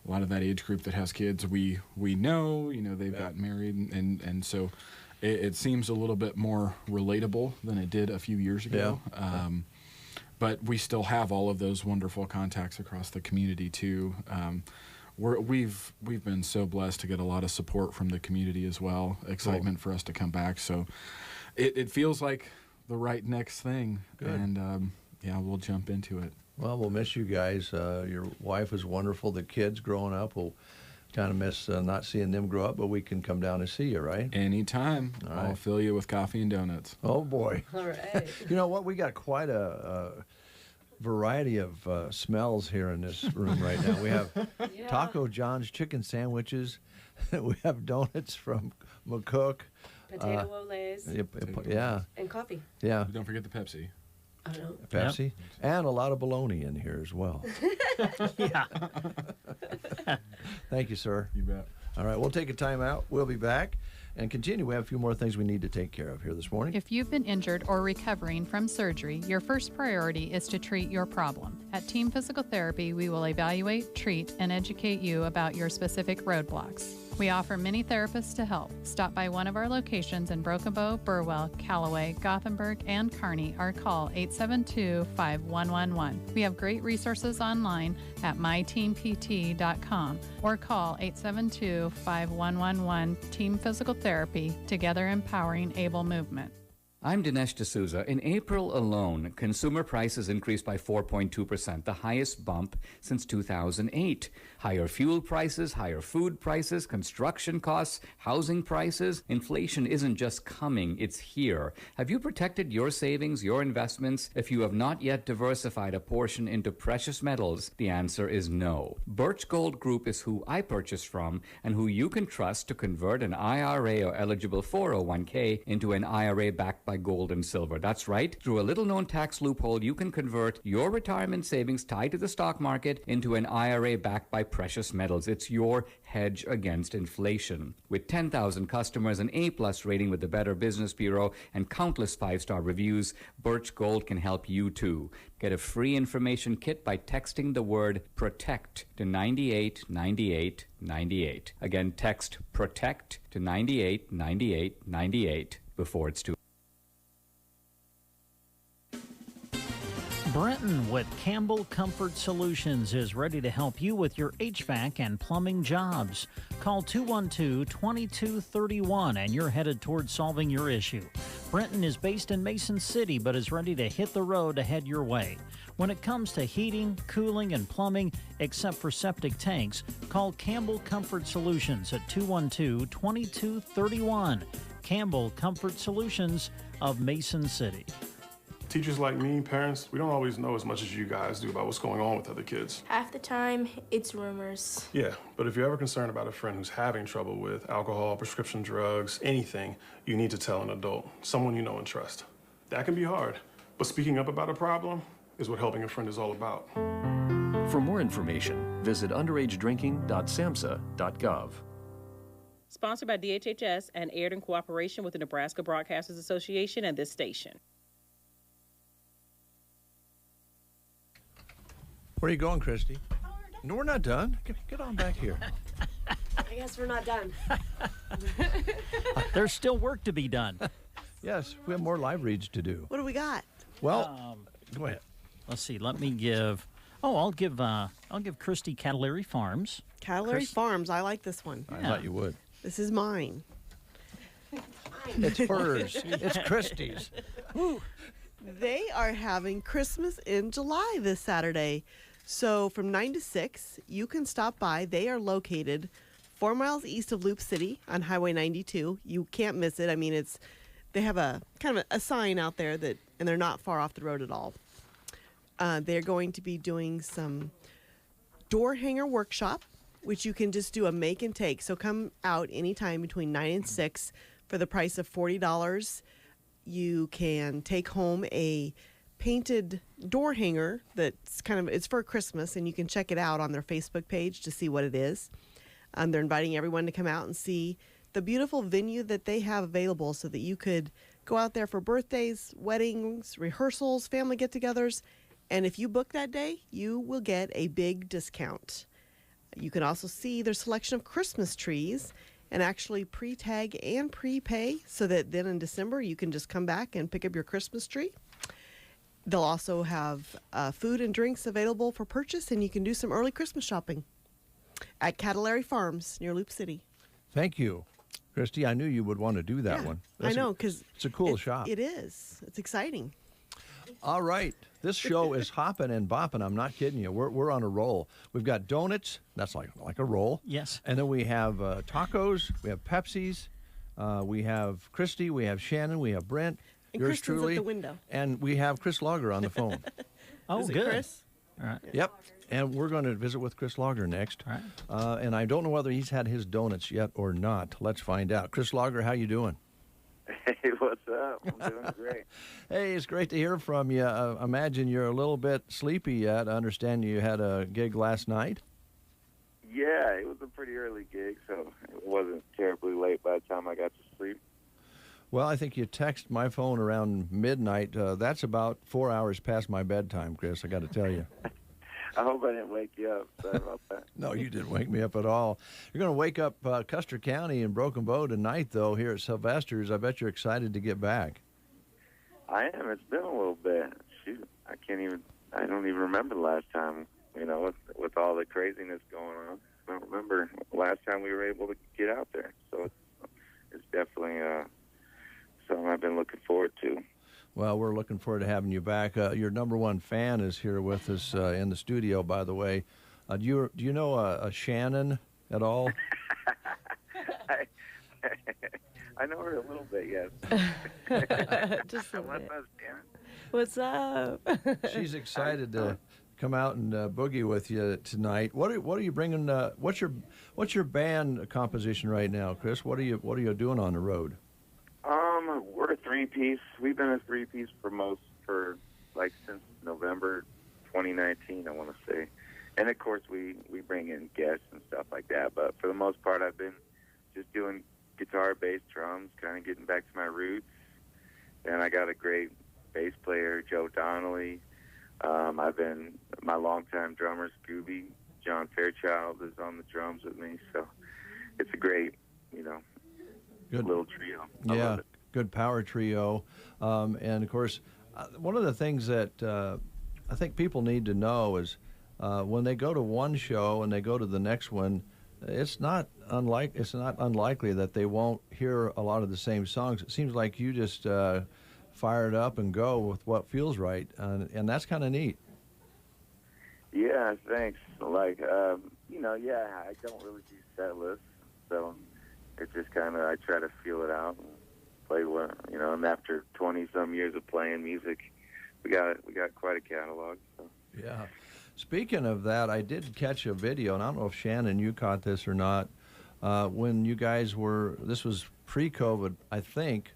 a lot of that age group that has kids, we know, they've gotten married, and so it seems a little bit more relatable than it did a few years ago. Yeah. But we still have all of those wonderful contacts across the community too. We've been so blessed to get a lot of support from the community as well. Excitement for us to come back. So it feels like the right next thing. Good. And we'll jump into it. Well, we'll miss you guys. Your wife is wonderful. The kids growing up, we'll kind of miss not seeing them grow up, but we can come down and see you, right? Anytime. All right. I'll fill you with coffee and donuts. Oh, boy. All right. You know what? We got quite a variety of smells here in this room right now. We have Taco John's chicken sandwiches. We have donuts from McCook. Potato Olays. Yeah. And coffee. Yeah. Don't forget the Pepsi. I don't know. Pepsi. Yep. And a lot of bologna in here as well. Yeah. Thank you, sir. You bet. All right, we'll take a time out. We'll be back and continue. We have a few more things we need to take care of here this morning. If you've been injured or recovering from surgery, your first priority is to treat your problem. At Team Physical Therapy, we will evaluate, treat, and educate you about your specific roadblocks. We offer many therapists to help. Stop by one of our locations in Broken Bow, Burwell, Callaway, Gothenburg, and Kearney or call 872-5111. We have great resources online at myteampt.com or call 872-5111 Team Physical Therapy, together empowering able movement. I'm Dinesh D'Souza. In April alone, consumer prices increased by 4.2%, the highest bump since 2008. Higher fuel prices, higher food prices, construction costs, housing prices. Inflation isn't just coming, it's here. Have you protected your savings, your investments? If you have not yet diversified a portion into precious metals, the answer is no. Birch Gold Group is who I purchased from and who you can trust to convert an IRA or eligible 401k into an IRA backed by like gold and silver. That's right. Through a little-known tax loophole, you can convert your retirement savings tied to the stock market into an IRA backed by precious metals. It's your hedge against inflation. With 10,000 customers, an A-plus rating with the Better Business Bureau, and countless 5-star reviews, Birch Gold can help you too. Get a free information kit by texting the word PROTECT to 989898. Again, text PROTECT to 989898 before it's too. Brenton with Campbell Comfort Solutions is ready to help you with your HVAC and plumbing jobs. Call 212-2231 and you're headed towards solving your issue. Brenton is based in Mason City but is ready to hit the road to head your way. When it comes to heating, cooling, and plumbing, except for septic tanks, call Campbell Comfort Solutions at 212-2231. Campbell Comfort Solutions of Mason City. Teachers like me, parents, we don't always know as much as you guys do about what's going on with other kids. Half the time, it's rumors. Yeah, but if you're ever concerned about a friend who's having trouble with alcohol, prescription drugs, anything, you need to tell an adult, someone you know and trust. That can be hard, but speaking up about a problem is what helping a friend is all about. For more information, visit underagedrinking.samhsa.gov. Sponsored by DHHS and aired in cooperation with the Nebraska Broadcasters Association and this station. Where are you going, Christy? No, we're not done. Get on back here. I guess we're not done. There's still work to be done. Yes, we have more live reads to do. What do we got? Well, go ahead. Let's see. Let me give. Oh, I'll give Christy Cattlary Farms. Cattlary Farms. I like this one. I thought you would. This is mine. It's hers. It's Christy's. Woo. They are having Christmas in July this Saturday. So from 9 to 6, you can stop by. They are located 4 miles east of Loop City on Highway 92. You can't miss it. I mean, they have a kind of a sign out there and they're not far off the road at all. They're going to be doing some door hanger workshop, which you can just do a make and take. So come out anytime between 9 and 6 for the price of $40. You can take home a painted door hanger that's it's for Christmas, and you can check it out on their Facebook page to see what it is. They're inviting everyone to come out and see the beautiful venue that they have available so that you could go out there for birthdays, weddings, rehearsals, family get-togethers, and if you book that day, you will get a big discount. You can also see their selection of Christmas trees and actually pre-tag and prepay so that then in December you can just come back and pick up your Christmas tree. They'll also have food and drinks available for purchase, and you can do some early Christmas shopping at Cattlary Farms near Loop City. Thank you, Christy. I knew you would want to do that one. I know, because it's a cool shop. It is. It's exciting. All right. This show is hopping and bopping. I'm not kidding you. We're on a roll. We've got donuts. That's like a roll. Yes. And then we have tacos. We have Pepsis. We have Christy. We have Shannon. We have Brent. And yours Kristen's truly. at the window. And we have Chris Lager on the phone. Oh, Is it good. Chris? All right. Yep. And we're going to visit with Chris Lager next. All right. And I don't know whether he's had his donuts yet or not. Let's find out. Chris Lager, how you doing? Hey, what's up? I'm doing great. Hey, it's great to hear from you. Imagine you're a little bit sleepy yet. I understand you had a gig last night. Yeah, it was a pretty early gig, so it wasn't terribly late by the time I got to sleep. Well, I think you text my phone around midnight. That's about 4 hours past my bedtime, Chris, I got to tell you. I hope I didn't wake you up. Sorry about that. No, you didn't wake me up at all. You're going to wake up Custer County and Broken Bow tonight, though, here at Sylvester's. I bet you're excited to get back. I am. It's been a little bit. Shoot, I don't even remember the last time, with all the craziness going on. I don't remember the last time we were able to get out there. So it's definitely something I've been looking forward to. Well, we're looking forward to having you back. Your number one fan is here with us in the studio, by the way. Do you know a Shannon at all? I know her a little bit, yes. Just a What's bit. up, Shannon? What's up? She's excited to come out and boogie with you tonight. What are you bringing? What's your band composition right now, Chris? What are you doing on the road? We're a three-piece. We've been a three-piece for like since November 2019, I want to say. And of course, we bring in guests and stuff like that. But for the most part, I've been just doing guitar, bass, drums, kind of getting back to my roots. And I got a great bass player, Joe Donnelly. My longtime drummer, Scooby, John Fairchild, is on the drums with me. So it's a great, Good little trio. I Yeah, love it. good power trio. And of course, one of the things that I think people need to know is when they go to one show and they go to the next one, it's not unlikely that they won't hear a lot of the same songs. It seems like you just fire it up and go with what feels right, and that's kind of neat. Yeah, thanks. Like, I don't really do set lists, so it's just kind of, I try to feel it out and play what, and after 20-some years of playing music, we got quite a catalog. So. Yeah. Speaking of that, I did catch a video, and I don't know if Shannon, you caught this or not, when you guys this was pre-COVID, I think,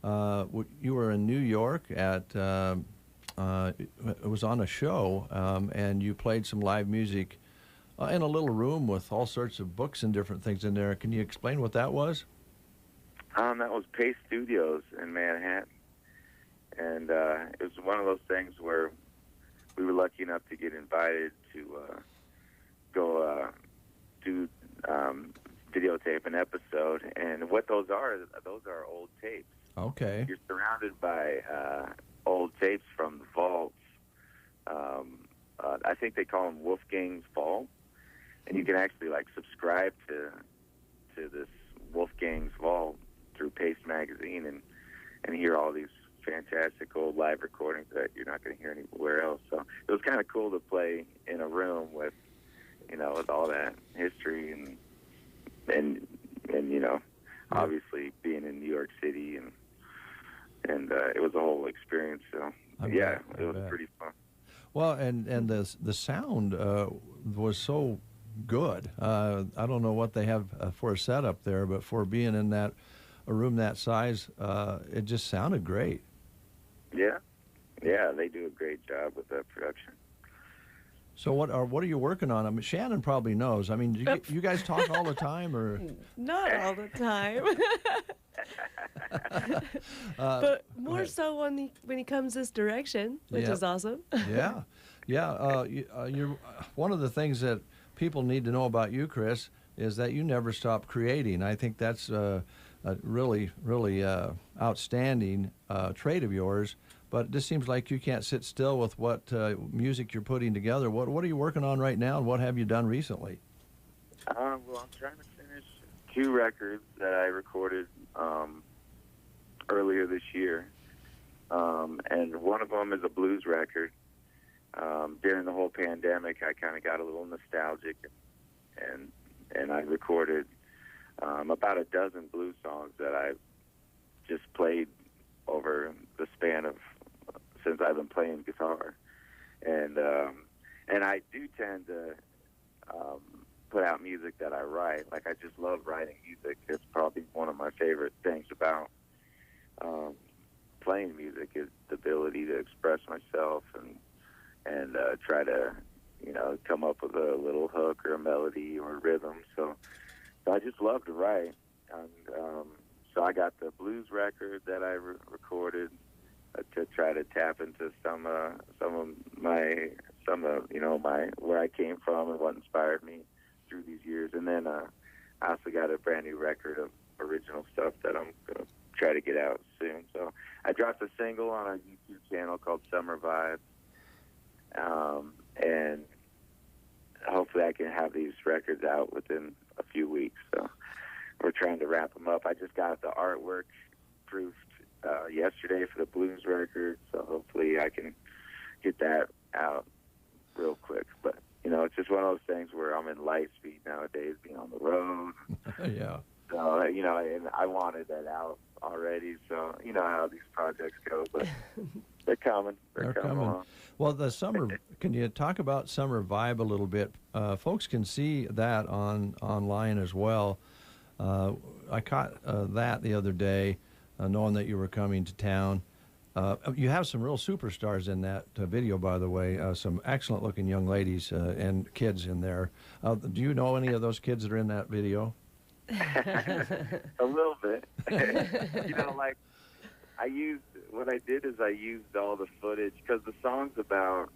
you were in New York at, it was on a show, and you played some live music in a little room with all sorts of books and different things in there. Can you explain what that was? That was Pace Studios in Manhattan. And it was one of those things where we were lucky enough to get invited to go videotape an episode. And what those are old tapes. Okay. You're surrounded by old tapes from the vaults. I think they call them Wolfgang's Vault. And you can actually subscribe to this Wolfgang's Vault through Pace Magazine and hear all these fantastic old live recordings that you're not going to hear anywhere else. So it was kind of cool to play in a room with all that history and obviously being in New York City and it was a whole experience. So it was pretty fun. Well, and the sound was so good. I don't know what they have for a setup there, but for being in a room that size, it just sounded great. Yeah, they do a great job with that production. So what are you working on? I mean, Shannon probably knows. I mean, you guys talk all the time, or not all the time, but more so when he comes this direction, which is awesome. Yeah. You're one of the things that people need to know about you, Chris, is that you never stop creating. I think that's a really, really outstanding trait of yours. But it just seems like you can't sit still with what music you're putting together. What are you working on right now, and what have you done recently? Well, I'm trying to finish 2 records that I recorded earlier this year. And one of them is a blues record. During the whole pandemic, I kind of got a little nostalgic, and I recorded about a dozen blues songs that I just played over the span of since I've been playing guitar, and I do tend to put out music that I write. Like, I just love writing music. It's probably one of my favorite things about playing music is the ability to express myself and try to come up with a little hook or a melody or a rhythm. So I just love to write, and so I got the blues record that I recorded to try to tap into some of my where I came from and what inspired me through these years. And then I also got a brand new record of original stuff that I'm gonna try to get out soon. So I dropped a single on our YouTube channel called Summer Vibes, and hopefully I can have these records out within a few weeks. So we're trying to wrap them up. I just got the artwork proofed yesterday for the blues record, so hopefully I can get that out real quick. But it's just one of those things where I'm in light speed nowadays, being on the road. Yeah. So and I wanted that out already. So you know how these projects go, but they're coming. They're coming along. Well, the summer. Can you talk about Summer Vibe a little bit? Folks can see that online as well. I caught that the other day. knowing that you were coming to town. You have some real superstars in that video, by the way. Some excellent-looking young ladies and kids in there. Do you know any of those kids that are in that video? A little bit. Like what I did is I used all the footage because the song's about,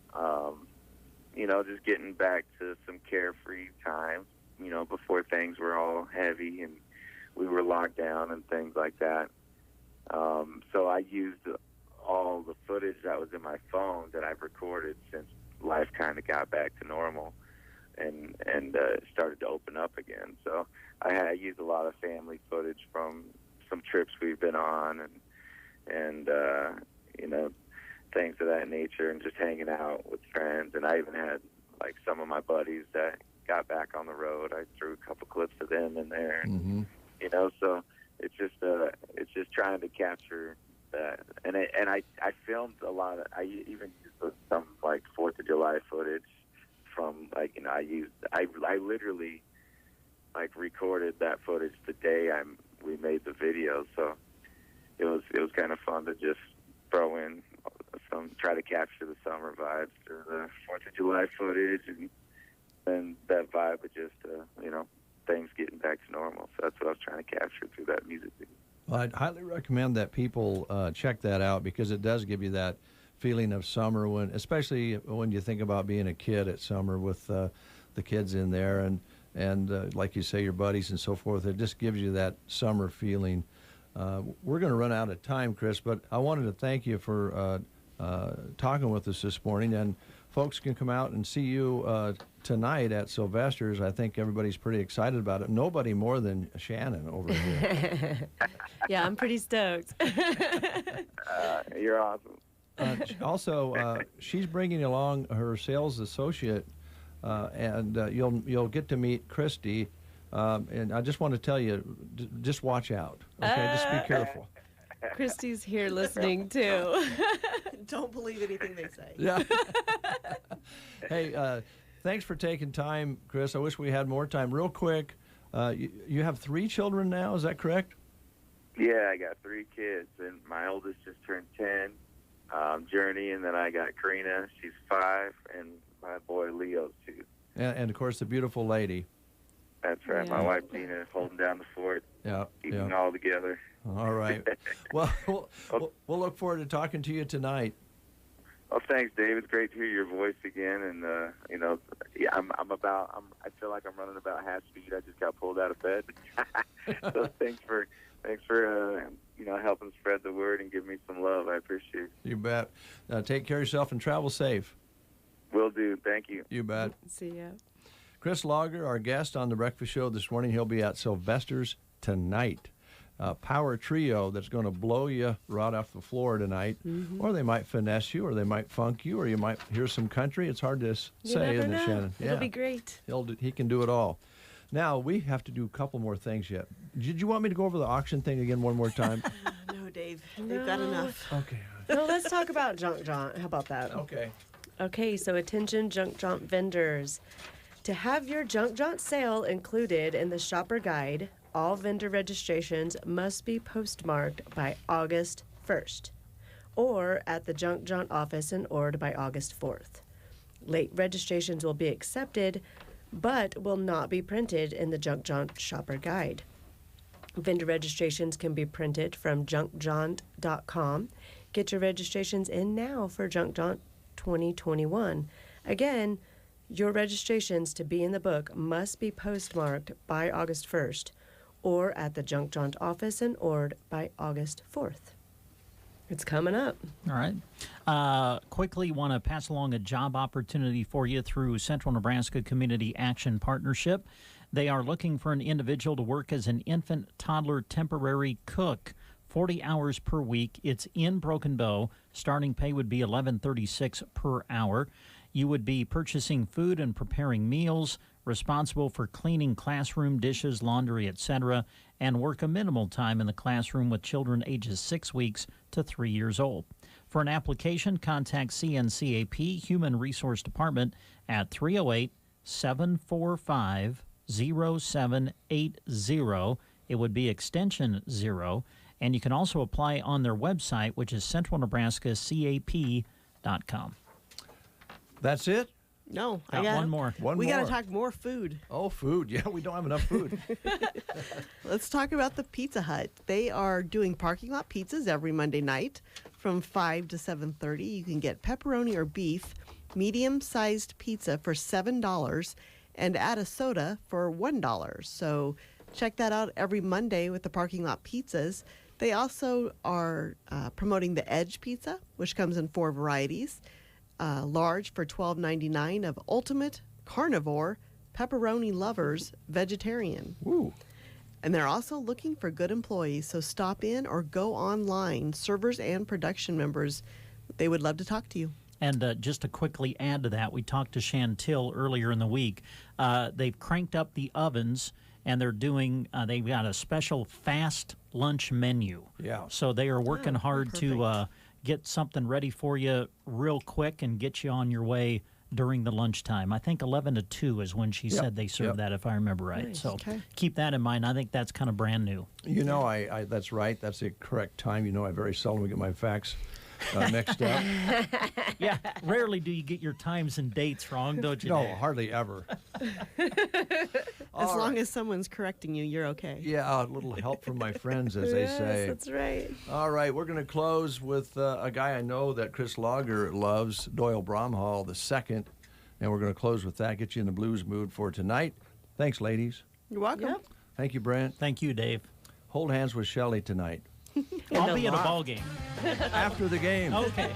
just getting back to some carefree time, before things were all heavy and we were locked down and things like that. So I used all the footage that was in my phone that I've recorded since life kind of got back to normal and started to open up again. So I used a lot of family footage from some trips we've been on and things of that nature, and just hanging out with friends. And I even had like some of my buddies that got back on the road. I threw a couple clips of them in there, and, so it's just trying to capture that. And I filmed a lot of. I even used some like 4th of July footage from I literally like recorded that footage the day we made the video. So it was kind of fun to just throw in try to capture the summer vibes through the 4th of July footage and that vibe of just things getting back to normal. So that's what I was trying to capture through that music video. Well, I'd highly recommend that people check that out, because it does give you that feeling of summer, especially when you think about being a kid at summer with the kids in there and like you say, your buddies and so forth. It just gives you that summer feeling. We're going to run out of time, Chris, but I wanted to thank you for talking with us this morning. And folks can come out and see you tonight at Sylvester's. I think everybody's pretty excited about it. Nobody more than Shannon over here. Yeah, I'm pretty stoked. You're awesome. Also, she's bringing along her sales associate, and you'll get to meet Christy. And I just want to tell you, just watch out. Okay, just be careful. Christy's here listening too. Don't believe anything they say. Yeah. Hey, thanks for taking time, Chris. I wish we had more time. Real quick, you have 3 children now, is that correct? Yeah, I got 3 kids, and my oldest just turned 10, Journey, and then I got Karina, she's 5, and my boy Leo's 2. And of course, the beautiful lady. That's right. Yeah. My wife Tina holding down the fort, keeping it all together. All right. Well, we'll look forward to talking to you tonight. Well, thanks, Dave. It's great to hear your voice again. And I feel like I'm running about half speed. I just got pulled out of bed. So thanks for helping spread the word and give me some love. I appreciate it. You bet. Take care of yourself and travel safe. Will do. Thank you. You bet. See ya. Chris Lager, our guest on The Breakfast Show this morning. He'll be at Sylvester's tonight. Power trio that's going to blow you right off the floor tonight. Mm-hmm. Or they might finesse you, or they might funk you, or you might hear some country. It's hard to say, isn't it, Shannon? It'll be great. He can do it all. Now, we have to do a couple more things yet. Did you want me to go over the auction thing again one more time? No, Dave. They've got enough. Okay. No, let's talk about Junk Jaunt. How about that? Okay. Okay, so attention Junk Jaunt vendors. To have your Junk Jaunt sale included in the shopper guide, all vendor registrations must be postmarked by August 1st or at the Junk Jaunt office in Ord by August 4th. Late registrations will be accepted, but will not be printed in the Junk Jaunt shopper guide. Vendor registrations can be printed from junkjaunt.com. Get your registrations in now for Junk Jaunt 2021. Again, your registrations to be in the book must be postmarked by August 1st or at the Junk Jaunt office in Ord by August 4th. It's coming up. All right. Quickly want to pass along a job opportunity for you through Central Nebraska Community Action Partnership. They are looking for an individual to work as an infant toddler temporary cook, 40 hours per week. It's in Broken Bow. Starting pay would be $11.36 per hour. You would be purchasing food and preparing meals, responsible for cleaning classroom dishes, laundry, etc., and work a minimal time in the classroom with children ages 6 weeks to 3 years old. For an application, contact CNCAP Human Resource Department at 308-745-0780. It would be extension 0. And you can also apply on their website, which is centralnebraskacap.com. That's it? No, Got one more. We got to talk more food. Oh, food. Yeah, we don't have enough food. Let's talk about the Pizza Hut. They are doing parking lot pizzas every Monday night from 5 to 7:30. You can get pepperoni or beef, medium-sized pizza for $7, and add a soda for $1. So check that out every Monday with the parking lot pizzas. They also are promoting the Edge Pizza, which comes in 4 varieties. Large for $12.99 of Ultimate Carnivore Pepperoni Lovers Vegetarian. Ooh. And they're also looking for good employees, so stop in or go online. Servers and production members, they would love to talk to you. And just to quickly add to that, we talked to Chantil earlier in the week. They've cranked up the ovens, and they're doing, they've got a special fast lunch menu. Yeah. So they are working hard to get something ready for you real quick and get you on your way during the lunchtime. I think 11 to 2 is when she said they serve that, if I remember right. Nice. So Okay. keep that in mind. I think that's kind of brand new. You know, I that's right. That's the correct time. You know, I very seldom get my facts mixed up. Yeah, rarely do you get your times and dates wrong, don't you? No, Dave? hardly ever. As long as someone's correcting you, you're okay. Yeah, a little help from my friends, as they say. That's right. All right, we're going to close with a guy I know that Chris Lager loves, Doyle Bromhall II, and we're going to close with that, get you in the blues mood for tonight. Thanks, ladies. You're welcome. Thank you, Brent. Thank you, Dave. Hold hands with Shelley tonight. I'll be at a ball game. After the game. Okay.